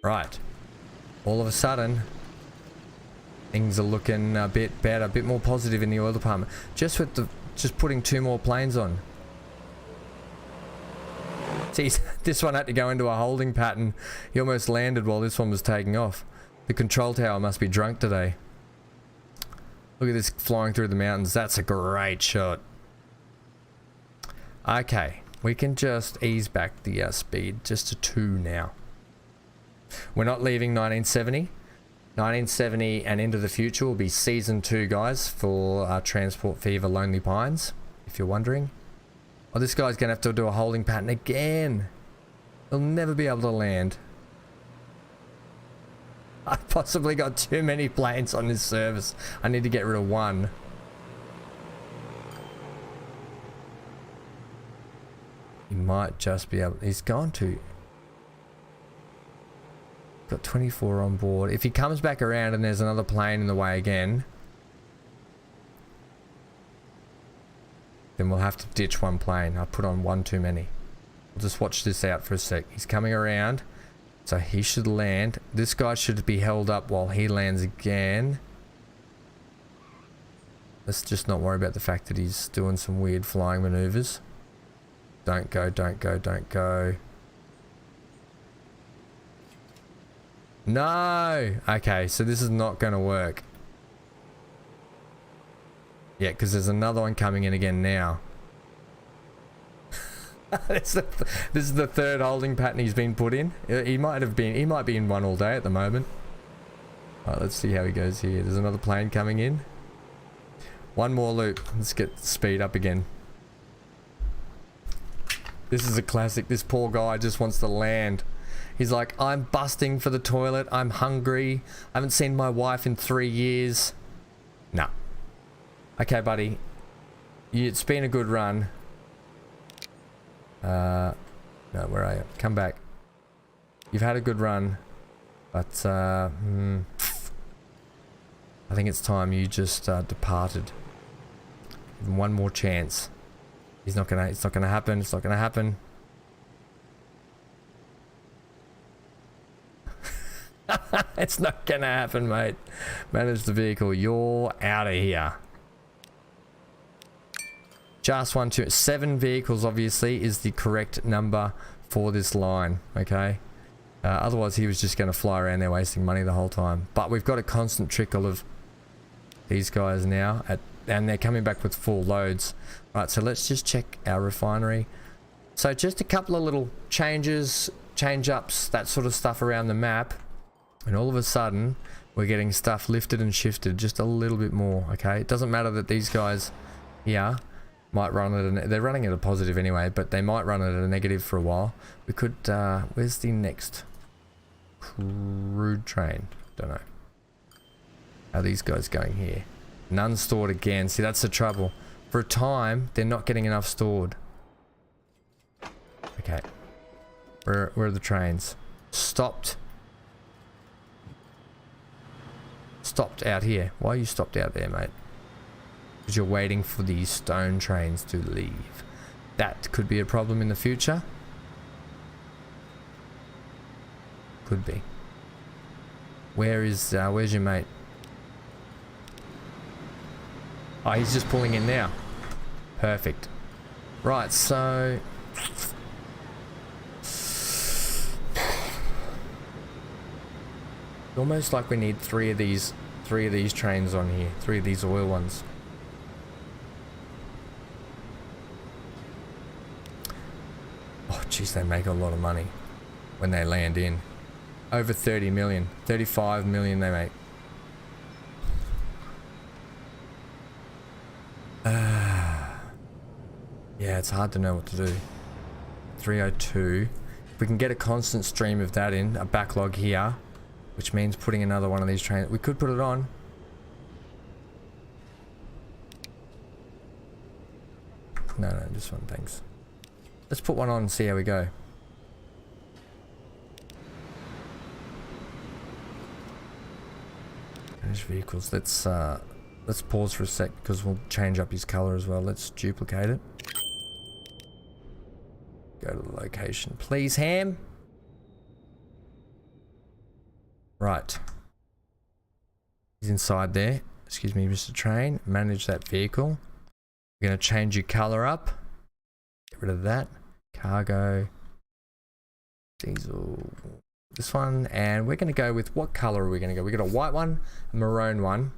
Right. All of a sudden... Things are looking a bit better, a bit more positive in the oil department. Just putting 2 more planes on. See, this one had to go into a holding pattern. He almost landed while this one was taking off. The control tower must be drunk today. Look at this flying through the mountains. That's a great shot. Okay, we can just ease back the speed just to 2 now. We're not leaving 1970. 1970 and Into the Future will be season 2, guys, for Transport Fever Lonely Pines, if you're wondering. Oh, this guy's gonna have to do a holding pattern again. He'll never be able to land. I've possibly got too many planes on this service. I need to get rid of 1. He might just be able... He's gone to... Got 24 on board. If he comes back around and there's another plane in the way again, then we'll have to ditch 1 plane. I put on 1 too many. We'll just watch this out for a sec. He's coming around, so he should land. This guy should be held up while he lands again. Let's just not worry about the fact that he's doing some weird flying maneuvers. Don't go, don't go, don't go. No! Okay, so this is not going to work. Yeah, because there's another one coming in again now. This is the 3rd holding pattern he's been put in. He might be in 1 all day at the moment. Alright, let's see how he goes here. There's another plane coming in. 1 more loop. Let's get the speed up again. This is a classic. This poor guy just wants to land. He's like, I'm busting for the toilet. I'm hungry. I haven't seen my wife in 3 years. No. Okay, buddy. It's been a good run. No, where are you? Come back. You've had a good run, but I think it's time you just departed. Give him one more chance. It's not gonna happen. It's not gonna happen. It's not gonna happen, mate. Manage the vehicle. You're out of here. Just 1, 2, 7 vehicles obviously is the correct number for this line, okay? Otherwise he was just going to fly around there wasting money the whole time. But we've got a constant trickle of these guys now, and they're coming back with full loads. Right, so let's just check our refinery. So just a couple of little changes, change-ups, that sort of stuff around the map. And all of a sudden, we're getting stuff lifted and shifted just a little bit more, okay? It doesn't matter that these guys here might run at they're running at a positive anyway, but they might run at a negative for a while. We could, where's the next crude train? Don't know. How are these guys going here? None stored again. See, that's the trouble. For a time, they're not getting enough stored. Okay. Where are the trains? Stopped. Stopped out here. Why are you stopped out there, mate? Because you're waiting for these stone trains to leave. That could be a problem in the future. Could be. Where's your mate? Oh, he's just pulling in now. Perfect. Right, so almost like we need three of these trains on here, 3 of these oil ones. Oh jeez, they make a lot of money when they land in. Over 30 million, 35 million they make. Yeah, it's hard to know what to do. 302. If we can get a constant stream of that in, a backlog here, which means putting another one of these trains. We could put it on. No, this one, thanks. Let's put one on and see how we go. Manage vehicles. Let's pause for a sec because we'll change up his color as well. Let's duplicate it. Go to the location, please, Ham. Right. He's inside there. Excuse me, Mr. Train. Manage that vehicle. We're going to change your color up. Get rid of that. Cargo. Diesel. This one. And we're going to go with, what color are we going to go? We got a white one, a maroon one.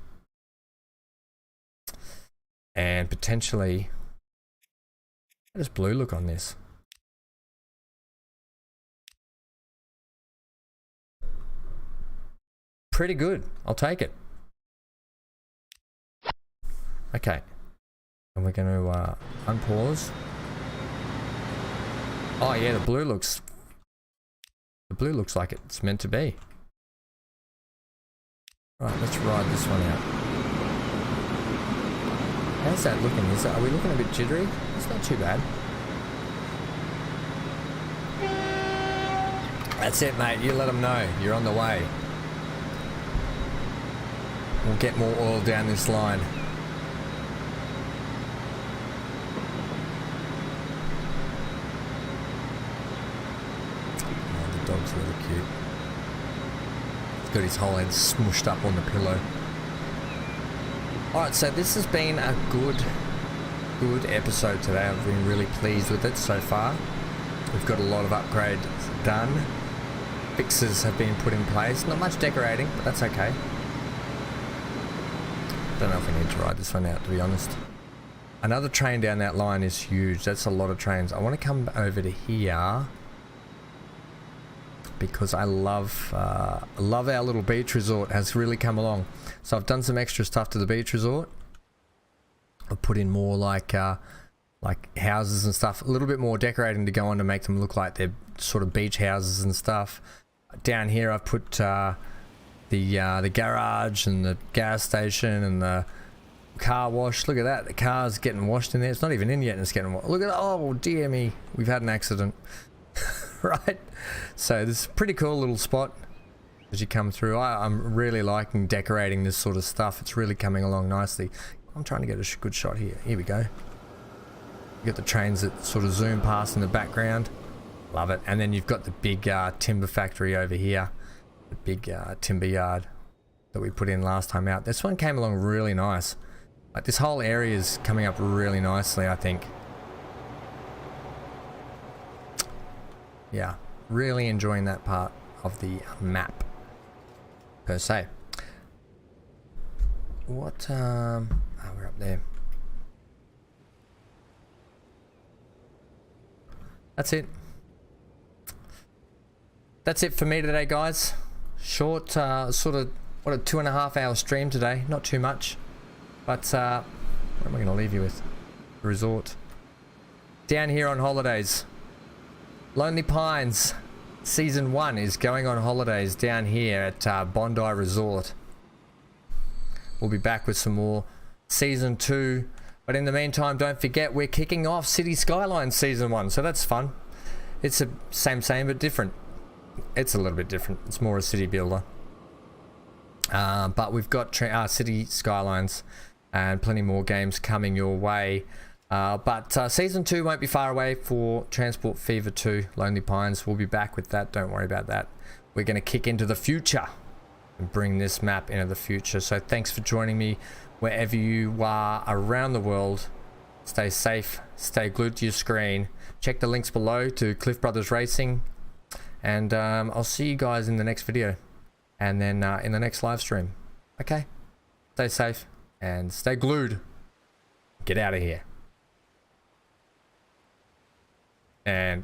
And potentially, how does blue look on this? Pretty good. I'll take it. Okay. And we're going to unpause. Oh yeah, the blue looks like it's meant to be. Right, let's ride this one out. How's that looking? Are we looking a bit jittery? It's not too bad. That's it, mate. You let them know. You're on the way. We'll get more oil down this line. Oh, the dog's really cute. He's got his whole head smushed up on the pillow. Alright, so this has been a good episode today. I've been really pleased with it so far. We've got a lot of upgrades done. Fixes have been put in place. Not much decorating, but that's okay. Don't know if we need to ride this one out, to be honest. Another train down that line is huge. That's a lot of trains. I want to come over to here because I love our little beach resort has really come along. So I've done some extra stuff to the beach resort. I've put in more like houses and stuff, a little bit more decorating to go on to make them look like they're sort of beach houses and stuff. Down here I've put the garage and the gas station and the car wash. Look at that. The car's getting washed in there. It's not even in yet and it's getting washed. Look at that. Oh, dear me. We've had an accident. Right? So this is a pretty cool little spot as you come through. I'm really liking decorating this sort of stuff. It's really coming along nicely. I'm trying to get a good shot here. Here we go. You got the trains that sort of zoom past in the background. Love it. And then you've got the big timber factory over here. The big timber yard that we put in last time out. This one came along really nice. Like this whole area is coming up really nicely, I think. Yeah, really enjoying that part of the map per se. What oh, we're up there. That's it. That's it for me today, guys. Short, sort of, what, a 2.5 hour stream today. Not too much. But, what am I going to leave you with? The resort. Down here on holidays. Lonely Pines. Season 1 is going on holidays down here at Bondi Resort. We'll be back with some more Season 2. But in the meantime, don't forget, we're kicking off City Skylines Season 1. So that's fun. It's the same but different. It's a little bit different. It's more a city builder. But we've got City Skylines and plenty more games coming your way. But Season 2 won't be far away for Transport Fever 2, Lonely Pines. We'll be back with that. Don't worry about that. We're going to kick into the future and bring this map into the future. So thanks for joining me wherever you are around the world. Stay safe. Stay glued to your screen. Check the links below to Cliff Brothers Racing. And I'll see you guys in the next video. And then in the next live stream. Okay? Stay safe and stay glued. Get out of here. And